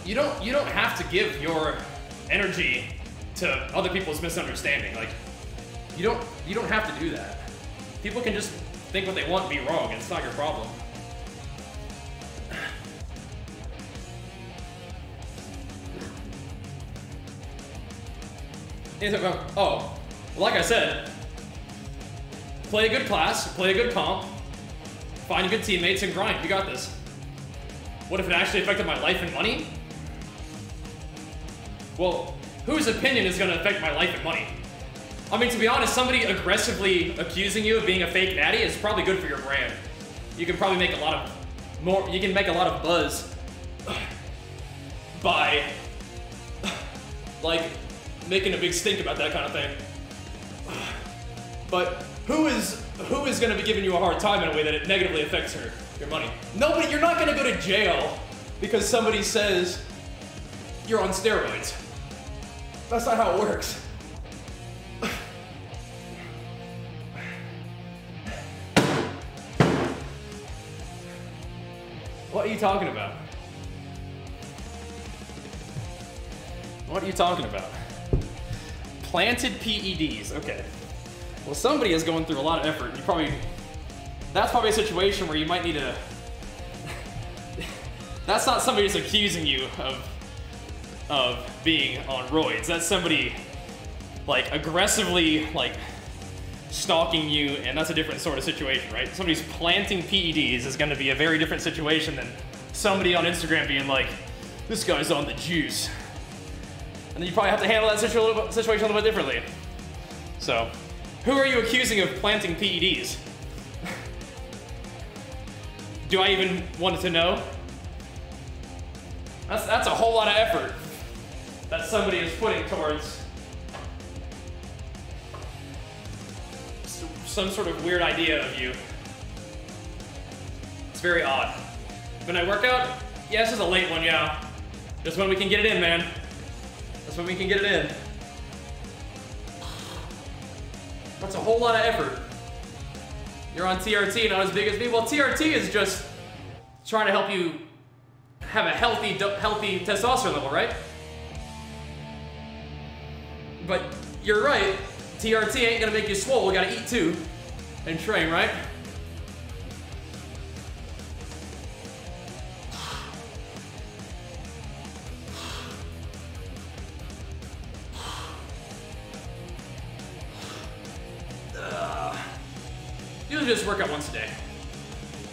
You don't have to give your energy to other people's misunderstanding. Like, you don't have to do that. People can just think what they want and be wrong, and it's not your problem. Oh, like I said, play a good class, play a good comp, find good teammates, and grind. You got this. What if it actually affected my life and money? Well, whose opinion is going to affect my life and money? I mean, to be honest, somebody aggressively accusing you of being a fake natty is probably good for your brand. You can probably make a lot of buzz by, like, making a big stink about that kind of thing. But who is going to be giving you a hard time in a way that it negatively affects your money? Nobody. You're not going to go to jail because somebody says you're on steroids. That's not how it works. What are you talking about? What are you talking about? Planted PEDs, okay. Well, somebody is going through a lot of effort. That's probably a situation where you might need to, that's not somebody who's accusing you of being on roids. That's somebody like aggressively like stalking you, and that's a different sort of situation, right? Somebody's planting PEDs is gonna be a very different situation than somebody on Instagram being like, this guy's on the juice. And then you probably have to handle that situation a little bit differently. So, who are you accusing of planting PEDs? Do I even want to know? That's a whole lot of effort that somebody is putting towards some sort of weird idea of you. It's very odd. When I work out, yeah, this is a late one, yeah. Just when we can get it in, man. That's when we can get it in. That's a whole lot of effort. You're on TRT, not as big as me. Well, TRT is just trying to help you have a healthy testosterone level, right? But you're right. TRT ain't gonna make you swole. We gotta eat too and train, right? usually just work out once a day.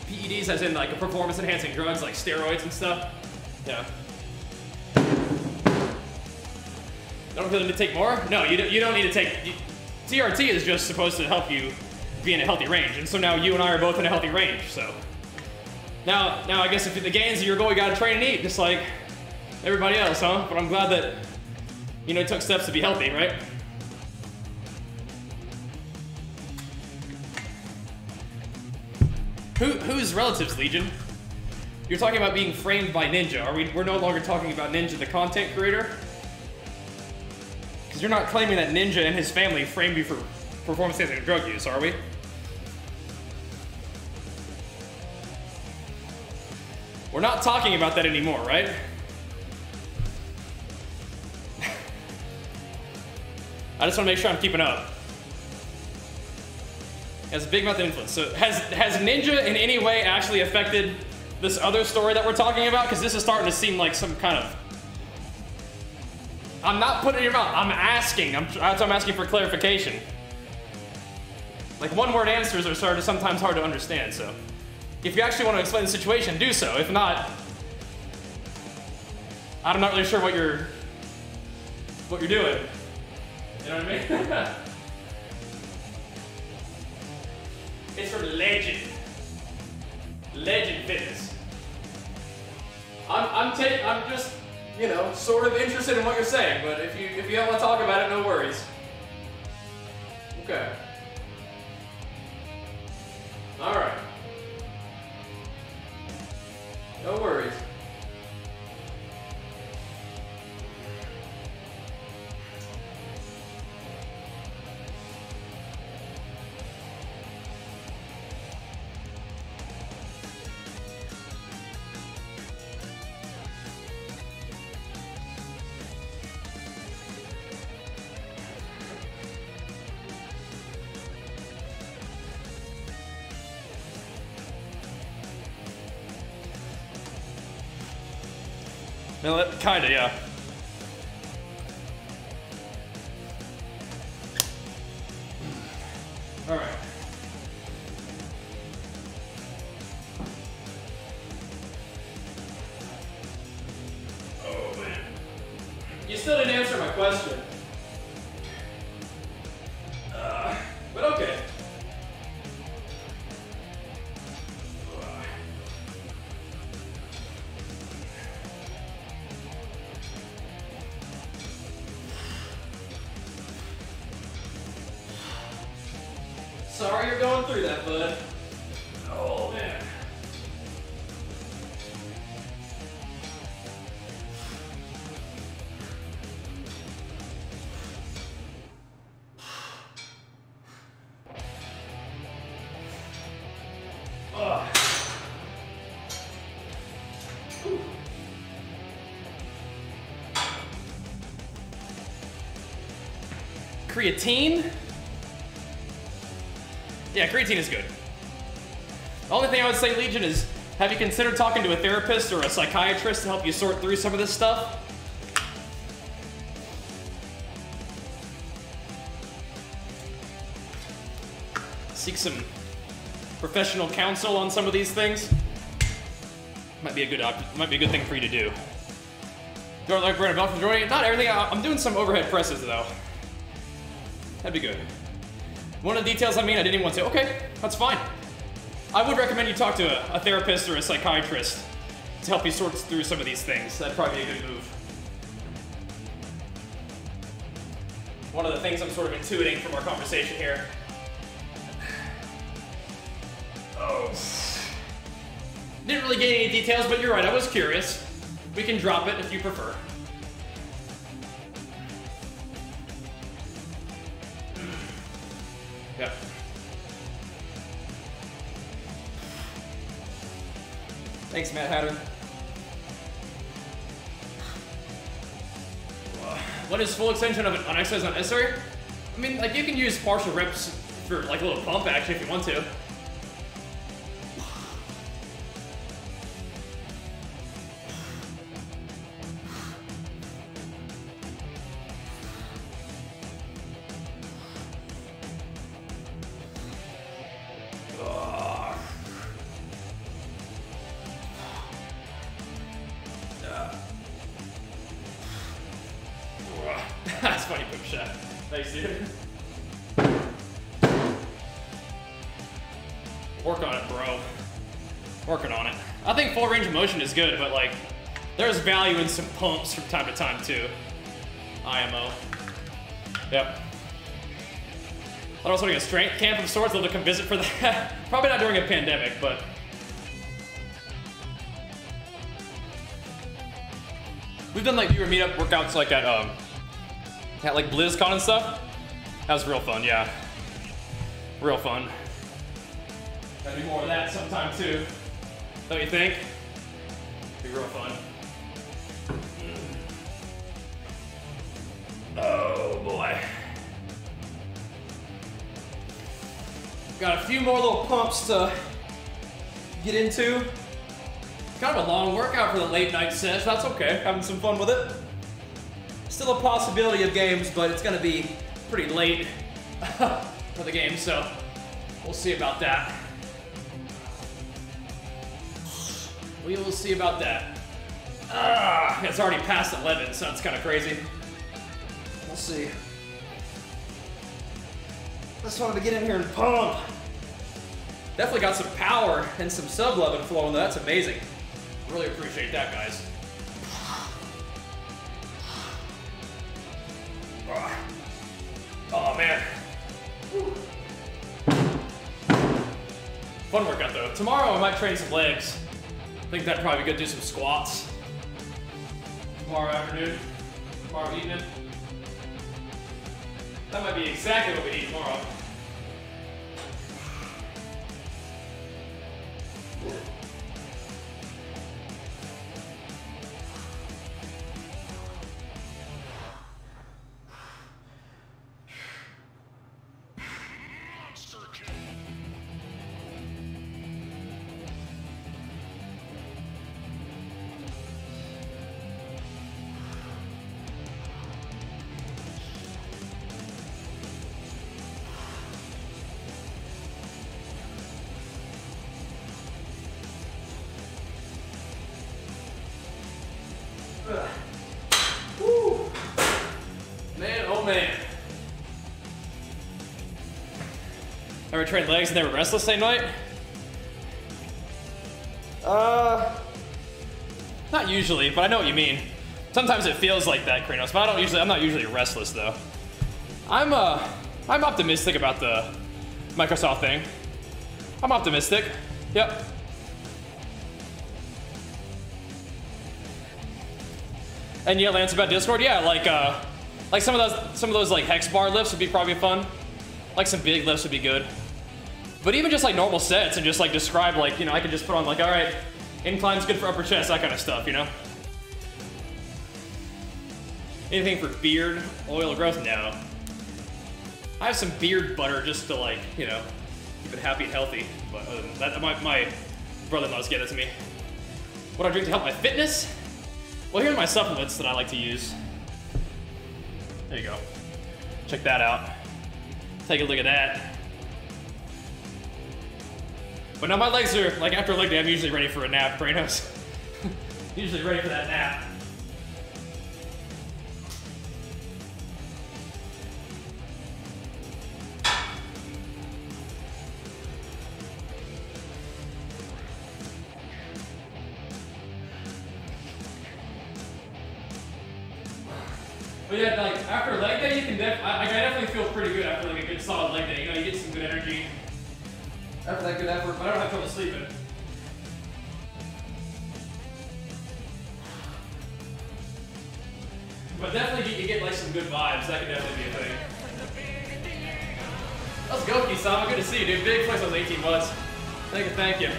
PEDs as in like performance enhancing drugs like steroids and stuff. Yeah. Don't really need to take more? No, you don't need to take... TRT is just supposed to help you be in a healthy range, and so now you and I are both in a healthy range, so... Now I guess if the gains are your goal, you gotta train and eat, just like everybody else, huh? But I'm glad that, you know, you took steps to be healthy, right? Whose relatives, Legion? You're talking about being framed by Ninja. We're no longer talking about Ninja, the content creator? Because you're not claiming that Ninja and his family framed you for performance-enhancing drug use, are we? We're not talking about that anymore, right? I just want to make sure I'm keeping up. It has a big amount of influence. So has Ninja in any way actually affected this other story that we're talking about? Because this is starting to seem like some kind of... I'm not putting it in your mouth. I'm asking. I'm asking for clarification. Like one-word answers are sometimes hard to understand, so... If you actually want to explain the situation, do so. If not, I'm not really sure what you're doing. You know what I mean? It's from Legend Fitness. I'm just, you know, sort of interested in what you're saying, but if you don't want to talk about it, no worries. Okay. All right. No worries. No, kinda, yeah. All right. Oh man, you still didn't answer my question. But okay. Sorry you're going through that, bud. Oh, man. Creatine? Yeah, creatine is good. The only thing I would say, Legion, is have you considered talking to a therapist or a psychiatrist to help you sort through some of this stuff? Seek some professional counsel on some of these things. Might be a good thing for you to do. Don't like Brandon Bell for joining. Not everything. I'm doing some overhead presses though. That'd be good. One of the details I didn't even want to say, okay, that's fine. I would recommend you talk to a therapist or a psychiatrist to help you sort through some of these things. That'd probably be a good move. One of the things I'm sort of intuiting from our conversation here. Oh. Didn't really get any details, but you're right, I was curious. We can drop it if you prefer. Yeah. Thanks, Matt Hatter. What is full extension of an exercise not necessary? I mean, like, you can use partial reps for like a little pump action if you want to. funny, Boom Chef. Thanks, dude. Work on it, bro. Working on it. I think full range of motion is good, but like, there's value in some pumps from time to time too. IMO. Yep. I was holding a strength camp of sorts. I'll come visit for that. Probably not during a pandemic, but. We've done like viewer meetup workouts like at like BlizzCon and stuff. That was real fun, yeah. Real fun. Gotta do more of that sometime too. Don't you think? Be real fun. Oh boy. Got a few more little pumps to get into. Kind of a long workout for the late night session. That's okay. Having some fun with it. Still a possibility of games, but it's gonna be pretty late for the game, so we'll see about that. We will see about that. It's already past 11, so it's kind of crazy. We'll see. Just wanted to get in here and pump. Definitely got some power and some sub-11 flowing, though. That's amazing. Really appreciate that, guys. Oh, man. Whew. Fun workout, though. Tomorrow, I might train some legs. I think that'd probably be good to do some squats. Tomorrow afternoon, tomorrow evening. That might be exactly what we need tomorrow. Woo. Man, oh man. Ever trained legs and they were restless same night? Not usually, but I know what you mean. Sometimes it feels like that, Kranos, but I'm not usually restless though. I'm optimistic about the Microsoft thing. I'm optimistic. Yep. And yeah, Lance, about Discord, yeah, like some of those like hex bar lifts would be probably fun. Like some big lifts would be good. But even just like normal sets and just like describe like, you know, I could just put on like, all right, incline's good for upper chest, that kind of stuff, you know? Anything for beard, oil growth? No. I have some beard butter just to like, you know, keep it happy and healthy. But other than that, my brother-in-law's gave that to me. What I drink to help my fitness? Well, here are my supplements that I like to use. There you go. Check that out. Take a look at that. But now my legs are, like after a leg day, I'm usually ready for a nap, Kranos. Usually ready for that nap. But yeah, like after a leg day, you can I definitely feel pretty good after like a good solid leg day. You know, you get some good energy after that good effort, but I don't have trouble sleeping. But definitely you get like some good vibes. That could definitely be a thing. Let's go, Kisama. Good to see you, dude. Big flex on 18 months. Thank you.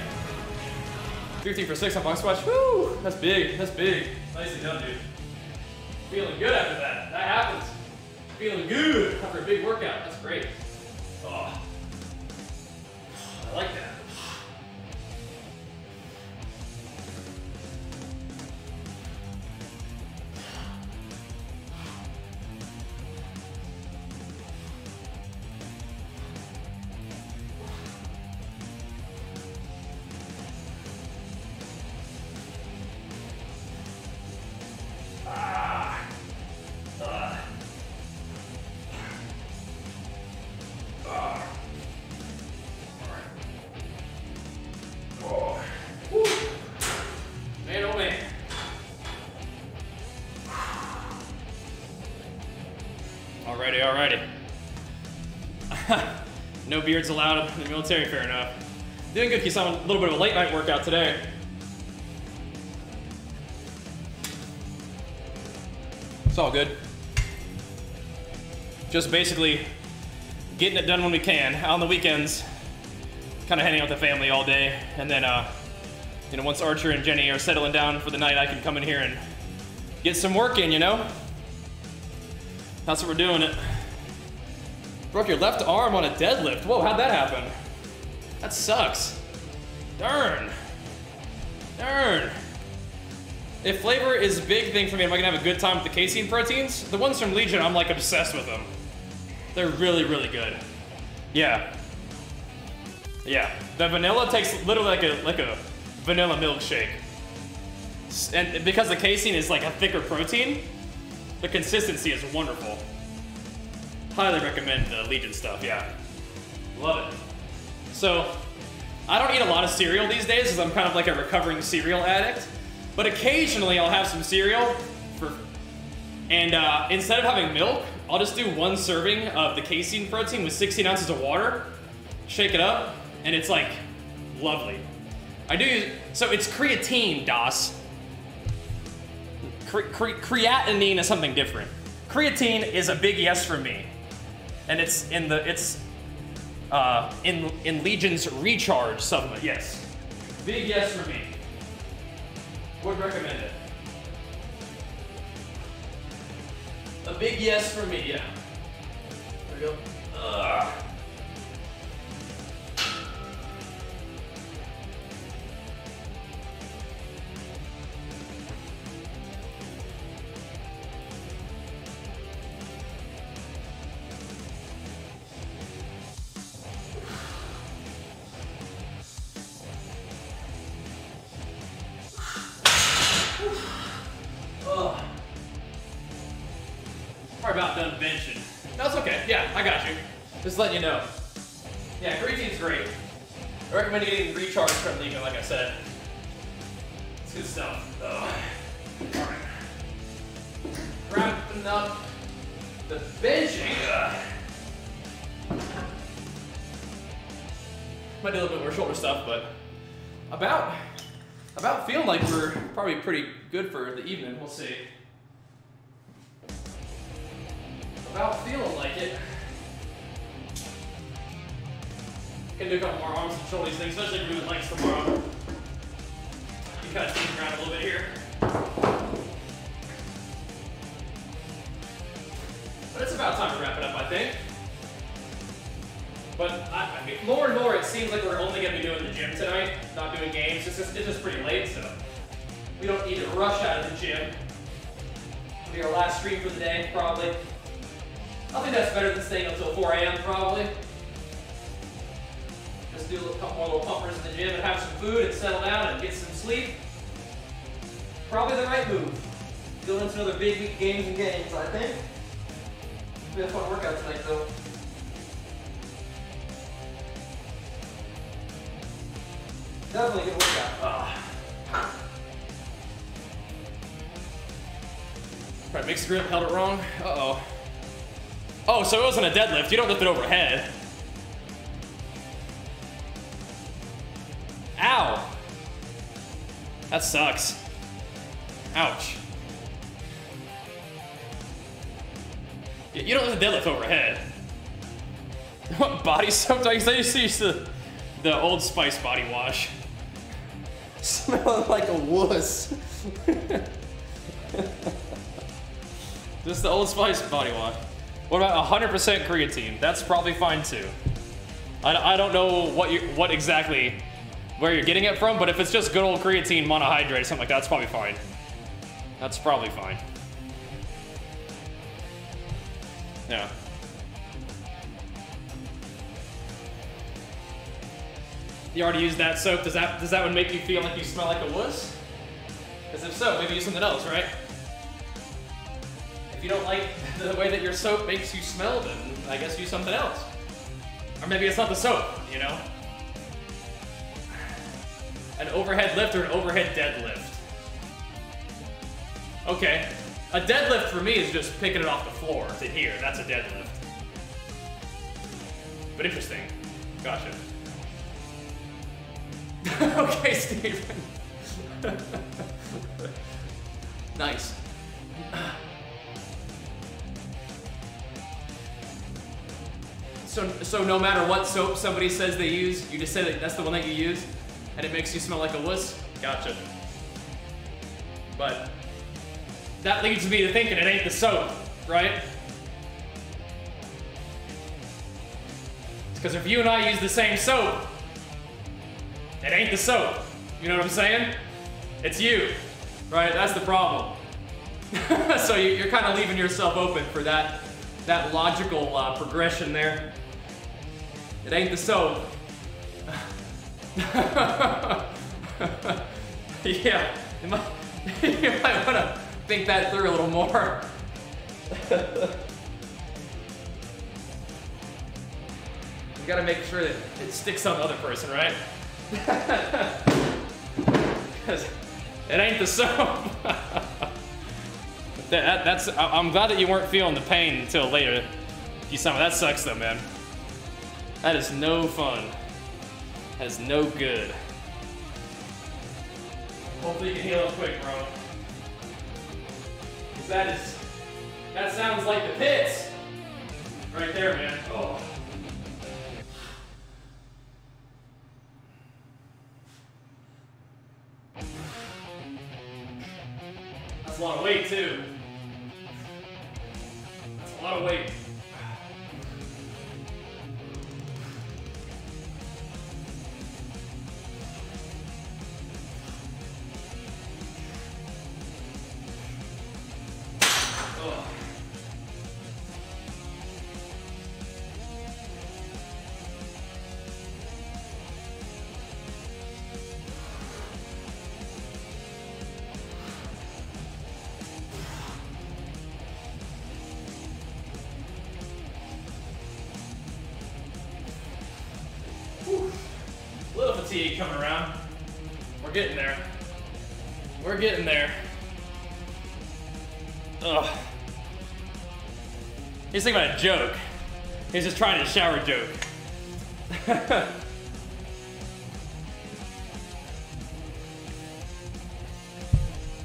15 for 6 on box watch. Woo! That's big. That's big. Nicely done, dude. Feeling good after that. That happens. Feeling good after a big workout. That's great. Oh. I like that. Alrighty. No beards allowed in the military, fair enough. Doing good, you saw a little bit of a late night workout today. It's all good. Just basically getting it done when we can. On the weekends, kind of hanging out with the family all day. And then, you know, once Archer and Jenny are settling down for the night, I can come in here and get some work in, you know? That's what we're doing it. Broke your left arm on a deadlift. Whoa, how'd that happen? That sucks. Darn. If flavor is a big thing for me, am I gonna have a good time with the casein proteins? The ones from Legion, I'm like obsessed with them. They're really, really good. Yeah. The vanilla tastes literally like a vanilla milkshake. And because the casein is like a thicker protein, the consistency is wonderful. Highly recommend the Legion stuff, yeah. Love it. So, I don't eat a lot of cereal these days because I'm kind of like a recovering cereal addict. But occasionally I'll have some cereal and instead of having milk, I'll just do 1 serving of the casein protein with 16 ounces of water, shake it up, and it's like lovely. So it's creatine, Das. Creatinine is something different. Creatine is a big yes for me. And it's in Legion's Recharge supplement, yes. Big yes for me. Would recommend it. A big yes for me, yeah. There we go. Probably about done benching. No, it's okay. Yeah, I got you. Just letting you know. Yeah, creatine's great. I recommend getting Recharge from Legion, like I said. It's good stuff. Alright. Wrapping up the benching. Might do a little bit more shoulder stuff, but about feeling like we're probably pretty good for the evening. We'll see. About feeling like it. Can do a couple more arms and shoulders things, especially if we're doing legs tomorrow. You kind of change around a little bit here. But it's about time to wrap it up, I think. But I mean, more and more, it seems like we're only going to be doing the gym tonight, not doing games. It's just pretty late, so we don't need to rush out of the gym. It'll be our last stream for the day, probably. I think that's better than staying until 4 a.m. probably. Just do a couple more little pumpers in the gym and have some food and settle down and get some sleep. Probably the right move. Going into another big week games and games, I think. It'll be a fun workout tonight, though. Definitely a good workout. Right, mixed grip, held it wrong. Uh-oh. Oh, so it wasn't a deadlift. You don't lift it overhead. Ow. That sucks. Ouch. You don't lift the deadlift overhead. What body soap? I used the Old Spice body wash. Smelling like a wuss. Just the Old Spice body wash. What about 100% creatine? That's probably fine too. I don't know what exactly where you're getting it from, but if it's just good old creatine monohydrate or something like that, that's probably fine. That's probably fine. Yeah. You already used that soap. Does that one make you feel like you smell like a wuss? Because if so, maybe use something else, right? If you don't like the way that your soap makes you smell, then I guess use something else. Or maybe it's not the soap, you know? An overhead lift or an overhead deadlift? Okay. A deadlift for me is just picking it off the floor to here. That's a deadlift. But interesting. Gotcha. Okay, Steven. Nice. So no matter what soap somebody says they use, you just say that that's the one that you use, and it makes you smell like a wuss? Gotcha. But that leads me to thinking it ain't the soap, right? Because if you and I use the same soap, it ain't the soap. You know what I'm saying? It's you, right? That's the problem. So you're kind of leaving yourself open for that logical progression there. It ain't the soap. Yeah, you might want to think that through a little more. You gotta make sure that it sticks on the other person, right? Because it ain't the soap. I'm glad that you weren't feeling the pain until later. That sucks though, man. That is no fun. That is no good. Hopefully you can heal up quick, bro. Because that sounds like the pits. Right there, man. Oh. That's a lot of weight, too. That's a lot of weight. Coming around. We're getting there. We're getting there. Ugh. He's thinking about a joke. He's just trying to shower joke.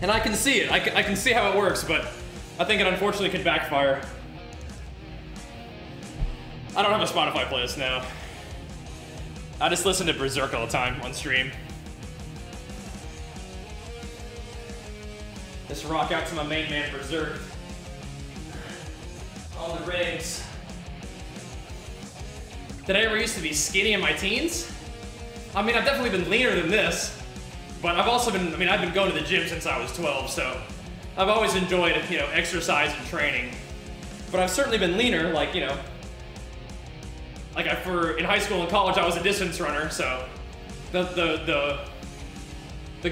And I can see it. I can see how it works, but I think it unfortunately could backfire. I don't have a Spotify playlist now. I just listen to Berserk all the time on stream. Just rock out to my main man, Berserk. On the rigs. Did I ever used to be skinny in my teens? I mean, I've definitely been leaner than this, but I've also been, I've been going to the gym since I was 12, so I've always enjoyed, exercise and training. But I've certainly been leaner, like, in high school and college, I was a distance runner, so the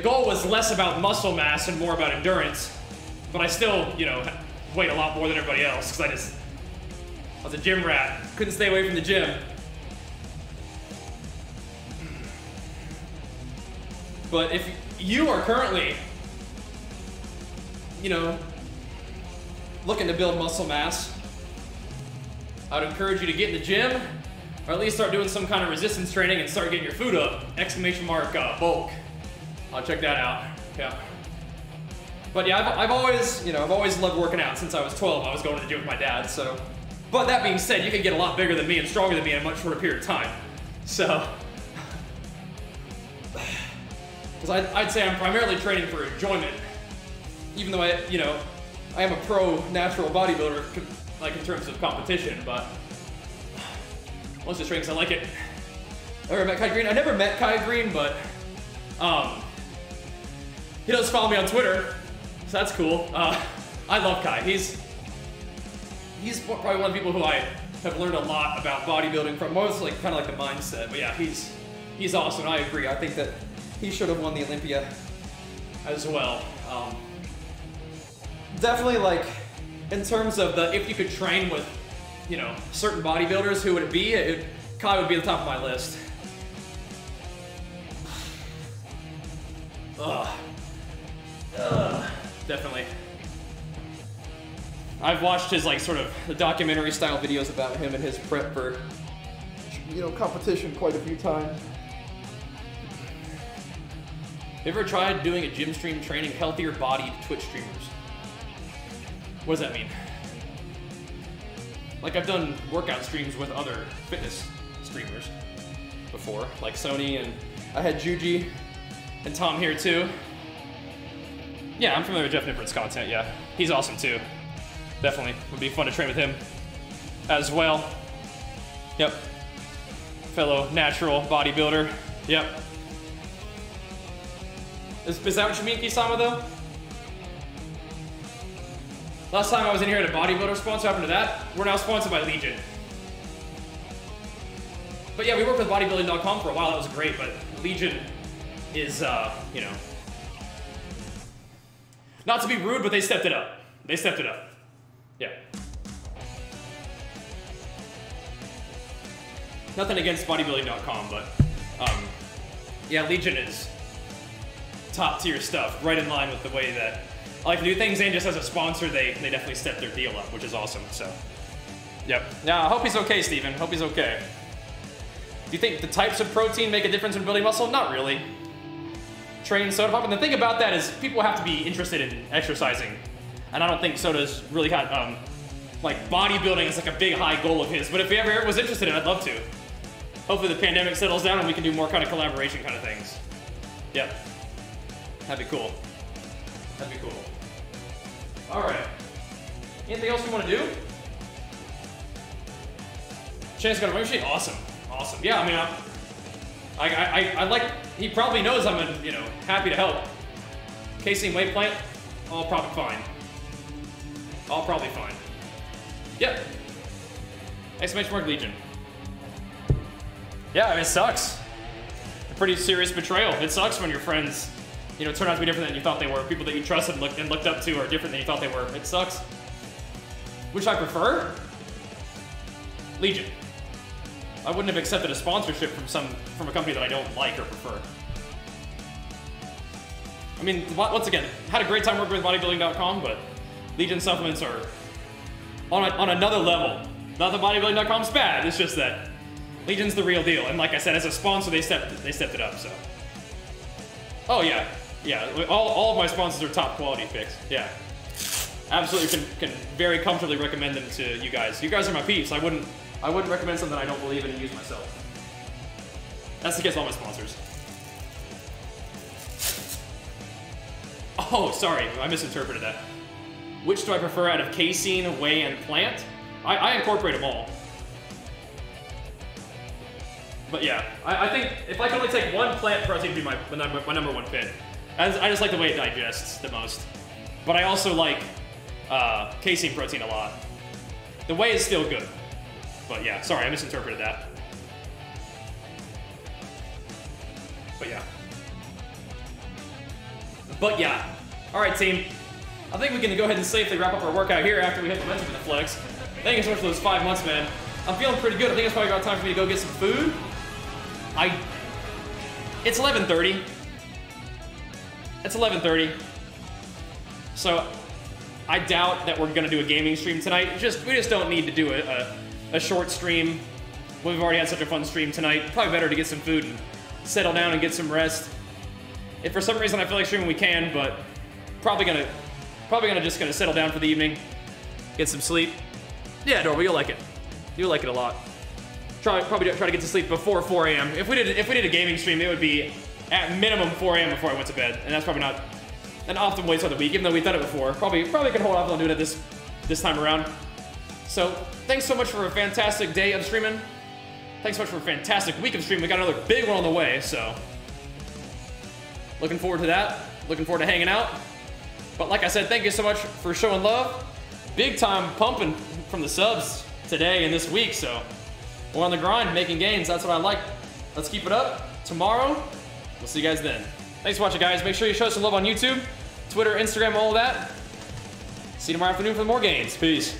goal was less about muscle mass and more about endurance, but I still, weighed a lot more than everybody else, because I was a gym rat, couldn't stay away from the gym. But if you are currently, looking to build muscle mass, I would encourage you to get in the gym, or at least start doing some kind of resistance training and start getting your food up. ! Bulk. I'll check that out. Yeah. But yeah, I've always loved working out since I was 12. I was going to the gym with my dad, so. But that being said, you can get a lot bigger than me and stronger than me in a much shorter period of time. So. Because I'd say I'm primarily training for enjoyment, even though I am a pro natural bodybuilder, like in terms of competition, but most of the trainings I like it. I never met Kai Green. I never met Kai Green, but he does follow me on Twitter, so that's cool. I love Kai. He's probably one of the people who I have learned a lot about bodybuilding from. Most kind of like the mindset, but yeah, he's awesome. I agree. I think that he should have won the Olympia as well. Definitely, in terms of if you could train with, certain bodybuilders, who would it be? Kai would be at the top of my list. Definitely. I've watched his like sort of the documentary style videos about him and his prep for, you know, competition quite a few times. You ever tried doing a gym stream training healthier bodied Twitch streamers? What does that mean? Like I've done workout streams with other fitness streamers before, like Sony, and I had Juji and Tom here too. Yeah, I'm familiar with Jeff Nippard's content, yeah. He's awesome too. Definitely, would be fun to train with him as well. Yep. Fellow natural bodybuilder, yep. Is that what you mean, Kisama, though? Last time I was in here at a bodybuilder sponsor, happened to that. We're now sponsored by Legion. But yeah, we worked with bodybuilding.com for a while, that was great, but Legion is, you know, not to be rude, but they stepped it up. They stepped it up. Yeah. Nothing against bodybuilding.com, but, yeah, Legion is top tier stuff, right in line with the way that I like to do things, and just as a sponsor, they definitely stepped their deal up, which is awesome, so. Yep. Yeah, I hope he's okay, Steven. Hope he's okay. Do you think the types of protein make a difference in building muscle? Not really. Train soda pop, and the thing about that is people have to be interested in exercising, and I don't think soda's really got, like bodybuilding is like a big high goal of his, but if he ever was interested in it, I'd love to. Hopefully the pandemic settles down and we can do more kind of collaboration kind of things. Yep. That'd be cool. That'd be cool. All right. Anything else we want to do? Chance got a membership. Awesome. Awesome. Yeah, I mean, I like. He probably knows I'm, you know, happy to help. Casein weight plant, all probably fine. All probably fine. Yep. Exclamation mark Legion. Yeah, I mean, it sucks. A pretty serious betrayal. It sucks when your friends, you know, turn out to be different than you thought they were. People that you trusted and looked up to are different than you thought they were. It sucks. Which I prefer? Legion. I wouldn't have accepted a sponsorship from a company that I don't like or prefer. I mean, once again, had a great time working with bodybuilding.com, but Legion supplements are on another level. Not that bodybuilding.com's bad, it's just that Legion's the real deal. And like I said, as a sponsor, they stepped it up, so. Oh yeah, yeah, all of my sponsors are top quality picks, yeah. Absolutely can very comfortably recommend them to you guys. You guys are my peeps. I wouldn't recommend something I don't believe in and use myself. That's against all my sponsors. Oh, sorry, I misinterpreted that. Which do I prefer out of casein, whey, and plant? I incorporate them all. But yeah, I think if I could only take one plant protein to be my number one pick. I just like the way it digests the most. But I also like casein protein a lot. The whey is still good. But yeah, sorry, I misinterpreted that. But yeah. All right, team. I think we can go ahead and safely wrap up our workout here after we hit the mention with the flex. Thank you so much for those 5 months, man. I'm feeling pretty good. I think it's probably about time for me to go get some food. It's 11:30. It's 11:30. So I doubt that we're gonna do a gaming stream tonight. We just don't need to do a short stream. We've already had such a fun stream tonight. Probably better to get some food and settle down and get some rest. If for some reason I feel like streaming, we can, but probably gonna settle down for the evening, get some sleep. Yeah, Dorby, you'll like it. You'll like it a lot. Probably try to get to sleep before 4 a.m. If we did a gaming stream, it would be at minimum 4 a.m. before I went to bed, and that's probably not an optimal way to start the week, even though we've done it before. Probably can hold off on doing it this time around. So thanks so much for a fantastic day of streaming. Thanks so much for a fantastic week of streaming. We got another big one on the way, so looking forward to that. Looking forward to hanging out. But like I said, thank you so much for showing love. Big time pumping from the subs today and this week, so we're on the grind, making gains. That's what I like. Let's keep it up. Tomorrow, we'll see you guys then. Thanks for watching, guys. Make sure you show some love on YouTube, Twitter, Instagram, all of that. See you tomorrow afternoon for more gains. Peace.